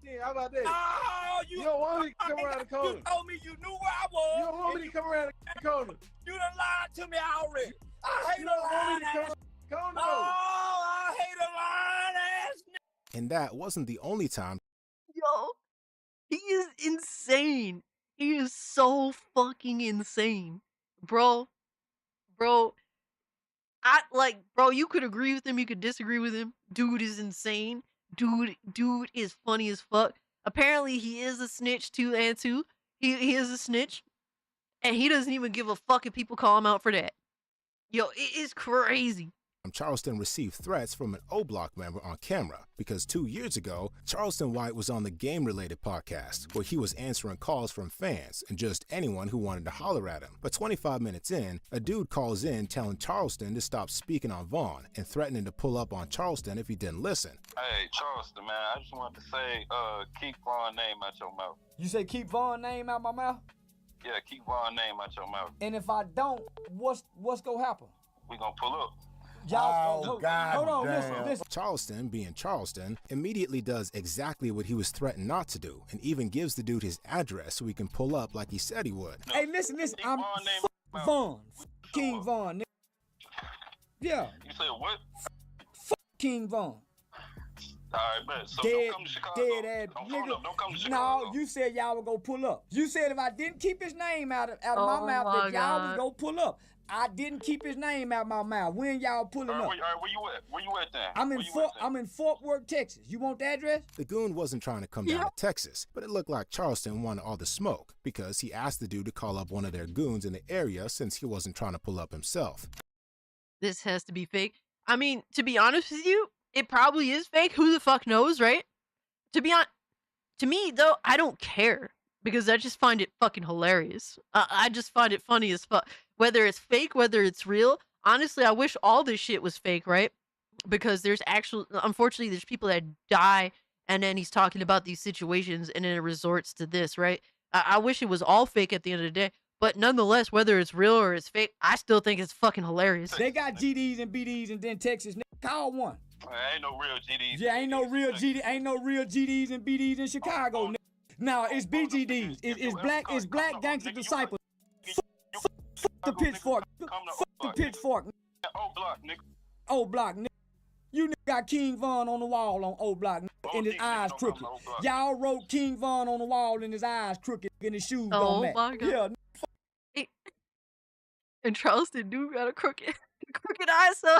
Yeah, how about that? Oh, You don't want me to come around the corner. You told me you knew where I was. You don't want me to come around the corner. You done lied to me already. I hate You a don't want lying me to come ass. around the corner. Oh, I hate a lying ass nigga. And that wasn't the only time. Yo. He is insane. He is so fucking insane. Bro, bro, you could agree with him, you could disagree with him. Dude is insane. Dude is funny as fuck. Apparently he is a snitch too, and too. He is a snitch. And he doesn't even give a fuck if people call him out for that. Yo, it is crazy. Charleston received threats from an O-Block member on camera because 2 years ago, Charleston White was on the game-related podcast where he was answering calls from fans and just anyone who wanted to holler at him. But 25 minutes in, a dude calls in telling Charleston to stop speaking on Vaughn and threatening to pull up on Charleston if he didn't listen. Hey, Charleston, man, I just wanted to say, keep Vaughn name out your mouth. You say keep Vaughn name out my mouth? Yeah, keep Vaughn name out your mouth. And if I don't, what's gonna happen? We gonna pull up. Y'all, Oh, God hold on, damn. listen. Charleston, being Charleston, immediately does exactly what he was threatened not to do and even gives the dude his address so he can pull up like he said he would. No. Hey, listen, I'm Vaughn. King Vaun. Yeah. You said what? King Vaughn. Alright, bet. So Dead, don't come to Chicago. dead ass Don't nigga. don't come to Chicago. No, you said y'all would go pull up. You said if I didn't keep his name out of my mouth, that y'all would go pull up. I didn't keep his name out my mouth. When y'all pulling up? All right, where you at? Where you at then? I'm in Fort Worth, Texas. You want the address? The goon wasn't trying to come down to Texas, but it looked like Charleston wanted all the smoke because he asked the dude to call up one of their goons in the area since he wasn't trying to pull up himself. This has to be fake. I mean, to be honest with you, it probably is fake. Who the fuck knows, right? To me, though, I don't care because I just find it fucking hilarious. I just find it funny as fuck. Whether it's fake, whether it's real. Honestly, I wish all this shit was fake, right? Because unfortunately, there's people that die and then he's talking about these situations, and then it resorts to this, right? I wish it was all fake at the end of the day, but nonetheless, whether it's real or it's fake, I still think it's fucking hilarious. They got GDs and BDs and then Texas. Call one. Ain't no real GDs. Yeah, ain't no real GDs and BDs in Chicago. Now it's BGDs. It's black gangster disciples. Fuck the pitchfork. Fuck the pitchfork. Old block, nigga. You nigga got King Von on the wall on old block, nigga, and his eyes crooked. Y'all wrote King Von on the wall and his eyes crooked and his shoes don't match. My God. Yeah. And Charleston do got a crooked eye, so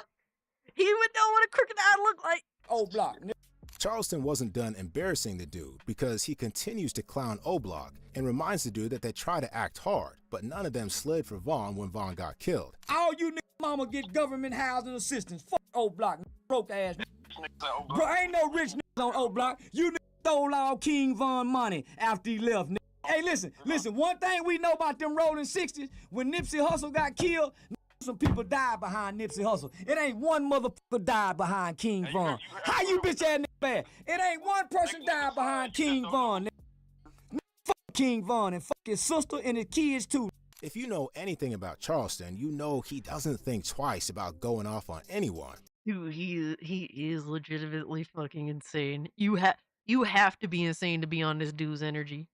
he would know what a crooked eye looked like. Old block, nigga. Charleston wasn't done embarrassing the dude because he continues to clown O-Block and reminds the dude that they try to act hard, but none of them slid for Vaughn when Vaughn got killed. All you niggas mama get government housing assistance. Fuck O-Block, broke ass nigga. Bro, ain't no rich niggas on O-Block. You niggas stole all King Von money after he left, nigga. Hey, listen, one thing we know about them rolling 60s, when Nipsey Hussle got killed, some people died behind Nipsey Hussle. It ain't one motherfucker died behind King Von. How you bitch ass nigga bad? It ain't one person died behind King Von, nigga. Fuck King Von and fuck his sister and his kids too. If you know anything about Charleston, you know he doesn't think twice about going off on anyone. Dude, he is legitimately fucking insane. You have to be insane to be on this dude's energy.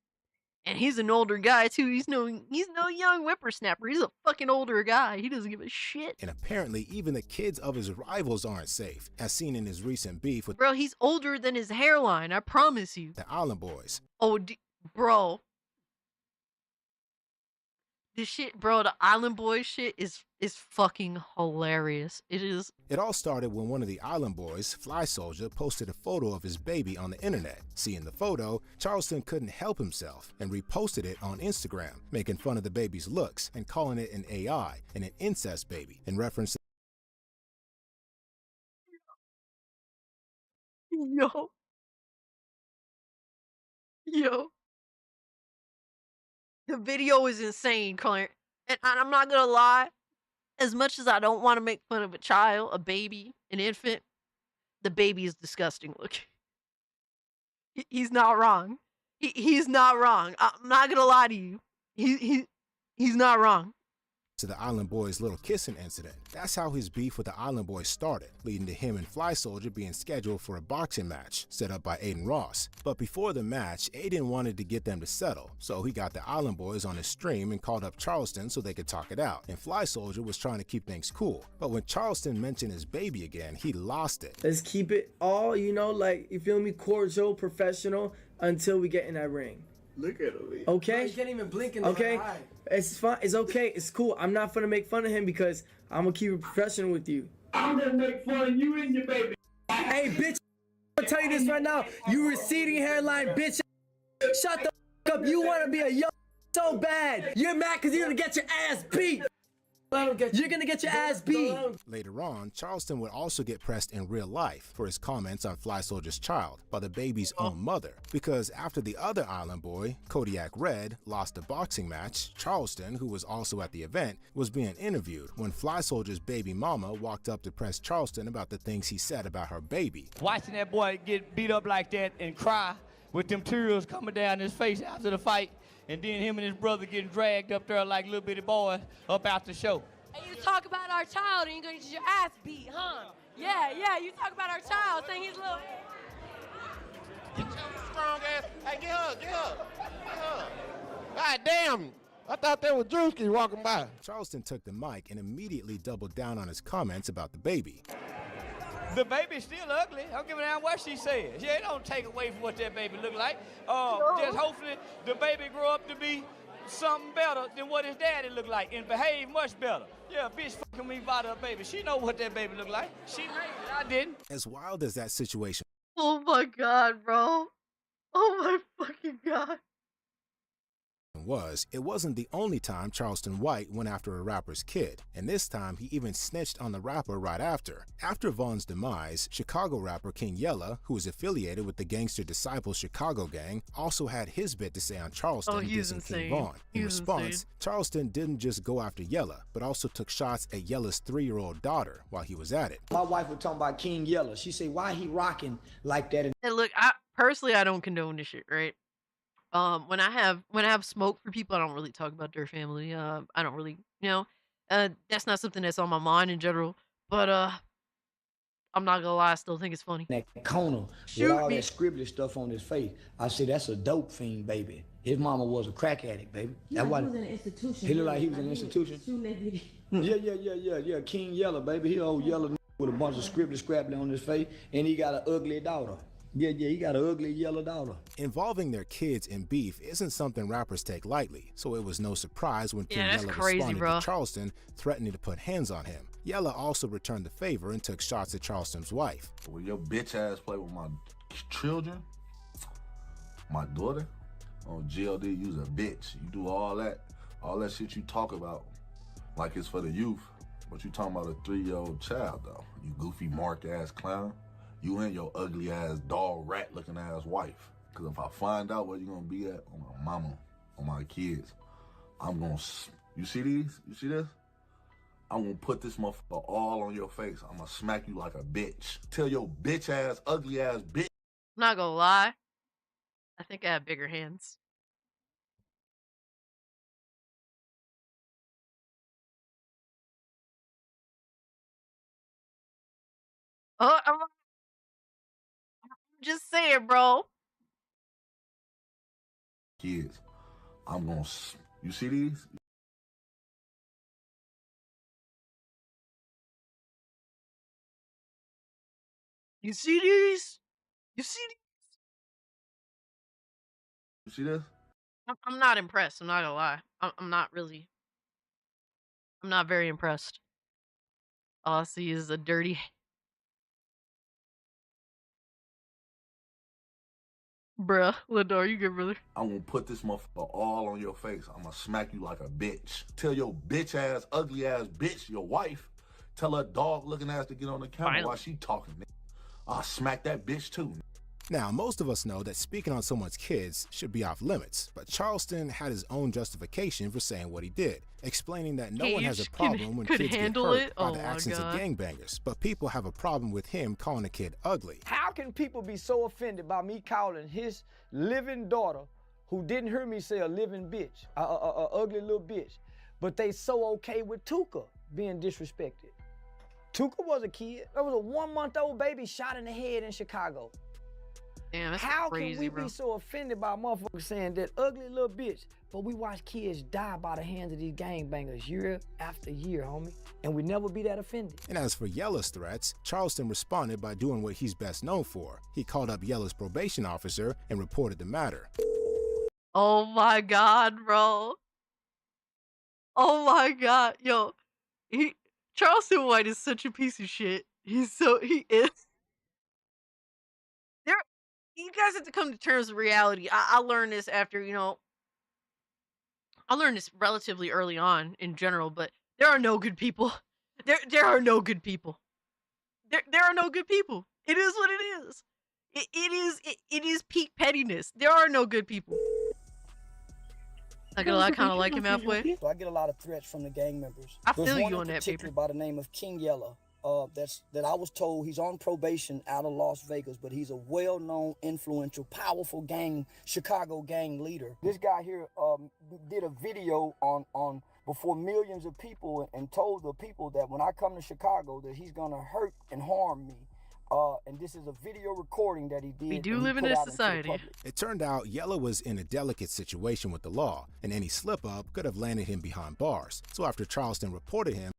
And he's an older guy too. He's no young whippersnapper. He's a fucking older guy. He doesn't give a shit. And apparently even the kids of his rivals aren't safe, as seen in his recent beef with Bro, he's older than his hairline, I promise you. the Island Boys. Oh, bro. This shit, bro, the Island Boys shit is fucking hilarious. It is. It all started when one of the Island Boys, Fly Soldier, posted a photo of his baby on the internet. Seeing the photo, Charleston couldn't help himself and reposted it on Instagram, making fun of the baby's looks and calling it an AI and an incest baby in reference to Yo. The video is insane, Clint. And I'm not gonna lie, as much as I don't want to make fun of a child, a baby, an infant, the baby is disgusting looking. He's not wrong. He's not wrong. I'm not gonna lie to you. He's not wrong. to the Island Boys' little kissing incident. That's how his beef with the Island Boys started, leading to him and Fly Soldier being scheduled for a boxing match set up by Aiden Ross. But before the match, Aiden wanted to get them to settle, so he got the Island Boys on his stream and called up Charleston so they could talk it out. And Fly Soldier was trying to keep things cool. But when Charleston mentioned his baby again, he lost it. Let's keep it all, you know, like, you feel me, cordial, professional, until we get in that ring. Look at him. Okay? You can't even blink in the okay? eye. It's fine. It's okay. It's cool. I'm not gonna make fun of him because I'm gonna keep it professional with you. I'm gonna make fun of you and your baby. Hey, bitch, I'm gonna tell you this right now. You receding hairline, bitch. Shut the fuck up. You wanna be a young so bad. You're mad because you're gonna get your ass beat. You're gonna get your ass beat. Later on, Charleston would also get pressed in real life for his comments on Fly Soldier's child by the baby's own mother. Because after the other Island Boy, Kodiak Red, lost a boxing match, Charleston, who was also at the event, was being interviewed when Fly Soldier's baby mama walked up to press Charleston about the things he said about her baby. Watching that boy get beat up like that and cry with them tears coming down his face after the fight, and then him and his brother getting dragged up there like little bitty boys up out the show. And you talk about our child and you're gonna get your ass beat, huh? Yeah, you talk about our child, saying he's little. Get your strong ass. Hey, get her. God damn. I thought that was Drewski walking by. Charleston took the mic and immediately doubled down on his comments about the baby. The baby's still ugly. I don't give a damn what she says. Yeah, it don't take away from what that baby look like. Just hopefully the baby grow up to be something better than what his daddy look like and behave much better. Yeah, bitch fucking me by the baby. She know what that baby look like. She made it, I didn't. As wild as that situation. Oh my god, bro. Oh my fucking god. was, it wasn't the only time Charleston White went after a rapper's kid, and this time he even snitched on the rapper right after. After Vaughn's demise, Chicago rapper King Yella, who was affiliated with the Gangster Disciples Chicago gang, also had his bit to say on Charleston dissing King Vaughn. In response, Charleston didn't just go after Yella, but also took shots at Yella's 3-year-old daughter while he was at it. My wife was talking about King Yella. She said, why he rocking like that? Hey, look, I personally I don't condone this shit, right? When I have smoke for people, I don't really talk about their family. I don't really, that's not something that's on my mind in general. But I'm not gonna lie, I still think it's funny. That corner with all that scribbly stuff on his face. I said, that's a dope fiend, baby. His mama was a crack addict, baby. Yeah, he was in an institution. He looked like he was in an institution. Yeah. King Yella, baby. He old yellow with a bunch of scribbly scrabbly on his face, and he got an ugly daughter. Yeah, he got an ugly yellow daughter. Involving their kids in beef isn't something rappers take lightly, so it was no surprise when King Yella responded to Charleston, threatening to put hands on him. Yella also returned the favor and took shots at Charleston's wife. When your bitch ass play with my children, my daughter, on GLD, you's a bitch. You do all that shit you talk about like it's for the youth, but you talking about a 3-year-old child though. You goofy mark ass clown. You and your ugly ass dog rat looking ass wife. Cause if I find out where you gonna be at on my mama, on my kids, I'm gonna, you see these? You see this? I'm gonna put this motherfucker all on your face. I'm gonna smack you like a bitch. Tell your bitch ass, ugly ass bitch. I'm not gonna lie. I think I have bigger hands. Oh, I'm just saying, bro. Kids, I'm gonna, you see these? You see these? You see these? You see this? I'm not impressed. I'm not gonna lie. I'm not really. I'm not very impressed. All I see is a dirty. Bruh, Lindor, you good, brother? I'm gonna put this motherfucker all on your face. I'm gonna smack you like a bitch. Tell your bitch ass, ugly ass bitch, your wife, tell her dog looking ass to get on the camera while she talking. I'll smack that bitch too. Now, most of us know that speaking on someone's kids should be off limits, but Charleston had his own justification for saying what he did, explaining that no one has a problem when kids get hurt by the actions of gangbangers, but people have a problem with him calling a kid ugly. How can people be so offended by me calling his living daughter, who didn't hear me say a living bitch, a ugly little bitch, but they so okay with Tuka being disrespected? Tuka was a kid. There was a 1-month-old baby shot in the head in Chicago. Damn, that's How crazy, can we be so offended by motherfuckers saying that ugly little bitch, but we watch kids die by the hands of these gangbangers year after year, homie, and we never be that offended? And as for Yella's threats, Charleston responded by doing what he's best known for. He called up Yella's probation officer and reported the matter. Oh my god, bro. Oh my god. Yo, Charleston White is such a piece of shit. He is. You guys have to come to terms with reality. I learned this after, I learned this relatively early on in general, but there are no good people. There are no good people. There are no good people. It is what it is. It is peak pettiness. There are no good people. I kind of like him halfway. So I get a lot of threats from the gang members. I feel you on that, paper. By the name of King Yella. That I was told he's on probation out of Las Vegas, but he's a well-known, influential, powerful Chicago gang leader. This guy here did a video on before millions of people and told the people that when I come to Chicago that he's gonna hurt and harm me. And this is a video recording that he did. We do live in a society. It turned out Yella was in a delicate situation with the law, and any slip-up could have landed him behind bars. So after Charleston reported him,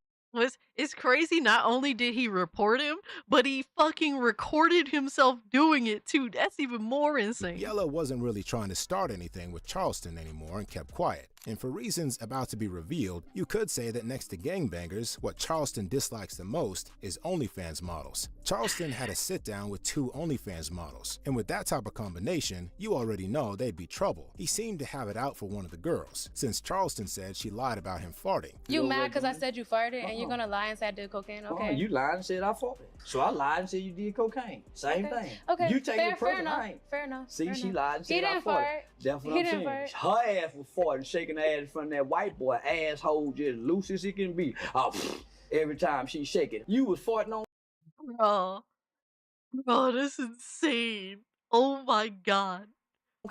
It's crazy. Not only did he report him, but he fucking recorded himself doing it too. That's even more insane. Yella wasn't really trying to start anything with Charleston anymore and kept quiet. And for reasons about to be revealed, you could say that next to gangbangers, what Charleston dislikes the most is OnlyFans models. Charleston had a sit down with 2 OnlyFans models, and with that type of combination, you already know they'd be trouble. He seemed to have it out for one of the girls, since Charleston said she lied about him farting. You mad because I said you farted and you're gonna lie and say I did cocaine? Okay. You lied and said I farted. So I lied and said you did cocaine. Same thing. Okay. You take it fair personal. enough. I ain't. Fair enough. See, fair she enough. lied and He said I didn't farted. fart. That's what He I'm didn't saying. fart. Her ass was farting, shaking her ass from that white boy asshole, just loose as it can be. Oh, every time she shake it. You was farting on. Bro, that's insane. Oh my god.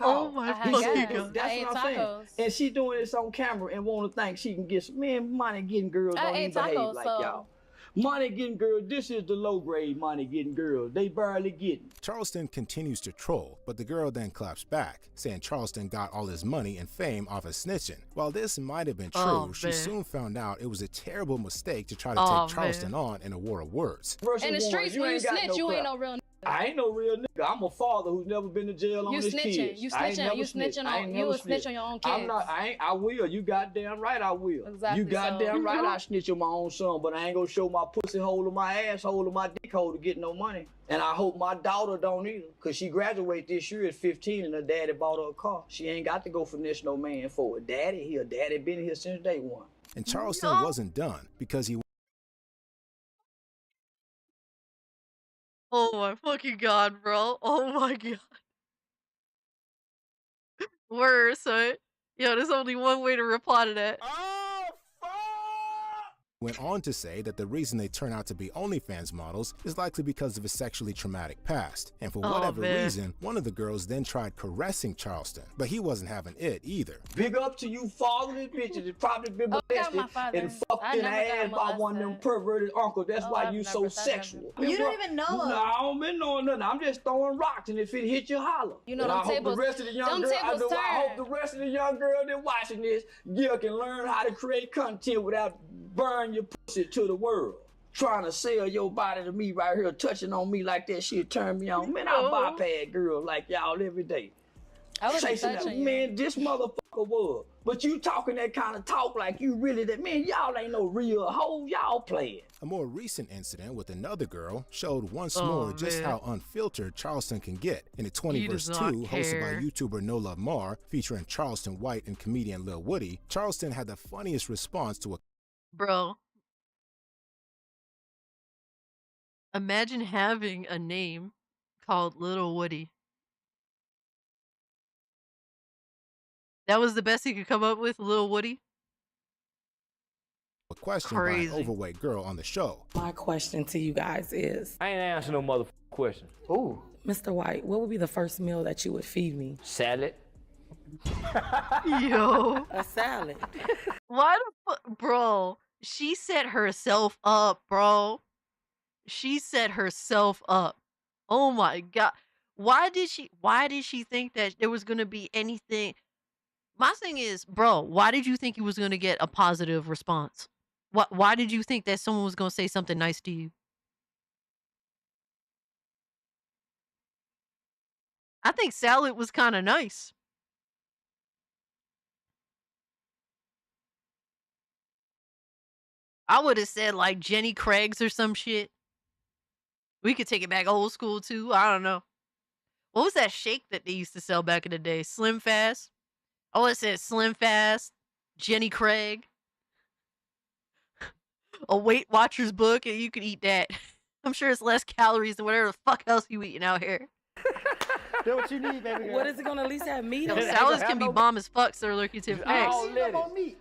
Oh my fucking god. That's what I'm saying. And she doing this on camera and want to think she can get some money getting girls don't even behave like y'all. Money getting girls, this is the low grade money getting girls. They barely getting. Charleston continues to troll, but the girl then claps back, saying Charleston got all his money and fame off of snitching. While this might have been true, she soon found out it was a terrible mistake to try to take Charleston on in a war of words. In the streets, when you snitch, you ain't no real nigga. I ain't no real nigga. I'm a father who's never been to jail on his kids. You will snitch on your own kids. I'm not. I will. You goddamn right. I will. Exactly. You goddamn right. I snitch on my own son, but I ain't gonna show my pussy hole or my asshole or my dick hole to get no money. And I hope my daughter don't either, cause she graduated this year at 15, and her daddy bought her a car. She ain't got to go finesse no man for it. Daddy been here since day one. And Charleston wasn't done because he. Oh my fucking god, bro. Oh my god. Word, son. Yo, there's only one way to reply to that. Went on to say that the reason they turn out to be OnlyFans models is likely because of a sexually traumatic past. And for whatever reason, one of the girls then tried caressing Charleston, but he wasn't having it either. Big up to you fatherless bitches that probably been molested and fucked in the ass by one of them perverted uncles. That's why you so sexual. You don't even know No, I don't been knowing nothing. I'm just throwing rocks, and if it hit you, holler. You know, and them I hope tables, the rest of the young girls, I hope the rest of the young girls that watching this can learn how to create content without burn your pussy to the world. Trying to sell your body to me right here, touching on me like that shit turn me on. Man, I bypass girls like y'all every day. I wasn't touching you. Man, this motherfucker was. But you talking that kind of talk like you really that, man, y'all ain't no real hoe, y'all playing. A more recent incident with another girl showed once more just how unfiltered Charleston can get. In a 20 vs. 2 hosted by YouTuber No Love Mar, featuring Charleston White and comedian Lil Woody, Charleston had the funniest response to a Bro. Imagine having a name called Little Woody. That was the best he could come up with, Lil Woody? question by an overweight girl on the show. My question to you guys is... I ain't answering no motherfucking question. Ooh. Mr. White, what would be the first meal that you would feed me? Salad. Yo. A salad. Why the fuck? Bro, she set herself up, bro. She set herself up. Oh my God. Why did she think that there was going to be anything? My thing is, bro, why did you think you was going to get a positive response? Why did you think that someone was going to say something nice to you? I think salad was kind of nice. I would have said like Jenny Craig's or some shit. We could take it back old school too. I don't know. What was that shake that they used to sell back in the day? Slim Fast? Oh, it said Slim Fast, Jenny Craig, a Weight Watchers book, and you could eat that. I'm sure it's less calories than whatever the fuck else you eating out here. That's what you need, baby girl. What is it gonna at least have meat Yo, on it? salads can be bomb as fuck, Sir Locative. All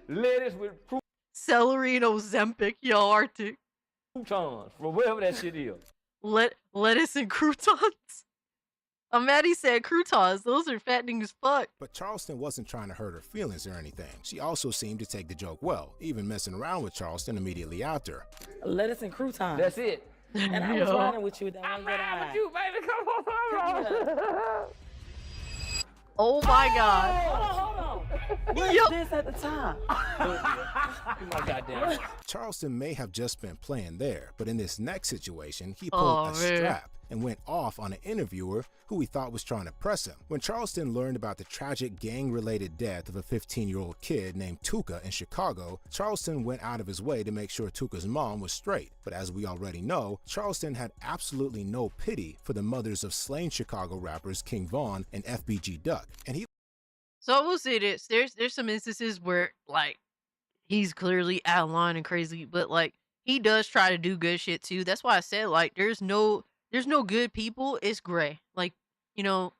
lettuce with Celery and Ozempic, yo, Arctic. croutons, or whatever that shit is. Lettuce and croutons. Maddie said croutons. Those are fattening as fuck. But Charleston wasn't trying to hurt her feelings or anything. She also seemed to take the joke well, even messing around with Charleston immediately after. Lettuce and croutons. That's it. And I was riding with you. I'm riding with you, baby. Come on. Oh my God. Hold on. What's this at the top? My goddamn. Charleston may have just been playing there, but in this next situation, he pulled Oh, a man. strap and went off on an interviewer who he thought was trying to press him. When Charleston learned about the tragic gang-related death of a 15-year-old kid named Tuka in Chicago, Charleston went out of his way to make sure Tuka's mom was straight. But as we already know, Charleston had absolutely no pity for the mothers of slain Chicago rappers King Von and FBG Duck, and he So I will say this: there's some instances where like he's clearly out of line and crazy, but like he does try to do good shit too. That's why I said like there's no good people. It's gray. Like, you know,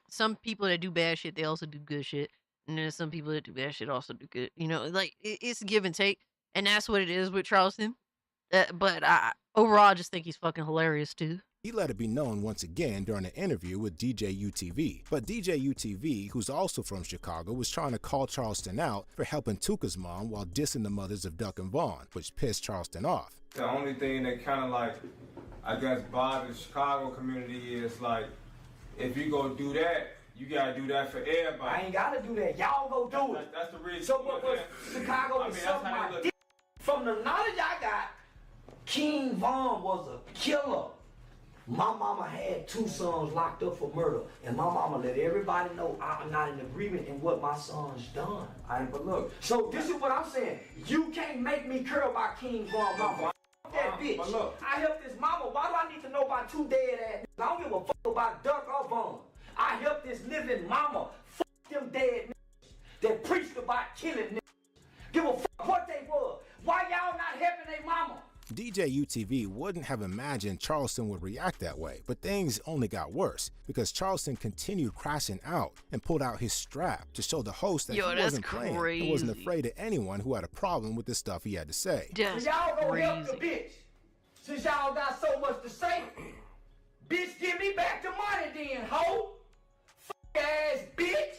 some people that do bad shit, they also do good shit, and then some people that do bad shit also do good. You know, like it's give and take, and that's what it is with Charleston. But overall, I just think he's fucking hilarious too. He let it be known once again during an interview with DJ UTV. But DJ UTV, who's also from Chicago, was trying to call Charleston out for helping Tuka's mom while dissing the mothers of Duck and Vaughn, which pissed Charleston off. The only thing that kind of like, I guess, bothers the Chicago community is like, if you go do that, you gotta do that for everybody. I ain't gotta do that. Y'all go do it. That's the reason. So, but Chicago is something my dick. From the knowledge I got, King Von was a killer. My mama had 2 sons locked up for murder, and my mama let everybody know I'm not in agreement in what my son's done. But look, so this is what I'm saying. You can't make me care about King Von mama. That bitch. But look, I helped this mama. Why do I need to know about 2 dead ass niggas? I don't give a fuck about Duck or Von. I helped this living mama. Fuck them dead niggas that preached about killing niggas. Give a fuck what they was. Why y'all not helping their mama? DJ UTV wouldn't have imagined Charleston would react that way, but things only got worse because Charleston continued crashing out and pulled out his strap to show the host that he wasn't playing and wasn't afraid of anyone who had a problem with the stuff he had to say. So y'all gonna help the bitch. Since y'all got so much to say, bitch, give me back the money then, hoe. Fuck ass bitch.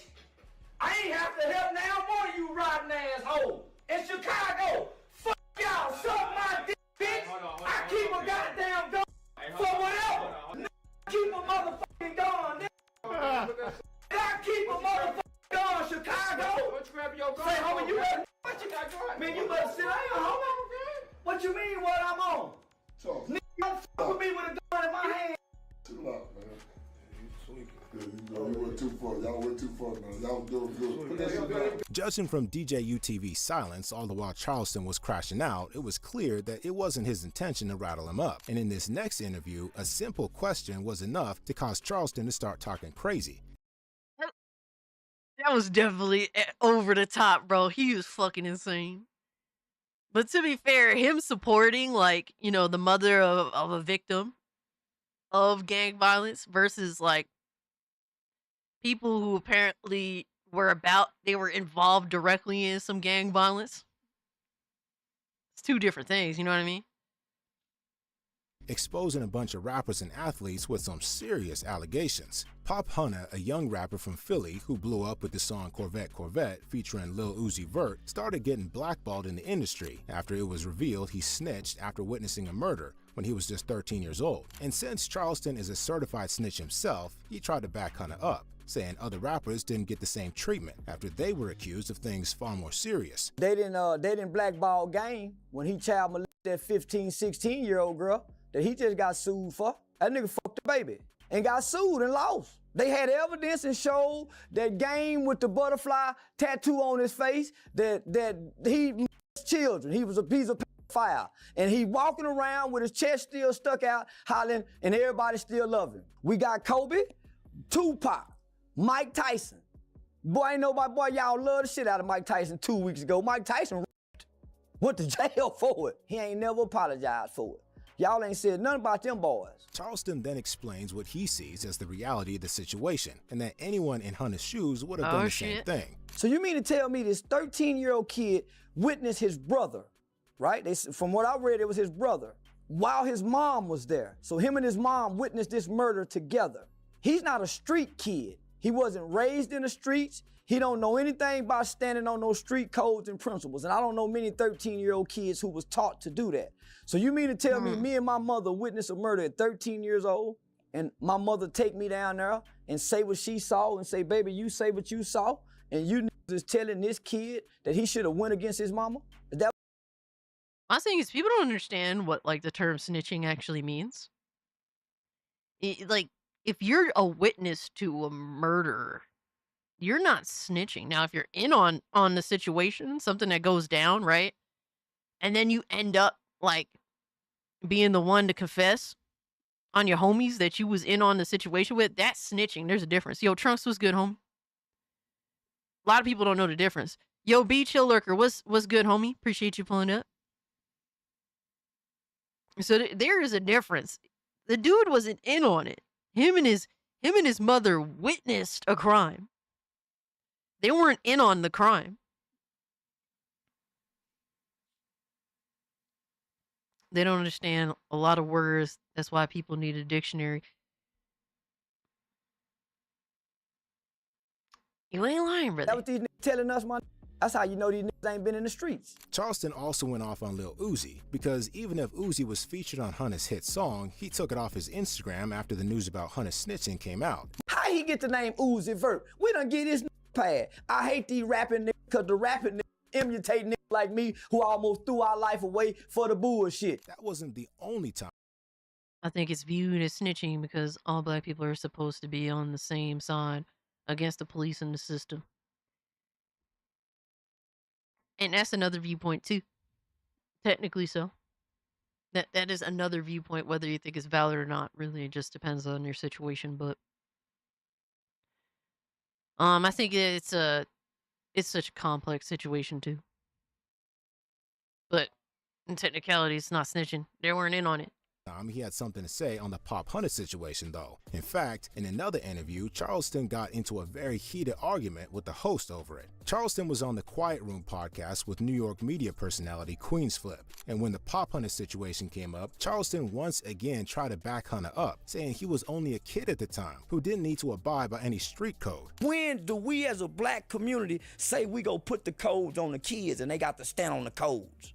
I ain't have to help now more you rotten ass hoe. In Chicago, fuck y'all, suck my dick. Bitch, I keep a goddamn gun for whatever. Keep a motherfucking gun, nigga. I keep a motherfucking gun, Chicago. Say, homie, you better, what you got going? Man, you better sit down, homie. What you mean, what I'm on? Nigga, don't fuck with me with a gun in my hand. Chill out, man. You went too far. Y'all went too far, man. Y'all doing good. Put that shit down. Judging from DJ UTV's silence all the while Charleston was crashing out, it was clear that it wasn't his intention to rattle him up. And in this next interview, a simple question was enough to cause Charleston to start talking crazy. That was definitely over the top, bro. He was fucking insane. But to be fair, him supporting, like, you know, the mother of a victim of gang violence versus, like, people who apparently they were involved directly in some gang violence. It's 2 different things, you know what I mean? Exposing a bunch of rappers and athletes with some serious allegations. Pop Hunter, a young rapper from Philly who blew up with the song Corvette Corvette featuring Lil Uzi Vert, started getting blackballed in the industry after it was revealed he snitched after witnessing a murder when he was just 13 years old. And since Charleston is a certified snitch himself, he tried to back Hunter up, saying other rappers didn't get the same treatment after they were accused of things far more serious. They didn't blackball Game when he child molested that 15, 16-year-old girl that he just got sued for. That nigga fucked the baby and got sued and lost. They had evidence and showed that Game with the butterfly tattoo on his face that he molested children. He's a pedophile. And he walking around with his chest still stuck out, hollering, and everybody still love him. We got Kobe, Tupac, Mike Tyson. Boy, ain't nobody, boy, y'all love the shit out of Mike Tyson 2 weeks ago. Mike Tyson went to jail for it. He ain't never apologized for it. Y'all ain't said nothing about them boys. Charleston then explains what he sees as the reality of the situation, and that anyone in Hunter's shoes would have done the same thing. So you mean to tell me this 13-year-old kid witnessed his brother, right? From what I read, it was his brother, while his mom was there. So him and his mom witnessed this murder together. He's not a street kid. He wasn't raised in the streets. He don't know anything about standing on those street codes and principles. And I don't know many 13-year-old kids who was taught to do that. So you mean to tell me and my mother witnessed a murder at 13 years old, and my mother take me down there and say what she saw and say, baby, you say what you saw, and you niggas is telling this kid that he should have went against his mama? Is that My thing is people don't understand what like the term snitching actually means. Like if you're a witness to a murder, you're not snitching. Now if you're in on the situation, something that goes down, right? And then you end up like being the one to confess on your homies that you was in on the situation with, that's snitching. There's a difference. Yo, Trunks was good, homie. A lot of people don't know the difference. Yo, B Chill Lurker, what's good, homie? Appreciate you pulling up. So there is a difference. The dude wasn't in on it. Him and his mother witnessed a crime. They weren't in on the crime. They don't understand a lot of words. That's why people need a dictionary. You ain't lying, brother. what these niggas telling us, man? That's how you know these niggas ain't been in the streets. Charleston also went off on Lil Uzi, because even if Uzi was featured on Hunter's hit song, he took it off his Instagram after the news about Hunter snitching came out. How he get the name Uzi Vert? We done get this pad. I hate these rapping niggas, because the rapping niggas imitate niggas like me who almost threw our life away for the bullshit. That wasn't the only time. I think it's viewed as snitching because all black people are supposed to be on the same side against the police and the system. And that's another viewpoint too. Technically so. That is another viewpoint, whether you think it's valid or not. Really, it just depends on your situation. But I think it's such a complex situation too. But in technicality, it's not snitching. They weren't in on it. He had something to say on the Pop Hunter situation, though. In fact, in another interview, Charleston got into a very heated argument with the host over it. Charleston was on the Quiet Room podcast with New York media personality Queensflip, and when the Pop Hunter situation came up, Charleston once again tried to back Hunter up, saying he was only a kid at the time who didn't need to abide by any street code. When do we as a black community say we go put the codes on the kids and they got to stand on the codes?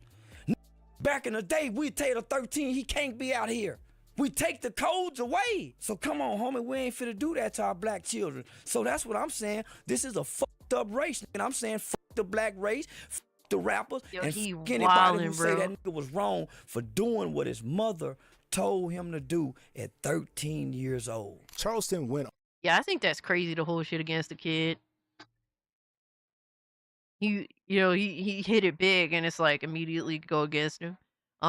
Back in the day, we tell the 13 he can't be out here. We take the codes away. So come on, homie, we ain't finna do that to our black children. So that's what I'm saying. This is a fucked up race. And I'm saying fuck the black race, fuck the rappers, Yo, and he fuck anybody wildin', who say bro. that nigga was wrong for doing what his mother told him to do at 13 years old. Charleston went. Yeah, I think that's crazy to hold shit against the kid. He hit it big, and it's like immediately go against him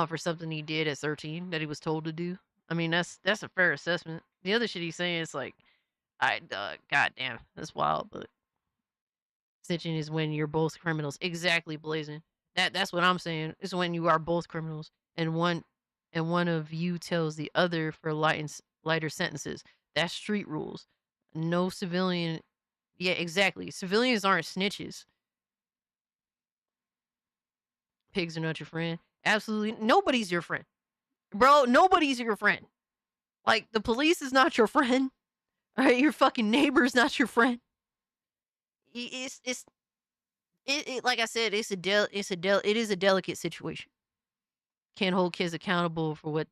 for something he did at 13 that he was told to do. I mean, that's a fair assessment. The other shit he's saying is like, goddamn, that's wild. But snitching is when you're both criminals. Exactly, Blazing. That's what I'm saying. It's when you are both criminals, and one of you tells the other for lighter sentences. That's street rules. No civilian. Yeah, exactly. Civilians aren't snitches. Pigs are not your friend. Absolutely. Nobody's your friend. Bro, nobody's your friend. Like, the police is not your friend. All right, your fucking neighbor's not your friend. It like I said, it is a delicate situation. Can't hold kids accountable for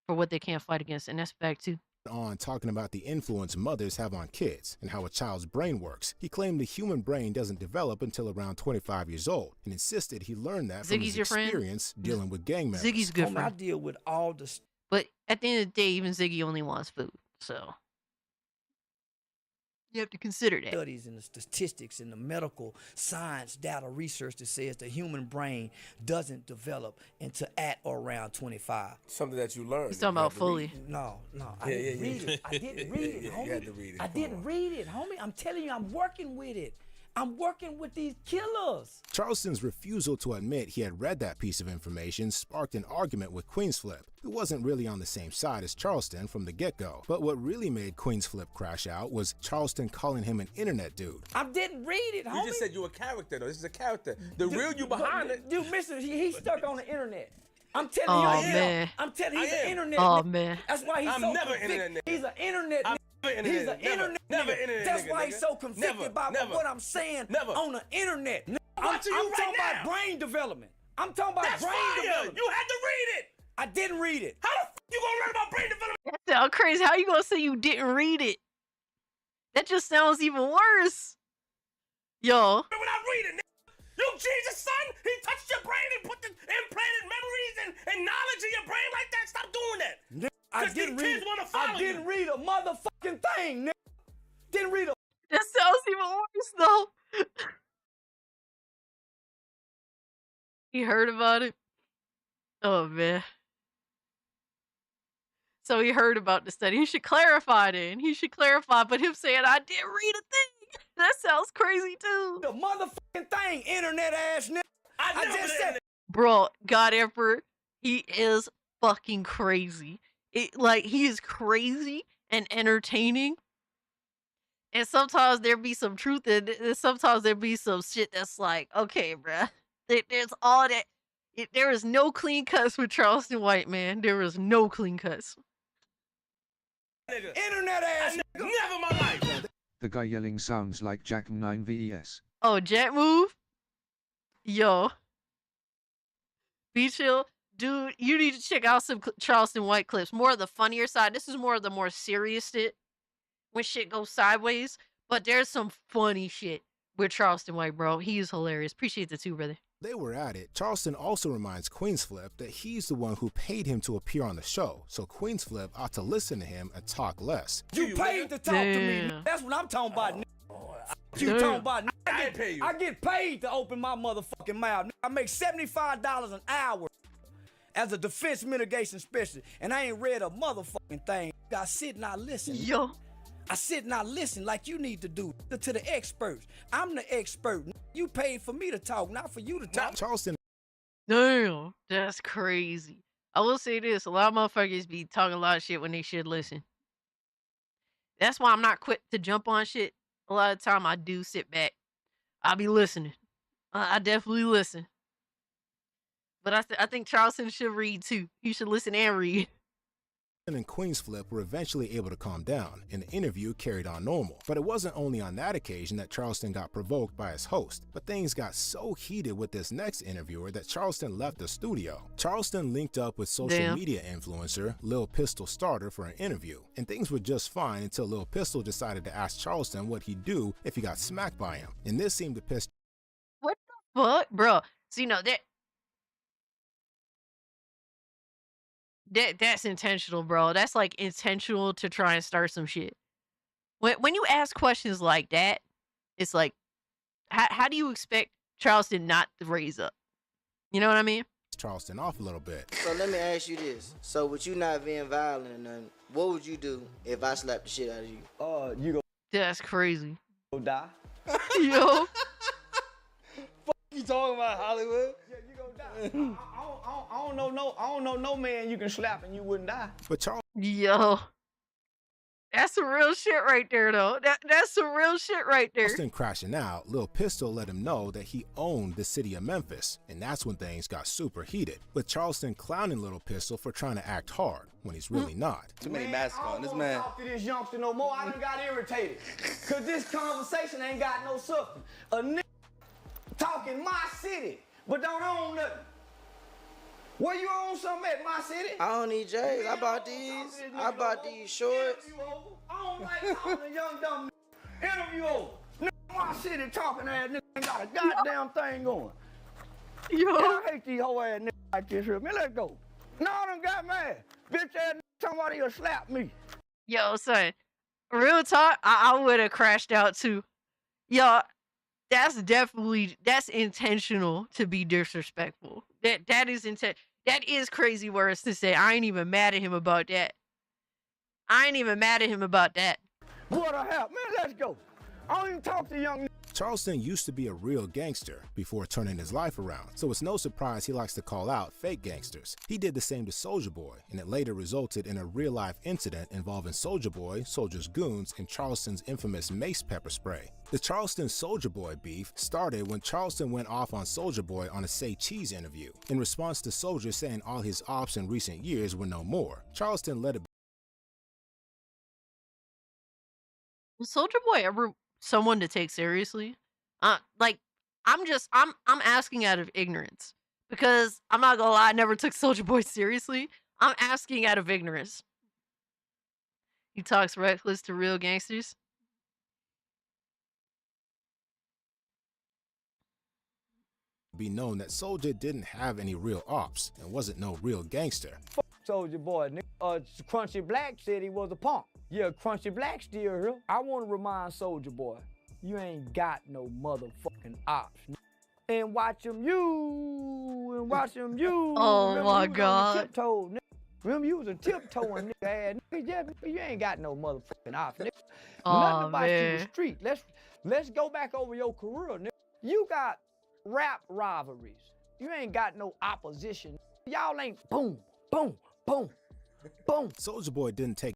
what they can't fight against, and that's a fact too. On talking about the influence mothers have on kids and how a child's brain works. He claimed the human brain doesn't develop until around 25 years old and insisted he learned that from his experience dealing with gang members. Ziggy's good friend. I deal with all the... But at the end of the day, even Ziggy only wants food, so you have to consider that. Studies and the statistics and the medical science data research that says the human brain doesn't develop until at or around 25. Something that you learned. He's talking about fully. No, I didn't read it. I didn't read it, homie. You had to read it. I didn't read it, homie. I'm telling you, I'm working with it. I'm working with these killers. Charleston's refusal to admit he had read that piece of information sparked an argument with Queensflip, who wasn't really on the same side as Charleston from the get-go. But what really made Queensflip crash out was Charleston calling him an internet dude. I didn't read it, homie. You just said you a character, though. This is a character. The real you behind it. Dude, mister, he's stuck on the internet. I'm telling you, man. I'm telling you, he's an internet Oh, nigga. man. That's why he's I'm so never convicted. internet nigga. He's an internet nigga. He's an internet never nigga. internet That's nigga, why he's nigga. so convicted by Never. what I'm saying on the internet. I'm watching you talking right about brain development. I'm talking about That's brain fire. development. You had to read it. I didn't read it. How the f you gonna learn about brain development? That sounds crazy. How you gonna say you didn't read it? That just sounds even worse. Yo. When I read it, you Jesus' son, he touched your brain and put the implanted memories and knowledge in your brain like that. Stop doing that. I didn't read a motherfucking thing, nigga. Didn't read a. That sounds even worse, though. He heard about it. Oh, man. So he heard about the study. He should clarify then. He should clarify, but him saying, I didn't read a thing. That sounds crazy, too. The motherfucking thing, internet ass nigga. I just said. Bro, God Emperor, he is fucking crazy. He is crazy and entertaining. And sometimes there be some truth in it, and sometimes there be some shit that's like, okay, bruh. There's all that. There is no clean cuts with Charleston White, man. There is no clean cuts. Internet ass nigga. Never my life. The guy yelling sounds like Jack 9 VES. Oh, Jet Move? Yo. Be chill. Dude, you need to check out some Charleston White clips. More of the funnier side. This is more of the more serious shit. When shit goes sideways. But there's some funny shit with Charleston White, bro. He is hilarious. Appreciate the two, brother. They were at it. Charleston also reminds Queensflip that he's the one who paid him to appear on the show, so Queensflip ought to listen to him and talk less. You paid to talk to me. That's what I'm talking about, nigga. You talking about? I get paid to open my motherfucking mouth. I make $75 an hour as a defense mitigation specialist, and I ain't read a motherfucking thing. I sit and I listen. Yo. I sit and I listen like you need to do to the experts. I'm the expert. You paid for me to talk, not for you to talk. Charleston. Damn, that's crazy. I will say this: a lot of motherfuckers be talking a lot of shit when they should listen. That's why I'm not quick to jump on shit. A lot of time I do sit back. I'll be listening. I definitely listen. But I think Charleston should read too. He should listen and read. And Queensflip were eventually able to calm down, and the interview carried on normal. But it wasn't only on that occasion that Charleston got provoked by his host, but things got so heated with this next interviewer that Charleston left the studio. Charleston linked up with social media influencer Lil Pistol Starter for an interview, and things were just fine until Lil Pistol decided to ask Charleston what he'd do if he got smacked by him, and this seemed to piss. What the fuck, bro? So you know that's intentional, bro. That's like intentional to try and start some shit. When you ask questions like that, it's like, how do you expect Charleston not to raise up? You know what I mean? Charleston off a little bit. So let me ask you this. So with you not being violent or nothing, what would you do if I slapped the shit out of you? You go. That's crazy. Go die. Yo. You talking about Hollywood? Yeah, you gonna die. I don't know no man you can slap and you wouldn't die. But Charles. Yo. That's some real shit right there, though. That's some real shit right there. Charleston crashing out, Lil Pistol let him know that he owned the city of Memphis, and that's when things got super heated, with Charleston clowning Lil Pistol for trying to act hard when he's really not. Too many masks on this man. I don't talk to this youngster no more. I done got irritated. Cause this conversation ain't got no substance. A nigga talking my city, but don't own nothing. Where you own something at my city? I don't need J's. I bought these. I bought these shorts. I don't like talking to young dumb niggas. Interview over. Nigga, my city talking ass nigga ain't got a goddamn thing going. Yo. I hate these whole ass niggas like this here. Man, let's go. No, I done got mad. Bitch ass nigga, somebody will slap me. Yo, son. Real talk, I would have crashed out too. Yo, that's intentional to be disrespectful. That is crazy words to say. I ain't even mad at him about that. What the hell? Man, let's go. I don't even talk to young niggas. Charleston used to be a real gangster before turning his life around, so it's no surprise he likes to call out fake gangsters. He did the same to Soulja Boy, and it later resulted in a real-life incident involving Soulja Boy, Soulja's goons, and Charleston's infamous mace pepper spray. The Charleston Soulja Boy beef started when Charleston went off on Soulja Boy on a Say Cheese interview, in response to Soulja saying all his ops in recent years were no more. Charleston let it. Was Soulja Boy ever someone to take seriously? I'm asking out of ignorance, because I'm not gonna lie, I never took Soulja Boy seriously. I'm asking out of ignorance. He talks reckless to real gangsters. be known that Soulja didn't have any real ops and wasn't no real gangster. Fuck Soulja Boy, nigga. Crunchy Black said he was a punk. Yeah, Crunchy Black still here. I want to remind Soulja Boy, you ain't got no motherfucking ops. And watch him you, and watch him you. Oh Remember, my you was God. on the tiptoe, nigga. Remember, you was a tiptoeing nigga ass nigga. Yeah, nigga, you ain't got no motherfucking ops, nigga. Nothing about you man. the street. Let's go back over your career, nigga. You got rap rivalries. You ain't got no opposition. Y'all ain't boom, boom, boom, boom. Soulja Boy didn't take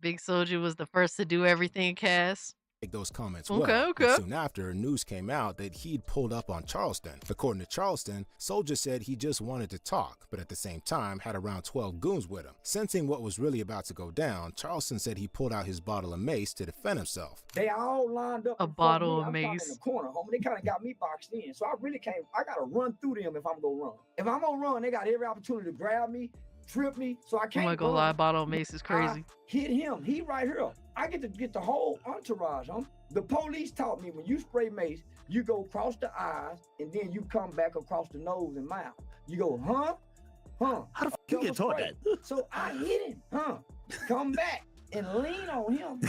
Big Soulja was the first to do everything, Cass. those comments Okay, well. okay. And soon after, news came out that he'd pulled up on Charleston. According to Charleston, Soulja said he just wanted to talk, but at the same time had around 12 goons with him. Sensing what was really about to go down, Charleston said he pulled out his bottle of mace to defend himself. They all lined up. A in front bottle me. of I'm kinda mace. in the corner, homie. They kind of got me boxed in, so I really can't. I gotta run through them if I'm gonna run. If I'm gonna run, they got every opportunity to grab me, trip me, so I I'm can't. not gonna lie, bottle of mace is crazy. I hit him. He right here. I get to get the whole entourage. The police taught me when you spray mace, you go across the eyes and then you come back across the nose and mouth. You go, huh? How the fuck you get taught that? So I hit him, come back and lean on him.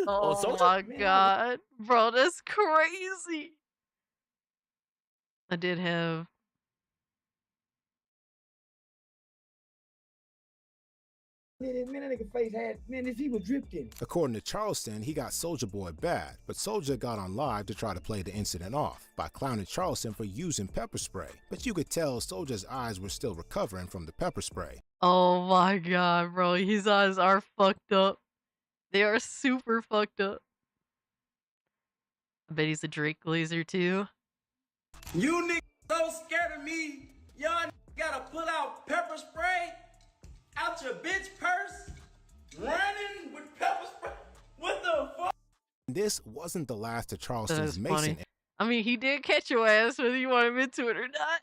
Oh my God. Bro, that's crazy. I did have Man, that nigga face had, man, if he was dripped in. According to Charleston, he got Soulja Boy bad, but Soulja got on live to try to play the incident off by clowning Charleston for using pepper spray. But you could tell Soulja's eyes were still recovering from the pepper spray. Oh my God, bro. His eyes are fucked up. They are super fucked up. I bet he's a Drake Glazer too. You niggas so scared of me, y'all gotta pull out pepper spray out your bitch purse, running with pepper spray. What the fuck? This wasn't the last of That Charleston's is Mason funny. I mean, he did catch your ass whether you want him into it or not.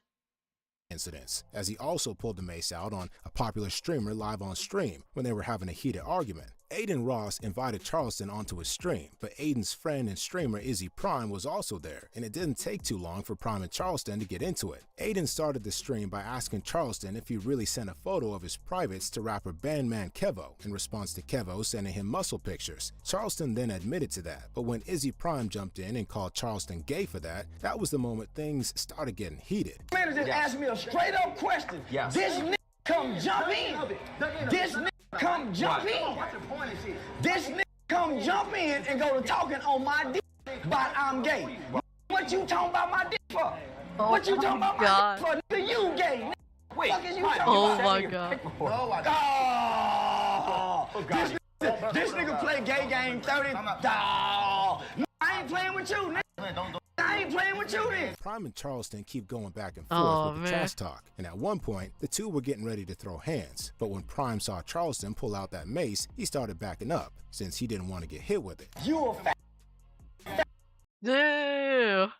incidents, as he also pulled the mace out on a popular streamer live on stream when they were having a heated argument. Aiden Ross invited Charleston onto his stream, but Aiden's friend and streamer Izzy Prime was also there, and it didn't take too long for Prime and Charleston to get into it. Aiden started the stream by asking Charleston if he really sent a photo of his privates to rapper Bandman Kevo, in response to Kevo sending him muscle pictures. Charleston then admitted to that, but when Izzy Prime jumped in and called Charleston gay for that, that was the moment things started getting heated. Man just asked me a straight up question. Yes. This nigga come jump in. This nigga come jump in. This nigga come jump in and go to talking on my dick about I'm gay. What you talking about my dick for? What you talking about my dick for? Nigga, you gay. Nigga. Wait, fuck is you talking oh about? my God. This nigga play gay game 30. I ain't playing with you, nigga. I ain't playing with you then. Prime and Charleston keep going back and forth with the man. trash talk, and at one point, the two were getting ready to throw hands. But when Prime saw Charleston pull out that mace, he started backing up, since he didn't want to get hit with it. You a fat. Damn.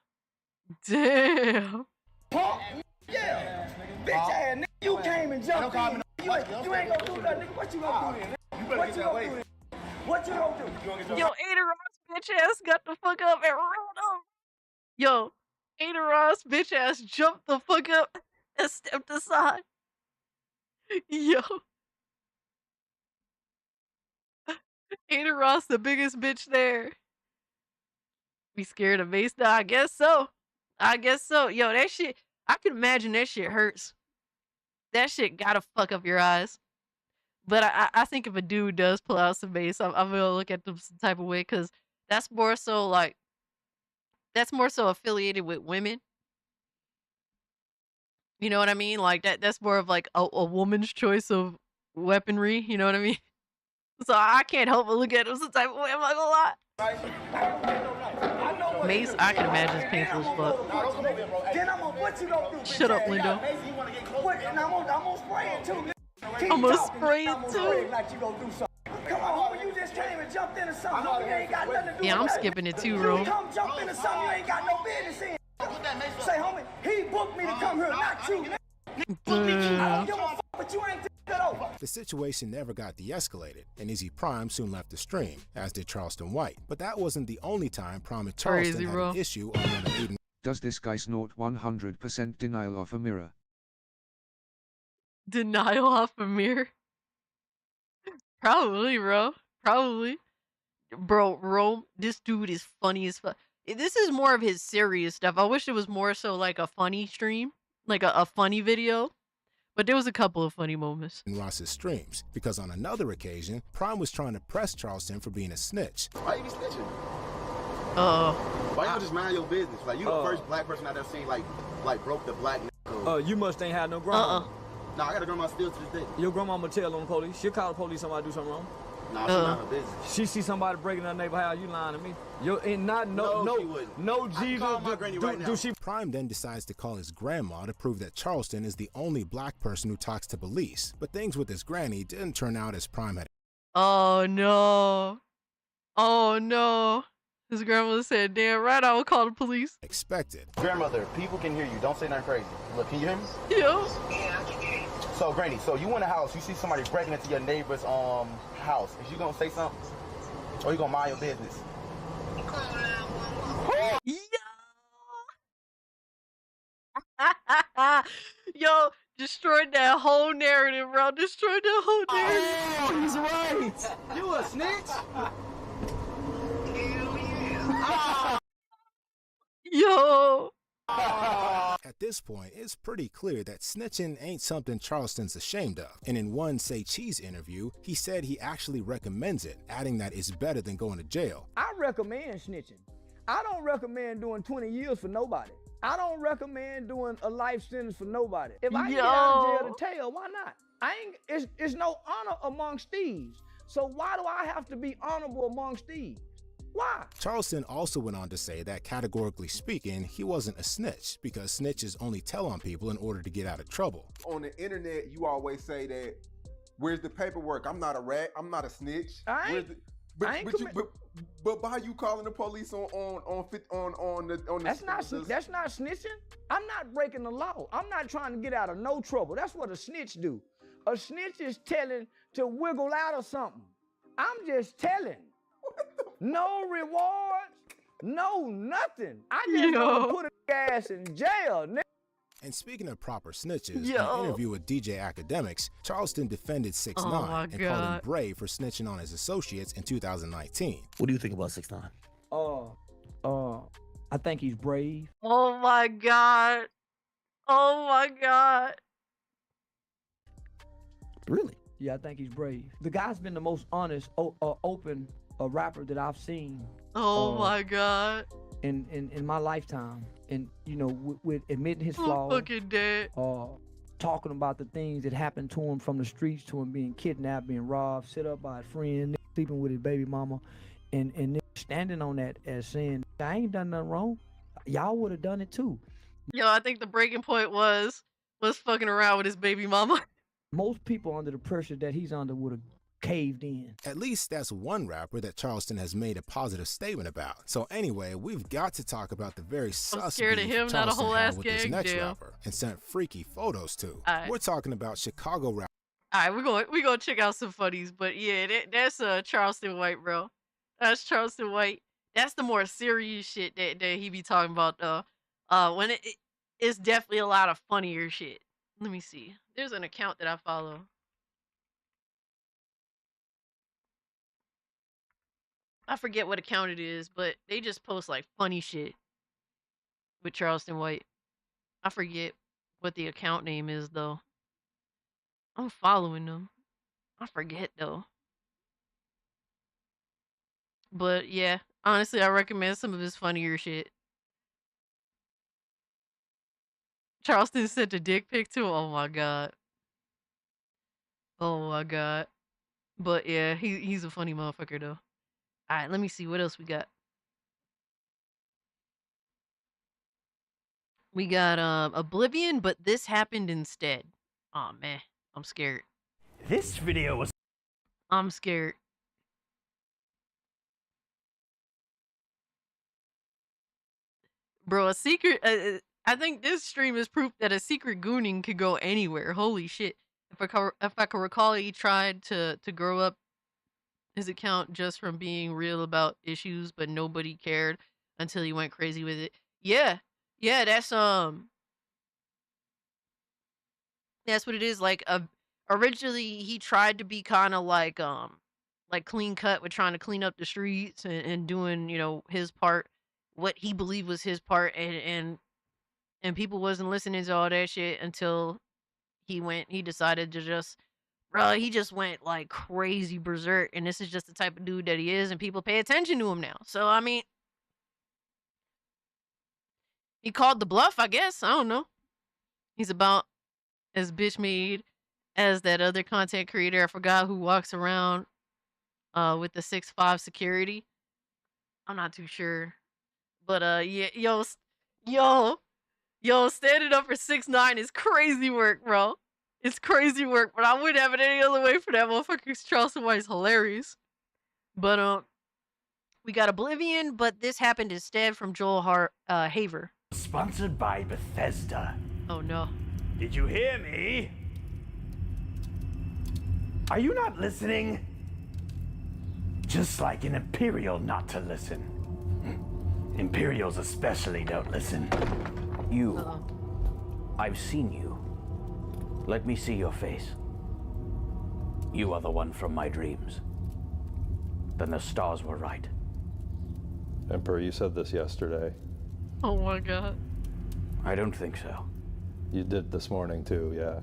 Damn. Punk? Yeah. Bitch ass nigga, you came and jumped in. You ain't gonna do that, nigga. What you gonna do then? What you gonna do then? What you gonna do? Yo, Ada Ross bitch ass got the fuck up and ran over. Yo, Ada Ross bitch ass jumped the fuck up and stepped aside. Yo. Ada Ross, the biggest bitch there. Be scared of Mace now? I guess so. I guess so. Yo, that shit, I can imagine that shit hurts. That shit gotta fuck up your eyes. But I think if a dude does pull out some mace, I'm gonna look at them some type of way, because that's more so like, that's more so affiliated with women. You know what I mean? Like that's more of like a woman's choice of weaponry. You know what I mean? So I can't help but look at him some type of way. I'm not gonna lie. Mace, I can imagine it's painful as fuck. Then I'm gonna, what you gonna do? Shut up, Lindo. And I'm gonna spray it too. I'm gonna spray it too. Like you gonna do something. Come on, homie, you just came and jumped into something. You ain't got nothing to do Yeah, I'm with that. skipping it too, You Rome. come jump into something you ain't got no business in. Say, homie, he booked me to come here, not you, nigga. I don't give a fuck, but you ain't it over. The situation never got de-escalated, and Izzy Prime soon left the stream, as did Charleston White. But that wasn't the only time Prime and Charleston had an issue on one of Aiden. Does this guy snort 100% denial of a mirror? Denial off a mirror? Probably, bro. Probably. Bro, Rome, this dude is funny as fuck. This is more of his serious stuff. I wish it was more so like a funny stream, like a funny video. But there was a couple of funny moments. In Ross's streams, because on another occasion, Prime was trying to press Charleston for being a snitch. Why you be snitching? Why you don't just mind your business? Like, you the first black person I've ever seen, like broke the black code. You must ain't had no grandma. No, I got a grandma still to this day. Your grandma tell on the police. She'll call the police somebody do something wrong. Nah, she not her business. She see somebody breaking her neighbor house, you lying to me. No, Jesus. Prime then decides to call his grandma to prove that Charleston is the only black person who talks to police. But things with his granny didn't turn out as Prime had. Oh no. Oh no. His grandmother said, damn right, I will call the police. Expected. Grandmother, people can hear you. Don't say nothing crazy. Look, can you hear me? Yeah. Yeah, I can hear you. So, Granny, so you in the house, you see somebody breaking into your neighbor's house. Is you gonna say something? Or you gonna mind your business? Yo, destroyed that whole narrative, bro. Destroyed that whole narrative. Oh, he's right. You a snitch? Yo. At this point, it's pretty clear that snitching ain't something Charleston's ashamed of. And in one Say Cheese interview, he said he actually recommends it, adding that it's better than going to jail. I recommend snitching. I don't recommend doing 20 years for nobody. I don't recommend doing a life sentence for nobody. If I get out of jail to tell, why not? It's no honor amongst thieves. So why do I have to be honorable amongst thieves? Why? Charleston also went on to say that categorically speaking, he wasn't a snitch because snitches only tell on people in order to get out of trouble. On the internet, you always say that, where's the paperwork? I'm not a rat. I'm not a snitch. But why you calling the police on the That's not snitching. I'm not breaking the law. I'm not trying to get out of no trouble. That's what a snitch do. A snitch is telling to wiggle out of something. I'm just telling. No rewards, no nothing. I just want to put a ass in jail, nigga. And speaking of proper snitches, in an interview with DJ Academics, Charleston defended 6ix9ine and called him brave for snitching on his associates in 2019. What do you think about 6ix9ine? I think he's brave. Oh my God. Oh my God. Really? Yeah, I think he's brave. The guy's been the most honest, open rapper that I've seen. Oh my God. In my lifetime. And, you know, with admitting his flaws. I'm fucking dead. Talking about the things that happened to him from the streets, to him being kidnapped, being robbed, set up by a friend, sleeping with his baby mama, and standing on that as saying, I ain't done nothing wrong. Y'all would have done it too. Yo, I think the breaking point was fucking around with his baby mama. Most people under the pressure that he's under would have caved in. At least that's one rapper that Charleston has made a positive statement about. So anyway, we've got to talk about the very sus scared of beef him, not a Charleston whole had ass with this gang next jail. rapper and sent freaky photos to. Alright. We're talking about Chicago rapper. All right, we're gonna check out some funnies, but yeah, that's Charleston White, bro. That's Charleston White. That's the more serious shit that he be talking about. When it's definitely a lot of funnier shit. Let me see. There's an account that I follow. I forget what account it is, but they just post like funny shit with Charleston White. I forget what the account name is though. I'm following them. I forget though. But yeah, honestly, I recommend some of his funnier shit. Charleston sent a dick pic too. Oh my God. Oh my God. But yeah, he's a funny motherfucker though. All right, let me see what else we got. We got Oblivion, but this happened instead. Oh man, I'm scared. This video was... I'm scared. Bro, a secret. I think this stream is proof that a secret gooning could go anywhere. Holy shit! If I can recall, he tried to grow up his account just from being real about issues, but nobody cared until he went crazy with it. Yeah, yeah, that's what it is. Like, originally he tried to be kind of like clean cut with trying to clean up the streets and doing his part, what he believed was his part, and people wasn't listening to all that shit until he decided to just, bro, he just went like crazy berserk, and this is just the type of dude that he is, and people pay attention to him now. So I mean, he called the bluff, I guess. I don't know. He's about as bitch made as that other content creator. I forgot who walks around with the 6'5" security. I'm not too sure. But yeah, yo, standing up for 6'9" is crazy work, bro. It's crazy work, but I wouldn't have it any other way for that motherfucker, 'cause Charleston White's hilarious. But we got Oblivion, but this happened instead from Joel Haver. Sponsored by Bethesda. Oh no. Did you hear me? Are you not listening? Just like an Imperial not to listen. Imperials especially don't listen. You. I've seen you. Let me see your face. You are the one from my dreams. Then the stars were right. Emperor, you said this yesterday. Oh my god. I don't think so. You did this morning too, yeah.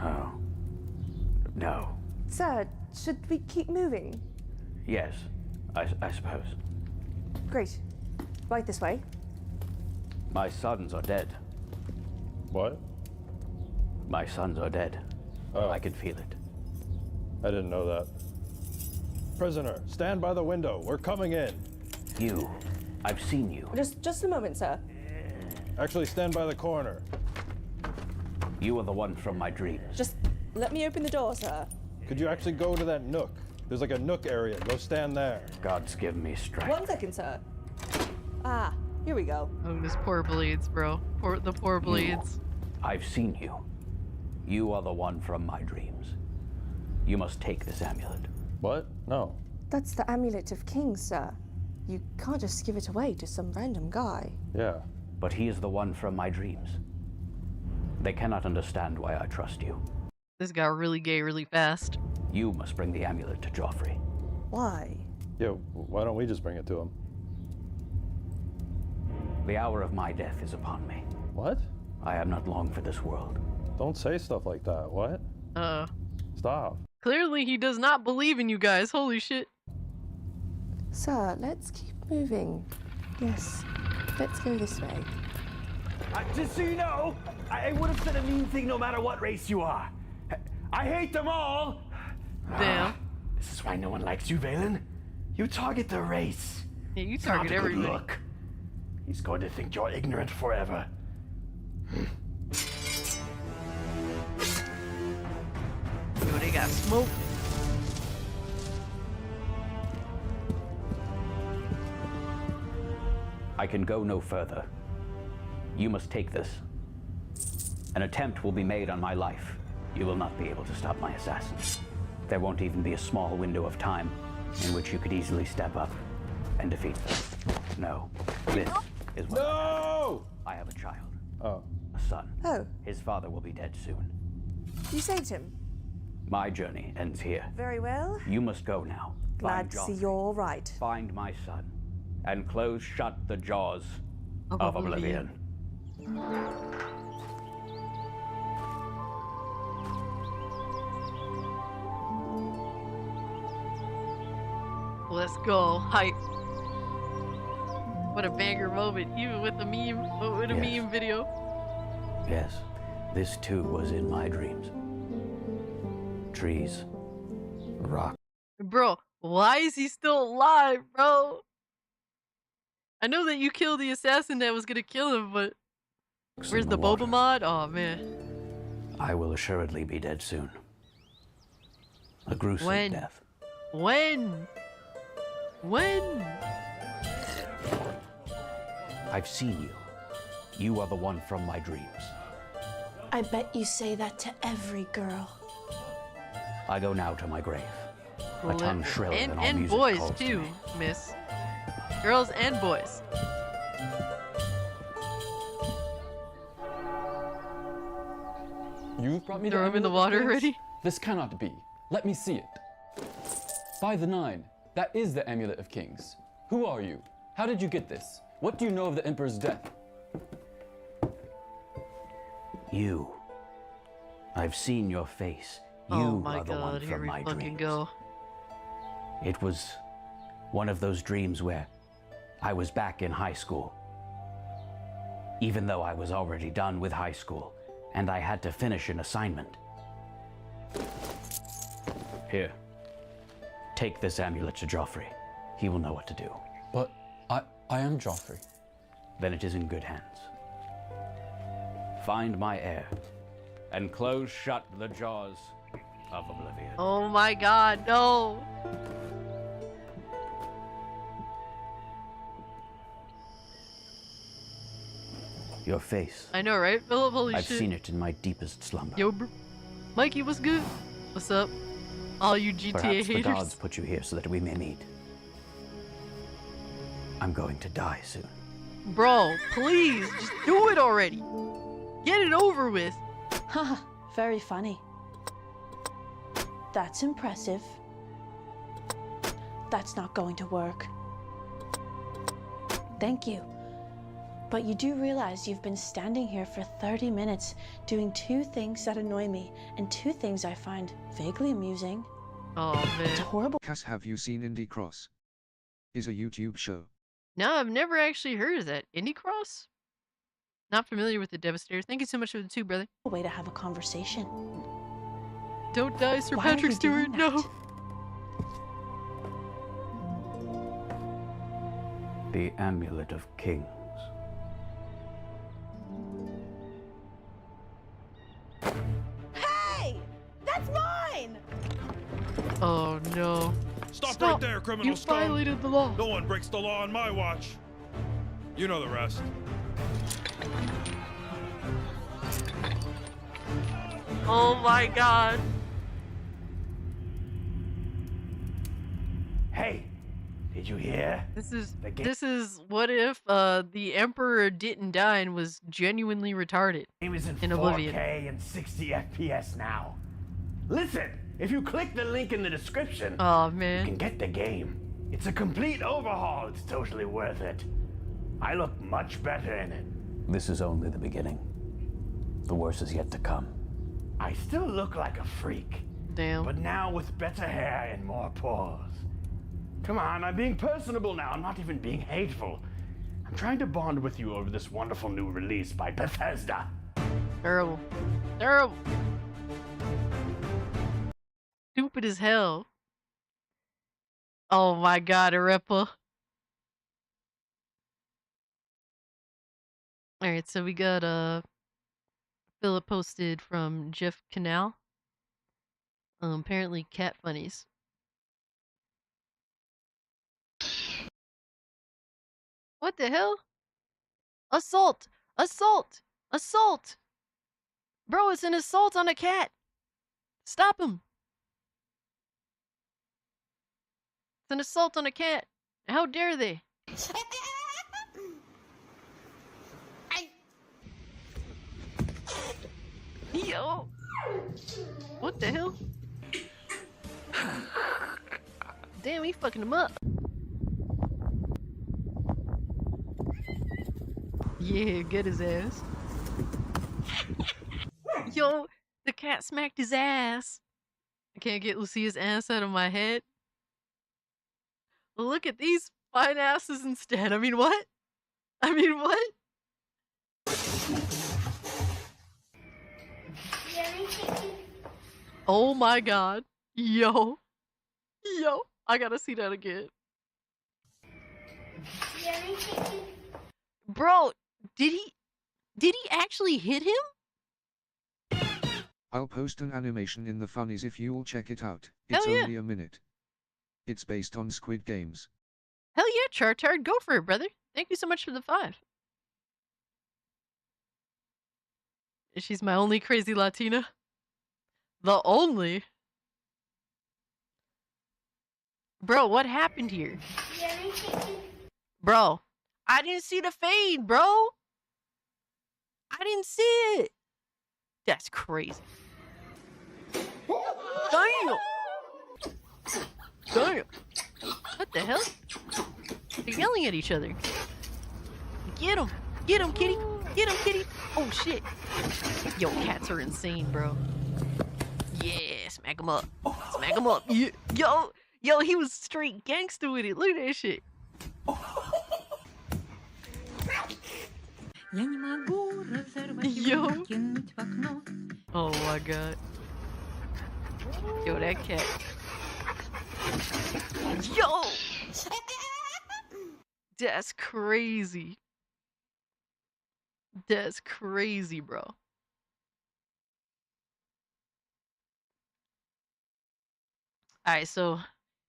Oh. No. Sir, should we keep moving? Yes, I suppose. Great. Right this way. My sons are dead. What? My sons are dead. Oh. I can feel it. I didn't know that. Prisoner, stand by the window. We're coming in. You. I've seen you. Just a moment, sir. Actually, stand by the corner. You are the one from my dreams. Just let me open the door, sir. Could you actually go to that nook? There's like a nook area. Go stand there. God's given me strength. 1 second, sir. Ah, here we go. Oh, this poor bleeds, bro. The poor bleeds. I've seen you. You are the one from my dreams. You must take this amulet. What? No. That's the amulet of kings, sir. You can't just give it away to some random guy. Yeah. But he is the one from my dreams. They cannot understand why I trust you. This got really gay really fast. You must bring the amulet to Joffrey. Why? Yeah, why don't we just bring it to him? The hour of my death is upon me. What? I am not long for this world. Don't say stuff like that. What? Stop. Clearly he does not believe in you guys. Holy shit. Sir, let's keep moving. Yes, let's go this way. Just so you know, I would have said a mean thing no matter what race you are. I hate them all. Damn. This is why no one likes you, Valen. You target the race. Yeah, you target everybody. Look. He's going to think you're ignorant forever. Yo, they got smoke. I can go no further. You must take this. An attempt will be made on my life. You will not be able to stop my assassins. There won't even be a small window of time in which you could easily step up and defeat them. No, this is what I have a child. Oh. A son. Oh. His father will be dead soon. You saved him. My journey ends here. Very well. You must go now. Glad to see you're all right. Find my son and close shut the jaws of Oblivion. Let's go. Hype. What a banger moment, even with a meme video. Yes, this too was in my dreams. Trees, rock. Bro, why is he still alive, bro? I know that you killed the assassin that was gonna kill him, but where's the Boba mod? Oh man. I will assuredly be dead soon. A gruesome death. When? I've seen you. You are the one from my dreams. I bet you say that to every girl. I go now to my grave. A tongue shriller than all and music boys calls to too, me. miss. Girls and boys. You've brought me Throw the him in the amulet of water kings? already? This cannot be. Let me see it. By the Nine, that is the amulet of kings. Who are you? How did you get this? What do you know of the Emperor's death? You. I've seen your face. You Oh my are the one god, here from we my fucking dreams. go. It was one of those dreams where I was back in high school. Even though I was already done with high school, and I had to finish an assignment. Here. Take this amulet to Joffrey. He will know what to do. But I am Joffrey. Then it is in good hands. Find my heir, and close shut the jaws of oblivion. Oh my god, no! Your face. I know, right, Philip? Holy I've shit. seen it in my deepest slumber. Yo, bro. Mikey, what's good? What's up? All you GTA Perhaps the haters. gods put you here so that we may meet. I'm going to die soon. Bro, please, just do it already. Get it over with. Haha, very funny. That's impressive. That's not going to work. Thank you. But you do realize you've been standing here for 30 minutes doing two things that annoy me and two things I find vaguely amusing. Oh, man. It's horrible. Cass, have you seen Indie Cross? Is a YouTube show. No, I've never actually heard of that. Indie Cross? Not familiar with the Devastators. Thank you so much for the two, brother. Way to have a conversation. Don't die, Sir Why are Patrick you doing Stewart. No. The Amulet of Kings. Hey! That's mine! Oh, no. Stop right there, criminal You scum! violated the law. No one breaks the law on my watch. You know the rest. Oh my god. Hey, did you hear? This is what if the Emperor didn't die and was genuinely retarded Game is in in 4K Oblivion. and 60 FPS now. Listen, if you click the link in the description, Oh man. you can get the game. It's a complete overhaul. It's totally worth it. I look much better in it. This is only the beginning. The worst is yet to come. I still look like a freak. Damn. But now with better hair and more pores. Come on, I'm being personable now. I'm not even being hateful. I'm trying to bond with you over this wonderful new release by Bethesda. Terrible. Terrible. Stupid as hell. Oh my god, Arepa. Alright, so we got Philip posted from Jeff Canal. Apparently cat funnies. What the hell? Assault! Assault! Assault! Bro, it's an assault on a cat! Stop him! It's an assault on a cat! How dare they? Yo! What the hell? Damn, he fucking him up. Yeah, get his ass. Yo, the cat smacked his ass. I can't get Lucia's ass out of my head. Look at these fine asses instead. I mean, what? I mean, what? Oh my god. Yo. Yo. I gotta see that again. Bro, did he actually hit him? I'll post an animation in the Funnies if you'll check it out. Hell It's yeah. only a minute. It's based on Squid Games. Hell yeah, Chartard, go for it, brother. Thank you so much for the 5. She's my only crazy Latina. The only. Bro, what happened here? Bro, I didn't see the fade, bro. I didn't see it. That's crazy. Damn. Damn. What the hell? They're yelling at each other. Get him. Get him, kitty. Get him, kitty. Oh, shit. Yo, cats are insane, bro. Yeah, smack him up. Smack him up. Yeah. Yo, he was straight gangster with it. Look at that shit. Yo. Oh my god. Yo, that cat. Yo! That's crazy. That's crazy, bro. Alright, so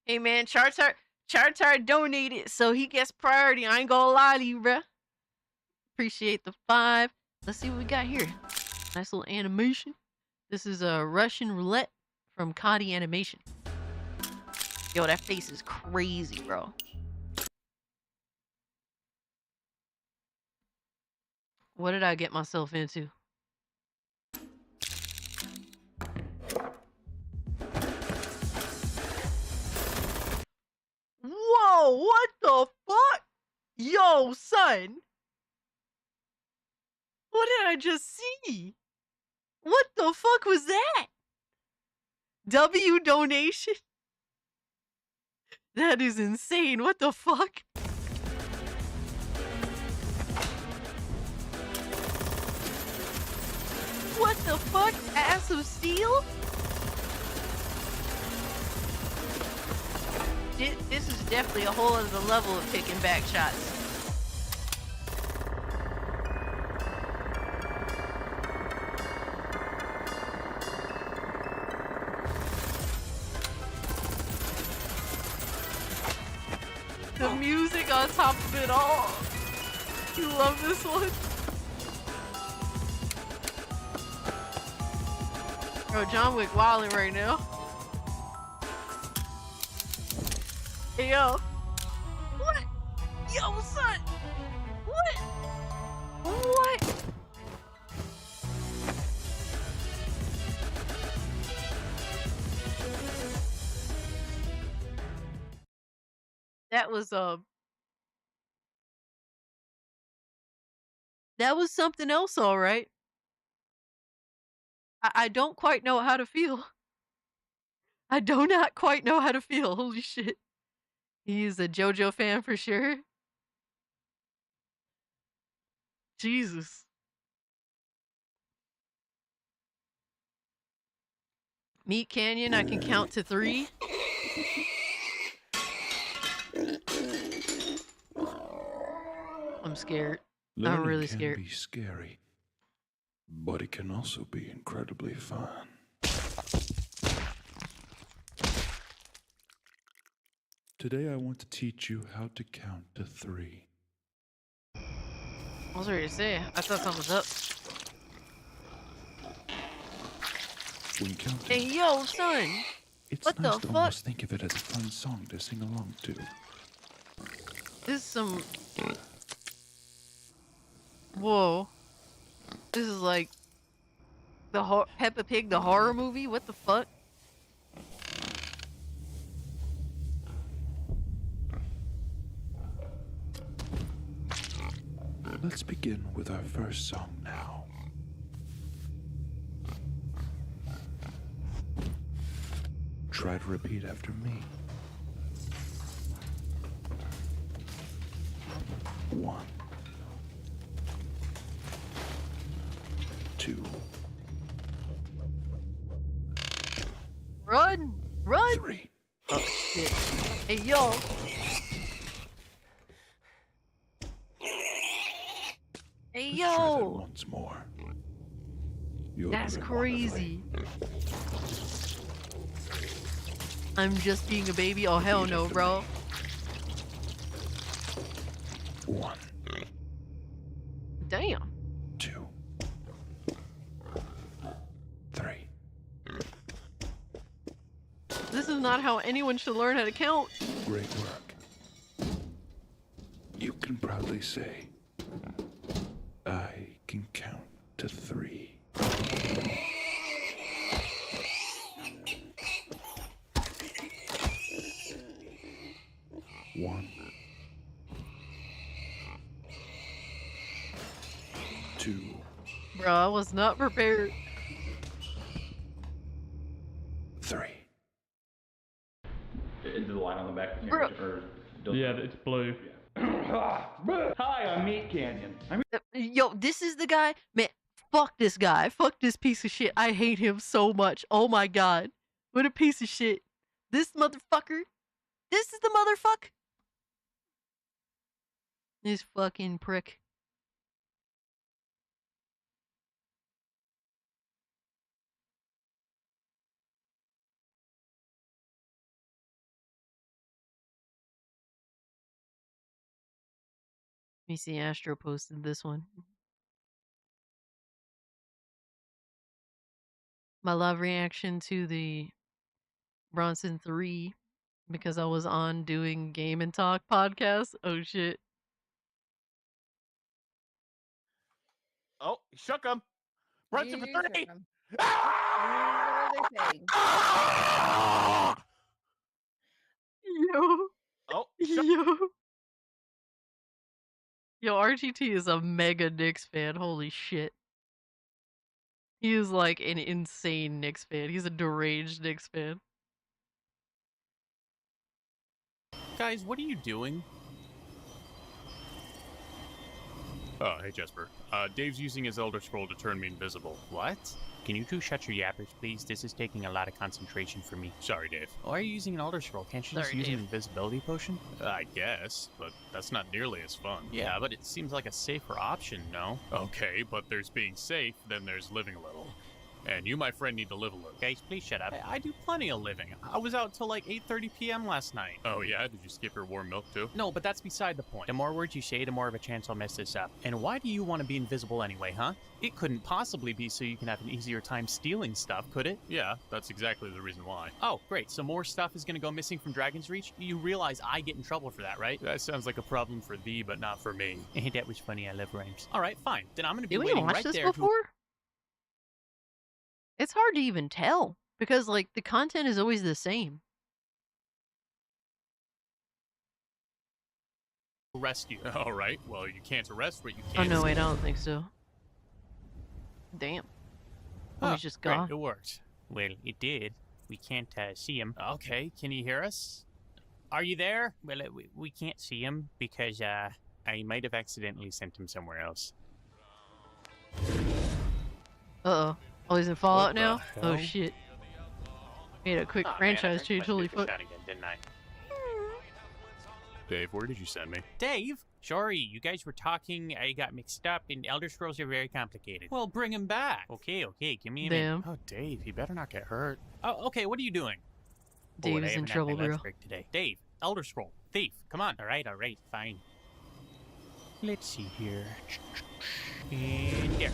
hey man, Chartar donated, so he gets priority. I ain't gonna lie to you, bruh. Appreciate the 5. Let's see what we got here. Nice little animation. This is a Russian roulette from Kadi Animation. Yo, that face is crazy, bro. What did I get myself into? Whoa, what the fuck? Yo, son. What did I just see? What the fuck was that? W donation? That is insane. What the fuck? What the fuck? Ass of Steel? This is definitely a whole other level of taking back shots. The music on top of it all. You love this one? Bro, John Wick wildin' right now. Hey, yo. What? Yo, son. What? What? That was something else, all right. I don't quite know how to feel. I do not quite know how to feel. Holy shit. He's a JoJo fan for sure. Jesus. Meat Canyon, I can count to 3. I'm scared. I'm really scared. Learning can be scary, but it can also be incredibly fun. Today I want to teach you how to count to 3. I was ready to say, I thought something was up. When counting, Hey, yo, son. it's What nice the to fuck? almost think of it as a fun song to sing along to. This is some... Whoa. This is like... the Peppa Pig, the horror movie? What the fuck? Let's begin with our first song now. Try to repeat after me. 1, 2, Run! Run! 3. Oh, shit. Hey, yo. Hey, Let's try that yo. once more. You're That's doing crazy. I'm just being a baby? Oh, hell no, bro. 1, Damn. 2, This is not how anyone should learn how to count. Great work. You can proudly say, I can count to 3. 1, 2. Bro, I was not prepared. 3. Is the line on the back? Bro. Yeah, it's blue. Hi, I'm Meat Canyon. Yo, this is the guy. Man, fuck this guy. Fuck this piece of shit. I hate him so much. Oh my god. What a piece of shit. This motherfucker. This is the motherfucker. This fucking prick. Let me see, Astro posted this one. My live reaction to the Bronson 3 because I was on doing Game and Talk podcast. Oh shit. Oh, he shook him. Brunson for 3. What are they saying? Yo. Oh, Yo. Yo, RTT is a mega Knicks fan. Holy shit. He is like an insane Knicks fan. He's a deranged Knicks fan. Guys, what are you doing? Oh, hey Jesper. Dave's using his Elder Scroll to turn me invisible. What? Can you two shut your yappers, please? This is taking a lot of concentration for me. Sorry, Dave. Why are you using an Elder Scroll? Can't you just Sorry, use Dave. an invisibility potion? I guess, but that's not nearly as fun. Yeah, but it seems like a safer option, no? Okay, but there's being safe, then there's living a little. And you, my friend, need to live a little. Guys, please shut up. I do plenty of living. I was out till like 8:30 p.m. last night. Oh yeah? Did you skip your warm milk too? No, but that's beside the point. The more words you say, the more of a chance I'll mess this up. And why do you want to be invisible anyway, huh? It couldn't possibly be so you can have an easier time stealing stuff, could it? Yeah, that's exactly the reason why. Oh, great. So more stuff is going to go missing from Dragon's Reach? You realize I get in trouble for that, right? That sounds like a problem for thee, but not for me. That was funny. I love rhymes. All right, fine. Then I'm going to be Did we waiting watch right this there before? It's hard to even tell because like the content is always the same. Arrest you. All right. Well, you can't arrest what you Oh can't. no, wait, I don't think so. Damn. Oh, he's just great, gone. it worked. Well, it did. We can't see him. Okay, can you hear us? Are you there? Well, we can't see him because I might have accidentally sent him somewhere else. Uh-oh. Oh, he's in Fallout now? hell? Oh shit. Made a quick franchise change, holy fuck. Again, didn't I? Dave, where did you send me? Dave? Sorry, you guys were talking, I got mixed up, and Elder Scrolls are very complicated. Well, bring him back. Okay, give me a minute. Oh, Dave, he better not get hurt. Oh, okay, what are you doing? Dave's I in haven't had trouble, my lunch bro. break today. Dave, Elder Scroll, thief, come on. All right, fine. Let's see here. And there.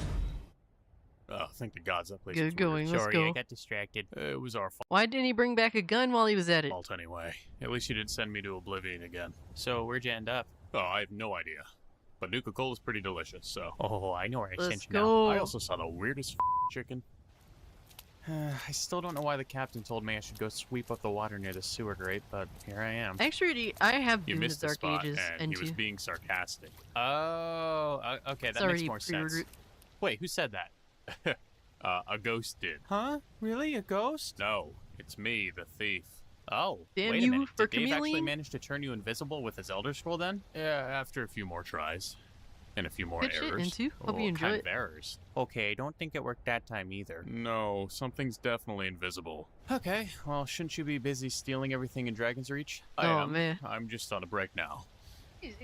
Oh, thank the gods that place Good was going, weird. let's Sorry, go. I got distracted. It was our Why didn't he bring back a gun while he was at it? fault anyway. At least you didn't send me to oblivion again. So, where'd you end up? Oh, I have no idea. But Nuka-Cola's pretty delicious, so... Oh, I know where I Let's sent you go. now. I also saw the weirdest chicken. I still don't know why the captain told me I should go sweep up the water near the sewer grate, but here I am. Actually, I have You Doom the missed the Dark spot, Ages and he was into. being sarcastic. Oh, okay, that makes Sorry, more sense. pre-ordered. Wait, who said that? A ghost did. Huh? Really? A ghost? No, it's me, the thief. Oh, Damn wait you a minute. for Did Dave actually chameleon? manage to turn you invisible with his Elder Scroll then? Yeah, after a few more tries. And a few more Good shit, errors. Into. Hope you What enjoy kind it. of errors? Okay, I don't think it worked that time either. No, something's definitely invisible. Okay, well, shouldn't you be busy stealing everything in Dragon's Reach? I Oh, am. man. I'm just on a break now.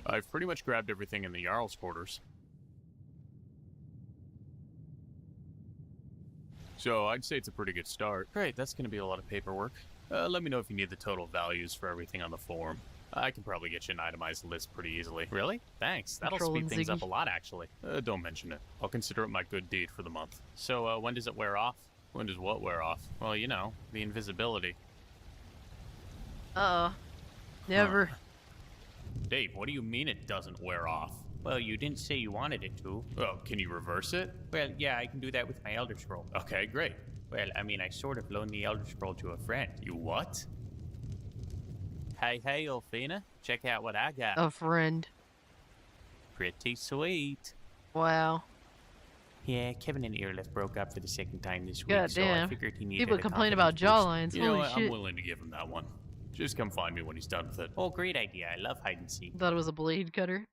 I've pretty much grabbed everything in the Jarl's quarters. So I'd say it's a pretty good start. Great, that's going to be a lot of paperwork. Let me know if you need the total values for everything on the form. I can probably get you an itemized list pretty easily. Really? Thanks. That'll Controlling speed things up Ziggy. a lot, actually. Don't mention it. I'll consider it my good deed for the month. So, when does it wear off? When does what wear off? Well, you know, the invisibility. Never. Dave, what do you mean it doesn't wear off? Well, you didn't say you wanted it to. Oh, can you reverse it? Well, yeah, I can do that with my Elder Scroll. Okay, great. Well, I mean, I sort of loaned the Elder Scroll to a friend. You what? Hey, Olfina, check out what I got. A friend. Pretty sweet. Wow. Yeah, Kevin and Earlith broke up for the second time this week, God so I damn. figured he needed People a complain confidence about boost. jawlines. You know Holy what? shit. I'm willing to give him that one. Just come find me when he's done with it. Oh, great idea. I love hide and seek. Thought it was a blade cutter.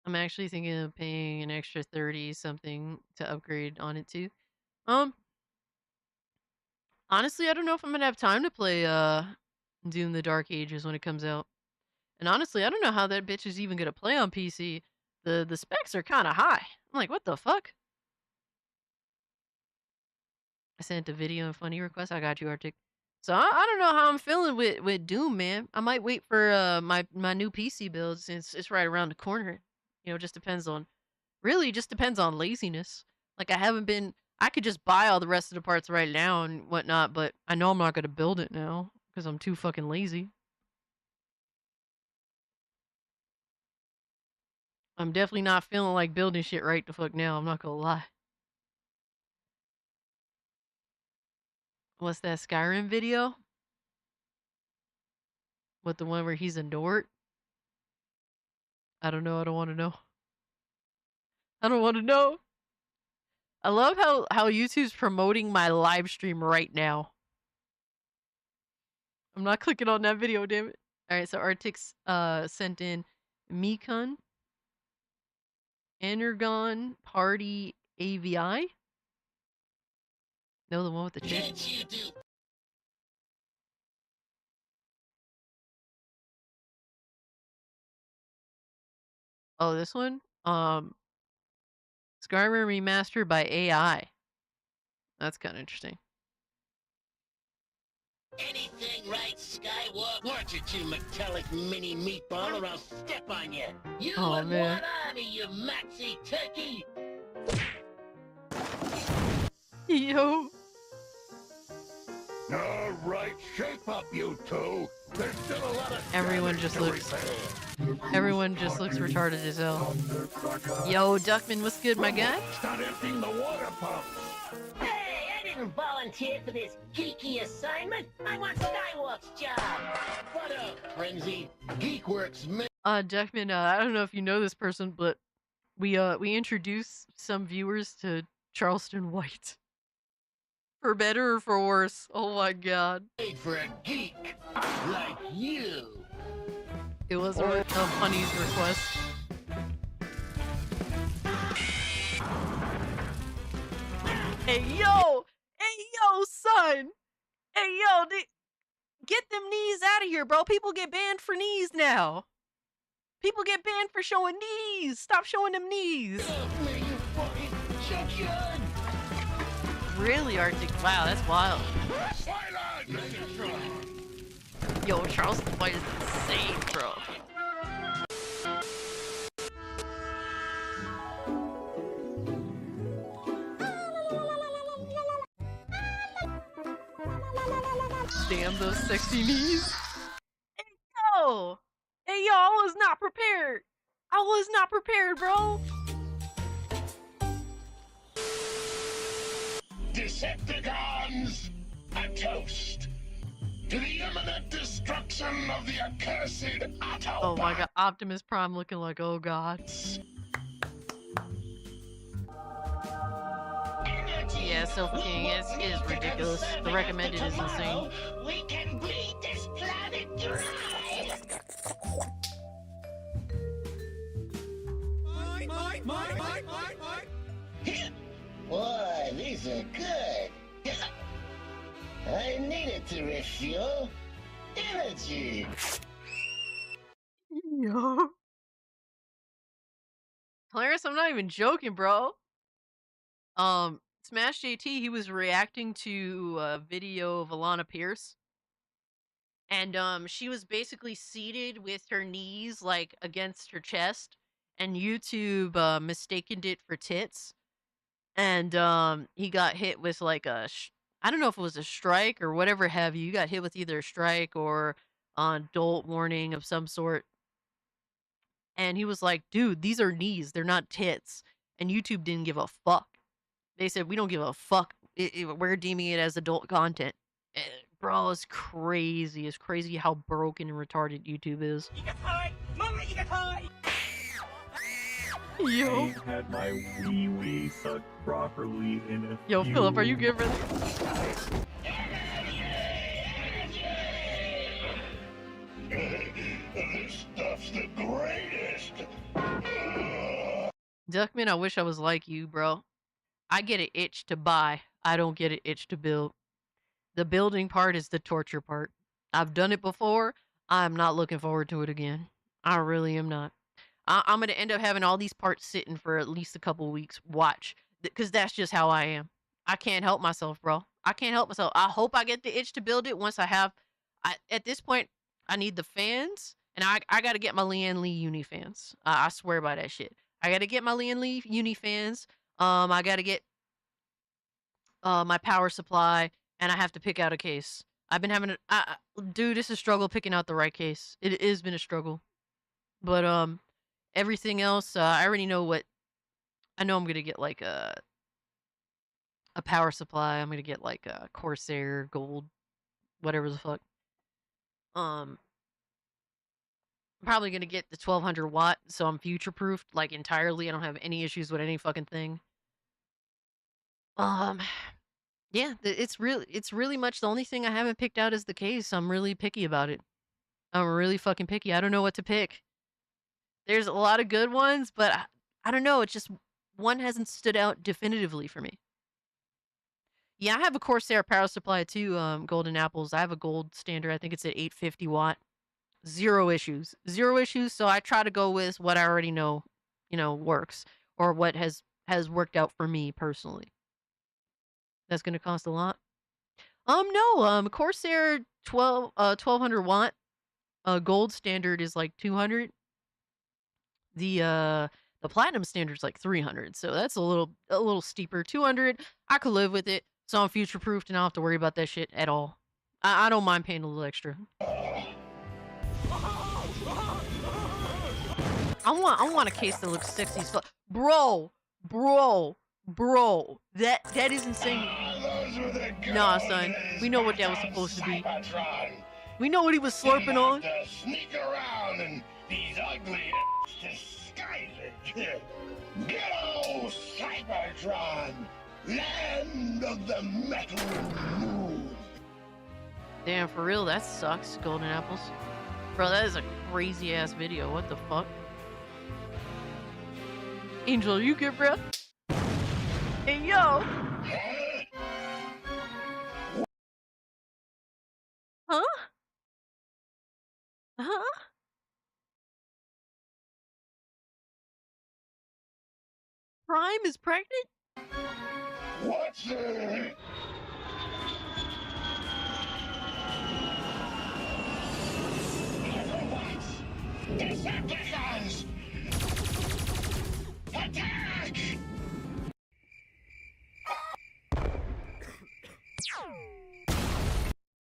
I'm actually thinking of paying an extra 30 something to upgrade on it too. Honestly, I don't know if I'm gonna have time to play Doom the Dark Ages when it comes out. And honestly, I don't know how that bitch is even gonna play on PC. The specs are kinda high. I'm like, what the fuck? I sent a video and funny request. I got you, Arctic. So I don't know how I'm feeling with Doom, man. I might wait for my new PC build since it's right around the corner. You know, just depends on laziness. Like I could just buy all the rest of the parts right now and whatnot, but I know I'm not gonna build it now because I'm too fucking lazy. I'm definitely not feeling like building shit right the fuck now. I'm not gonna lie. What's that Skyrim video? What, the one where he's a Nort? I don't know. I don't want to know. I don't want to know. I love how YouTube's promoting my live stream right now. I'm not clicking on that video, damn it. Alright, so Artix sent in Mikun, Energon, Party AVI. No, the one with the chick. Oh, this one? Skyrim remastered by AI. That's kind of interesting. Anything right, Skywalker? Watch it, you metallic mini meatball, or I'll step on you. You and man. what army, you maxi turkey? Yo. All right, shape up, you two. There's still a lot of Everyone just looks retarded as hell. Yo, Duckman, what's good, my guy? Start emptying the water pump. Hey, I didn't volunteer for this geeky assignment. I want Skywalk's job. What up, frenzy? Geekworks, man. Duckman, I don't know if you know this person, but we introduced some viewers to Charleston White. For better or for worse. Oh my god. Made for a geek like you. It was a Funnies request. Hey yo! Hey yo, son! Hey yo, get them knees out of here, bro. People get banned for knees now. People get banned for showing knees. Stop showing them knees. Really, Arctic? Wow, that's wild. Yo, Charleston White is insane, bro. Damn those sexy knees. Hey yo! Hey yo, I was not prepared. I was not prepared, bro. Decepticons, a toast to the imminent destruction of the accursed Autobots. Oh my god, Optimus Prime looking like, oh god. Yeah, Silver King is ridiculous. The recommended is insane. We can bleed this planet dry. Boy, these are good. I needed to refuel energy. Yo. Clarence, I'm not even joking, bro. Smash JT, he was reacting to a video of Alana Pierce. And she was basically seated with her knees like against her chest, and YouTube mistakened it for tits. And he got hit with like a I don't know if it was a strike or whatever have you. You got hit with either a strike or an adult warning of some sort. And he was like, dude, these are knees. They're not tits. And YouTube didn't give a fuck. They said, we don't give a fuck. We're deeming it as adult content. Bro, it's crazy. It's crazy how broken and retarded YouTube is. Yo. I had my wee sucked properly in a Yo, few... Philip, are you good, brother? This stuff's the greatest. Duckman, I wish I was like you, bro. I get an itch to buy. I don't get an itch to build. The building part is the torture part. I've done it before. I'm not looking forward to it again. I really am not. I'm going to end up having all these parts sitting for at least a couple weeks. Watch. Because that's just how I am. I can't help myself, bro. I can't help myself. I hope I get the itch to build it once I have... at this point, I need the fans. And I got to get my Leanne Lee uni fans. I swear by that shit. I got to get my Leanne Lee uni fans. I got to get my power supply. And I have to pick out a case. I've been having dude, it's a struggle picking out the right case. It has been a struggle. But everything else, I already know what. I know I'm gonna get like a power supply. I'm gonna get like a Corsair Gold, whatever the fuck. I'm probably gonna get the 1200 watt, so I'm future proofed like entirely. I don't have any issues with any fucking thing. Yeah, it's really much the only thing I haven't picked out is the case. I'm really picky about it. I'm really fucking picky. I don't know what to pick. There's a lot of good ones, but I don't know. It's just one hasn't stood out definitively for me. Yeah, I have a Corsair power supply too, Golden Apples. I have a gold standard. I think it's at 850 watt. Zero issues. Zero issues, so I try to go with what I already know, works. Or what has worked out for me personally. That's gonna cost a lot. No, Corsair 1200 watt gold standard is like 200. The platinum standard's like 300, so that's a little steeper. 200, I could live with it. So I'm future proofed and I don't have to worry about that shit at all. I don't mind paying a little extra. I want a case that looks sexy as fuck. Bro. That is insane. Nah, son. We know what that was supposed to be. We know what he was slurping on. Sneak around in these ugly disguises. Ghetto Cybertron, land of the metal moon. Damn, for real, that sucks, Golden Apples. Bro, that is a crazy ass video. What the fuck? Angel, you good, bro? Hey, yo! Huh? Huh? Prime is pregnant? What's it? Decepticons! Attack!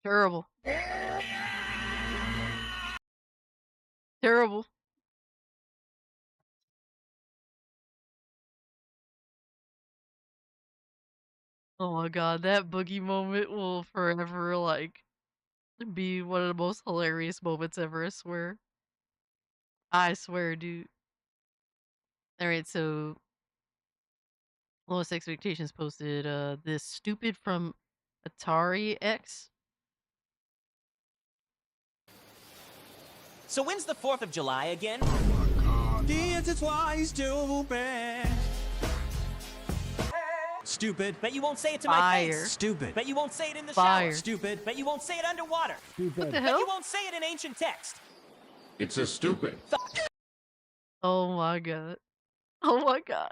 Terrible. Terrible. Oh my god, that boogie moment will forever, be one of the most hilarious moments ever, I swear. I swear, dude. Alright, so... Lowest Expectations posted, this stupid from Atari X. So when's the 4th of July again? The answer's why stupid. Stupid. Bet you won't say it to Fire. my face. Stupid. Bet you won't say it in the Fire. shower. Stupid. Bet you won't say it underwater. Stupid. What the Bet hell? you won't say it in ancient text. It's a stupid. Oh my god. Oh my god.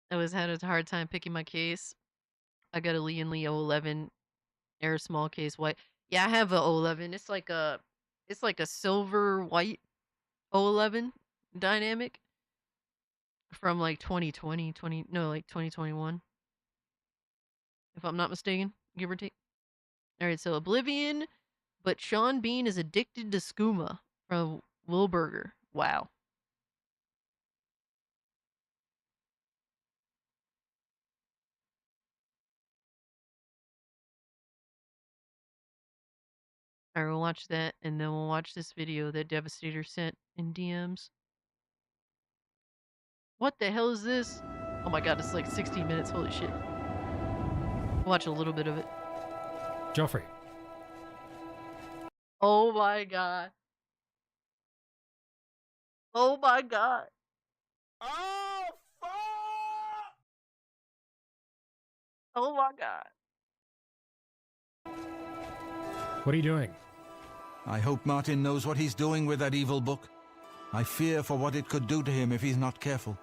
I had a hard time picking my case. I got a Lee and Lee 011 Air small case white. Yeah, I have a 011. It's like a silver white 011 dynamic from like 2021. if I'm not mistaken, give or take. All right, so Oblivion, but Sean Bean is addicted to skooma from Wilburger. Wow. All right, we'll watch that, and then we'll watch this video that Devastator sent in DMs. What the hell is this? Oh my god, it's like 16 minutes. Holy shit. Watch a little bit of it. Joffrey. Oh my god. Oh my god. Oh, fuck! Oh my god. What are you doing? I hope Martin knows what he's doing with that evil book. I fear for what it could do to him if he's not careful.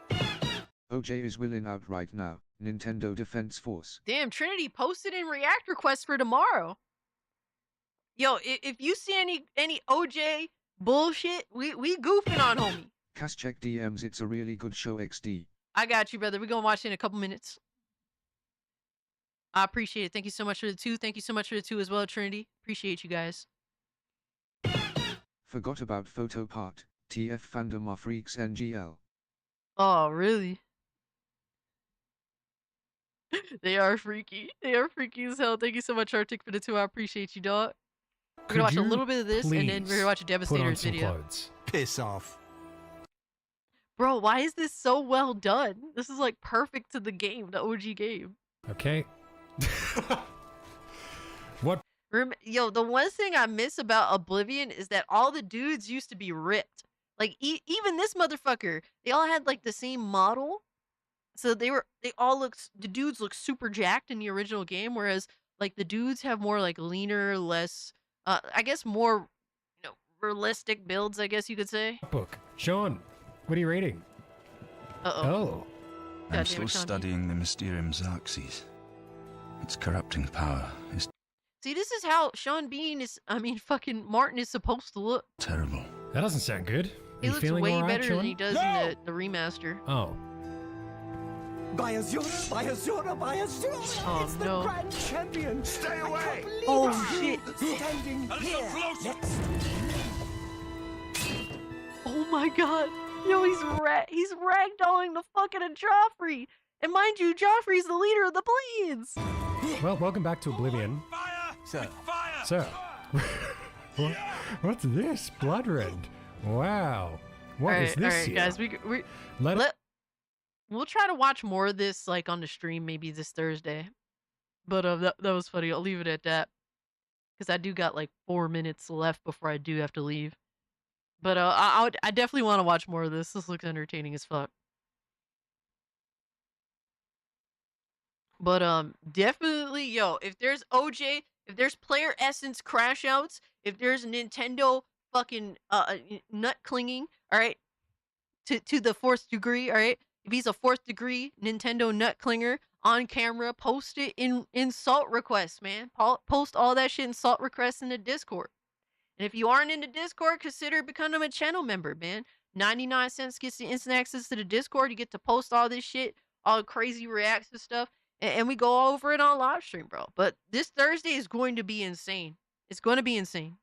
OJ is willing out right now. Nintendo Defense Force. Damn, Trinity posted in React request for tomorrow. Yo, if you see any OJ bullshit, we goofing on homie. Cass check DMs, it's a really good show XD. I got you, brother. We're gonna watch it in a couple minutes. I appreciate it. Thank you so much for the 2. Thank you so much for the 2 as well, Trinity. Appreciate you guys. Forgot about photo part. TF fandom are freaks NGL. Oh, really? They are freaky. They are freaky as hell. Thank you so much, Arctic, for the 2. I appreciate you, dog. We're gonna watch a little bit of this, and then we're gonna watch a Devastator's video. Clothes. Piss off. Bro, why is this so well done? This is like perfect to the game, the OG game. Okay. What? Yo, the one thing I miss about Oblivion is that all the dudes used to be ripped. Like, even this motherfucker, they all had like the same model. So the dudes look super jacked in the original game, whereas like the dudes have more like leaner, less, I guess more, realistic builds, I guess you could say. Book. Sean, what are you reading? Uh-oh. Oh. I'm still studying the Mysterium Xerxes. Its corrupting power is See, this is how Sean Bean fucking Martin is supposed to look. terrible. That doesn't sound good. He looks way all right, better Sean? than he does in the remaster. Oh. By Azura, by Azura, by Azura! Oh, it's the no. grand champion! Stay away! Oh, shit. Standing here next. Oh my god. Yo, he's ragdolling the fucking Joffrey. And mind you, Joffrey's the leader of the Bleeds. Well, welcome back to Oblivion. Sir. Sir. What's this? Blood red. Wow. What is this Alright, here? guys, we'll try to watch more of this like on the stream maybe this Thursday. But that was funny. I'll leave it at that. Because I do got like 4 minutes left before I do have to leave. But I definitely want to watch more of this. This looks entertaining as fuck. But definitely, yo, if there's OJ, if there's player essence crash outs, if there's Nintendo fucking nut clinging, all right, to the 4th degree, all right. If he's a 4th degree Nintendo nut clinger on camera, post it in salt requests, man. Post all that shit in salt requests in the Discord. And if you aren't in the Discord, consider becoming a channel member, man. 99 cents gets you instant access to the Discord. You get to post all this shit, all the crazy reacts and stuff. And we go over it on live stream, bro. But this Thursday is going to be insane. It's going to be insane.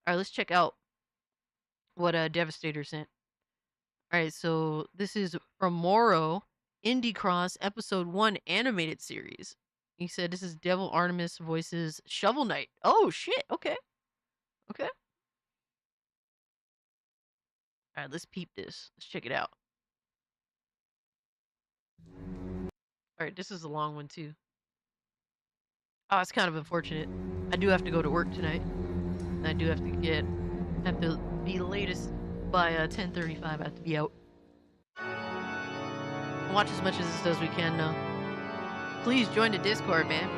All right, let's check out what Devastator sent. All right, so this is from Moro, Indie Cross, Episode 1 animated series. He said this is Devil Artemis voices Shovel Knight. Oh, shit. Okay. Okay. All right, let's peep this. Let's check it out. All right, this is a long one too. Oh, it's kind of unfortunate. I do have to go to work tonight. And I do have to be latest by 10:35. I have to be out. Watch as much of this as we can now. Please join the Discord, man.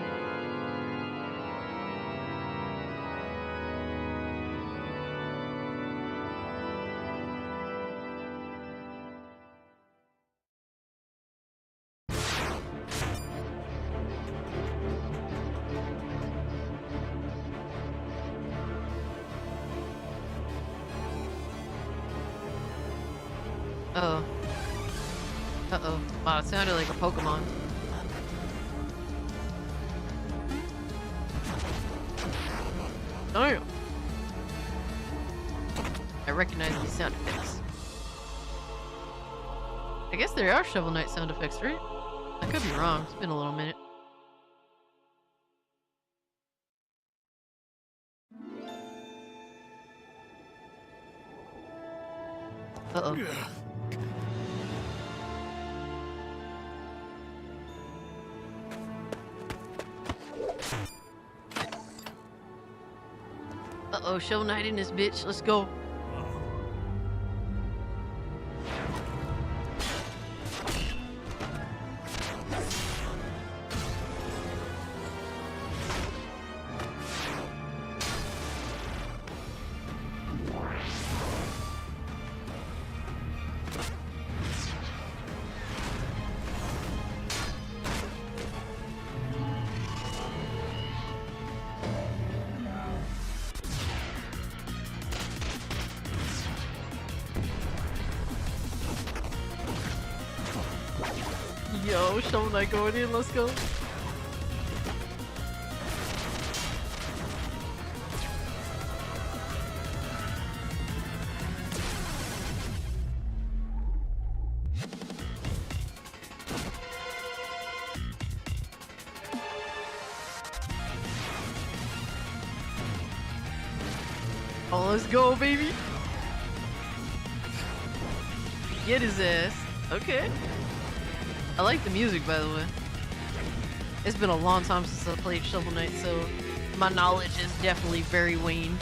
Uh-oh. Uh-oh. Wow, it sounded like a Pokemon. Damn. I recognize these sound effects. I guess there are Shovel Knight sound effects, right? I could be wrong. It's been a little minute. Uh-oh. Uh-oh, Shovel Knight in this bitch. Let's go. Yo, Shovel Knight going in, let's go. Oh, let's go, baby. Get his ass. Okay. I like the music, by the way. It's been a long time since I played Shovel Knight, so my knowledge is definitely very waned.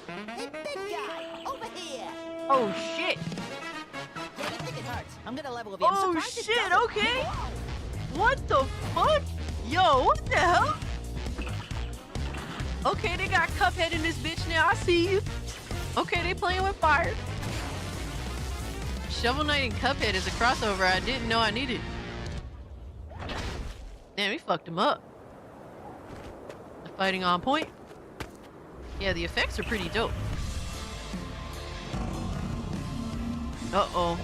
Hey, big guy, over here. Oh shit! Yeah, you think it hurts? I'm gonna level with you. Oh I'm surprised it shit! doesn't. Okay. What the fuck? Yo, what the hell? Okay, they got Cuphead in this bitch now. I see you. Okay, they playing with fire. Shovel Knight and Cuphead is a crossover I didn't know I needed. Damn, he fucked him up. The fighting on point. Yeah, the effects are pretty dope. Uh-oh.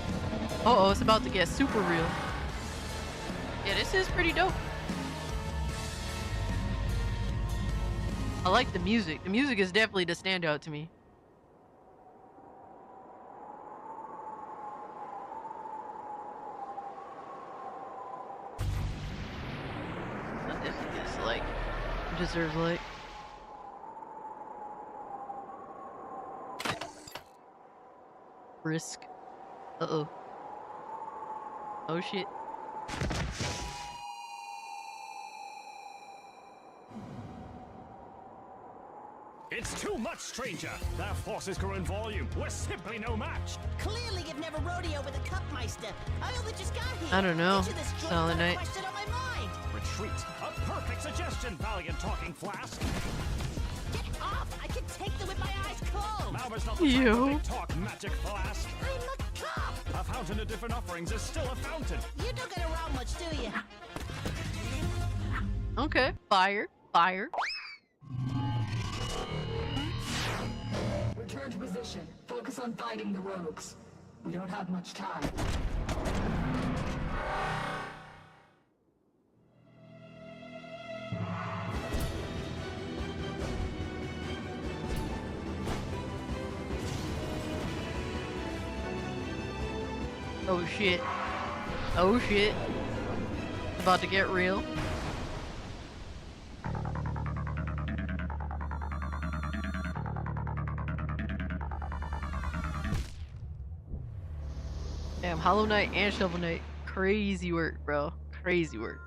Uh-oh, it's about to get super real. Yeah, this is pretty dope. I like the music. The music is definitely the standout to me. Like, deserves like. Risk. Uh-oh. Oh shit. It's too much, stranger. Their forces grow in volume. We're simply no match. Clearly, you've never rodeoed with a Cupmeister. I only just got here. I don't know. Each of this joint Silent got a Night. question on my mind. Retreat. A perfect suggestion, valiant talking flask. Get off! I can take them with my eyes closed. Now is not the time for big talk, magic flask. I'm a cop. A fountain of different offerings is still a fountain. You don't get around much, do you? Okay. Fire. Fire. Return to position. Focus on fighting the rogues. We don't have much time. Oh shit. Oh shit. It's about to get real. Damn, Hollow Knight and Shovel Knight. Crazy work, bro. Crazy work.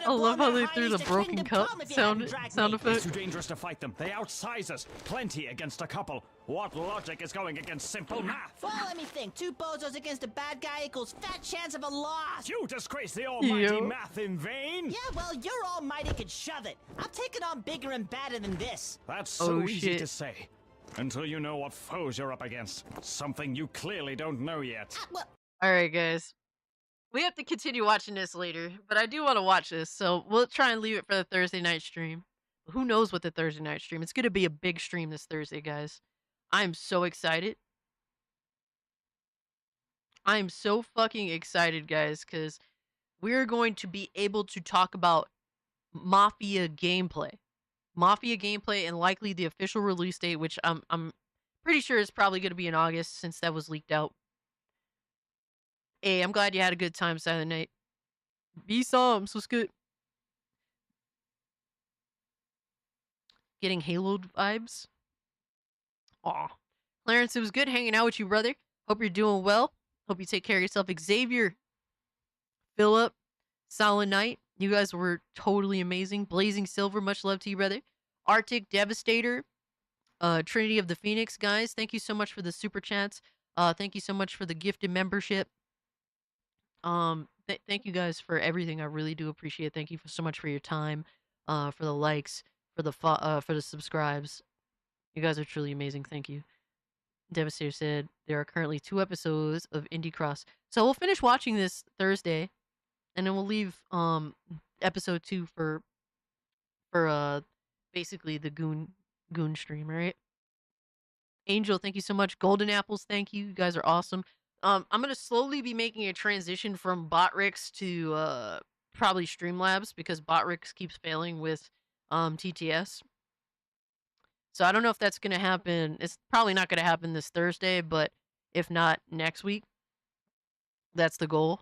I love how they threw the broken cup sound effect. It's too dangerous to fight them. They outsize us. Plenty against a couple. What logic is going against simple math? Well, let me think. Two bozos against a bad guy equals fat chance of a loss. You disgrace the almighty math in vain? Yeah, well, your almighty could shove it. I'm taking on bigger and badder than this. That's so easy to say. Until you know what foes you're up against. Something you clearly don't know yet. Alright, guys. We have to continue watching this later, but I do want to watch this, so we'll try and leave it for the Thursday night stream. Who knows what the Thursday night stream? It's gonna be a big stream this Thursday, guys. I'm so excited. I'm so fucking excited, guys, because we're going to be able to talk about Mafia gameplay. Mafia gameplay and likely the official release date, which I'm pretty sure is probably going to be in August since that was leaked out. Hey, I'm glad you had a good time Silent Night. Be some, so it's good. Getting Halo vibes. Aw. Clarence, it was good hanging out with you, brother. Hope you're doing well. Hope you take care of yourself. Xavier, Philip, Silent Night, you guys were totally amazing. Blazing Silver, much love to you, brother. Arctic Devastator, Trinity of the Phoenix, guys, thank you so much for the super chats. Thank you so much for the gifted membership. Thank you guys for everything. I really do appreciate it. Thank you so much for your time, for the likes, for the subscribes. You guys are truly amazing. Thank you. Devastator said there are currently 2 episodes of Indie Cross, so we'll finish watching this Thursday, and then we'll leave episode 2 for basically the goon stream, right? Angel, thank you so much. Golden Apples, thank you. You guys are awesome. I'm gonna slowly be making a transition from Botrix to probably Streamlabs because Botrix keeps failing with TTS. So I don't know if that's gonna happen. It's probably not gonna happen this Thursday, but if not next week, that's the goal.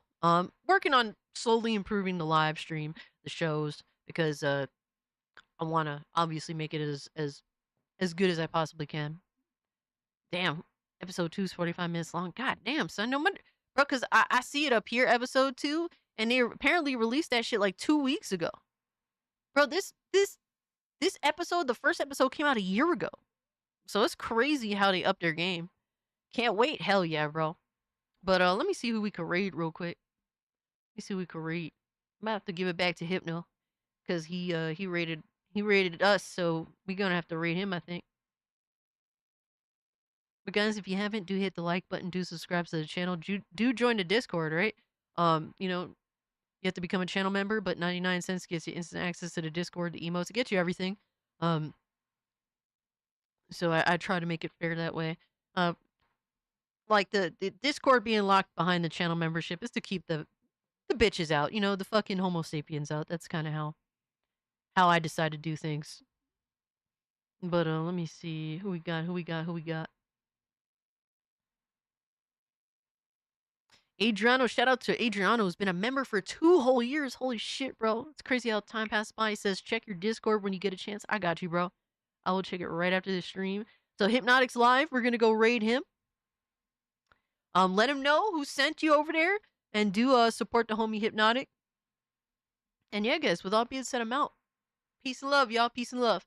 Working on slowly improving the live stream, the shows, because I want to obviously make it as good as I possibly can. Damn, episode 2 is 45 minutes long. God damn, son, no wonder, bro. Because I see it up here, episode 2, and they apparently released that shit like 2 weeks ago, bro. This episode, the first episode came out a year ago, so it's crazy how they upped their game. Can't wait, hell yeah, bro. But let me see who we could raid real quick. Let me see who we could raid. I'm gonna have to give it back to Hypno, cause he raided us, so we gonna have to raid him, I think. But guys, if you haven't, do hit the like button, do subscribe to the channel, do join the Discord, right? You know, you have to become a channel member, but 99 cents gets you instant access to the Discord, the emotes, it gets you everything. So I try to make it fair that way. Like the Discord being locked behind the channel membership is to keep the bitches out, you know, the fucking Homo sapiens out. That's kind of how I decide to do things. But let me see who we got. Adriano, shout out to Adriano, who's been a member for 2 whole years. Holy shit, bro. It's crazy how time passes by. He says, check your Discord when you get a chance. I got you, bro. I will check it right after the stream. So Hypnotic's live. We're going to go raid him. Let him know who sent you over there. And do support the homie Hypnotic. And yeah, guys, with all being said, I'm out. Peace and love, y'all. Peace and love.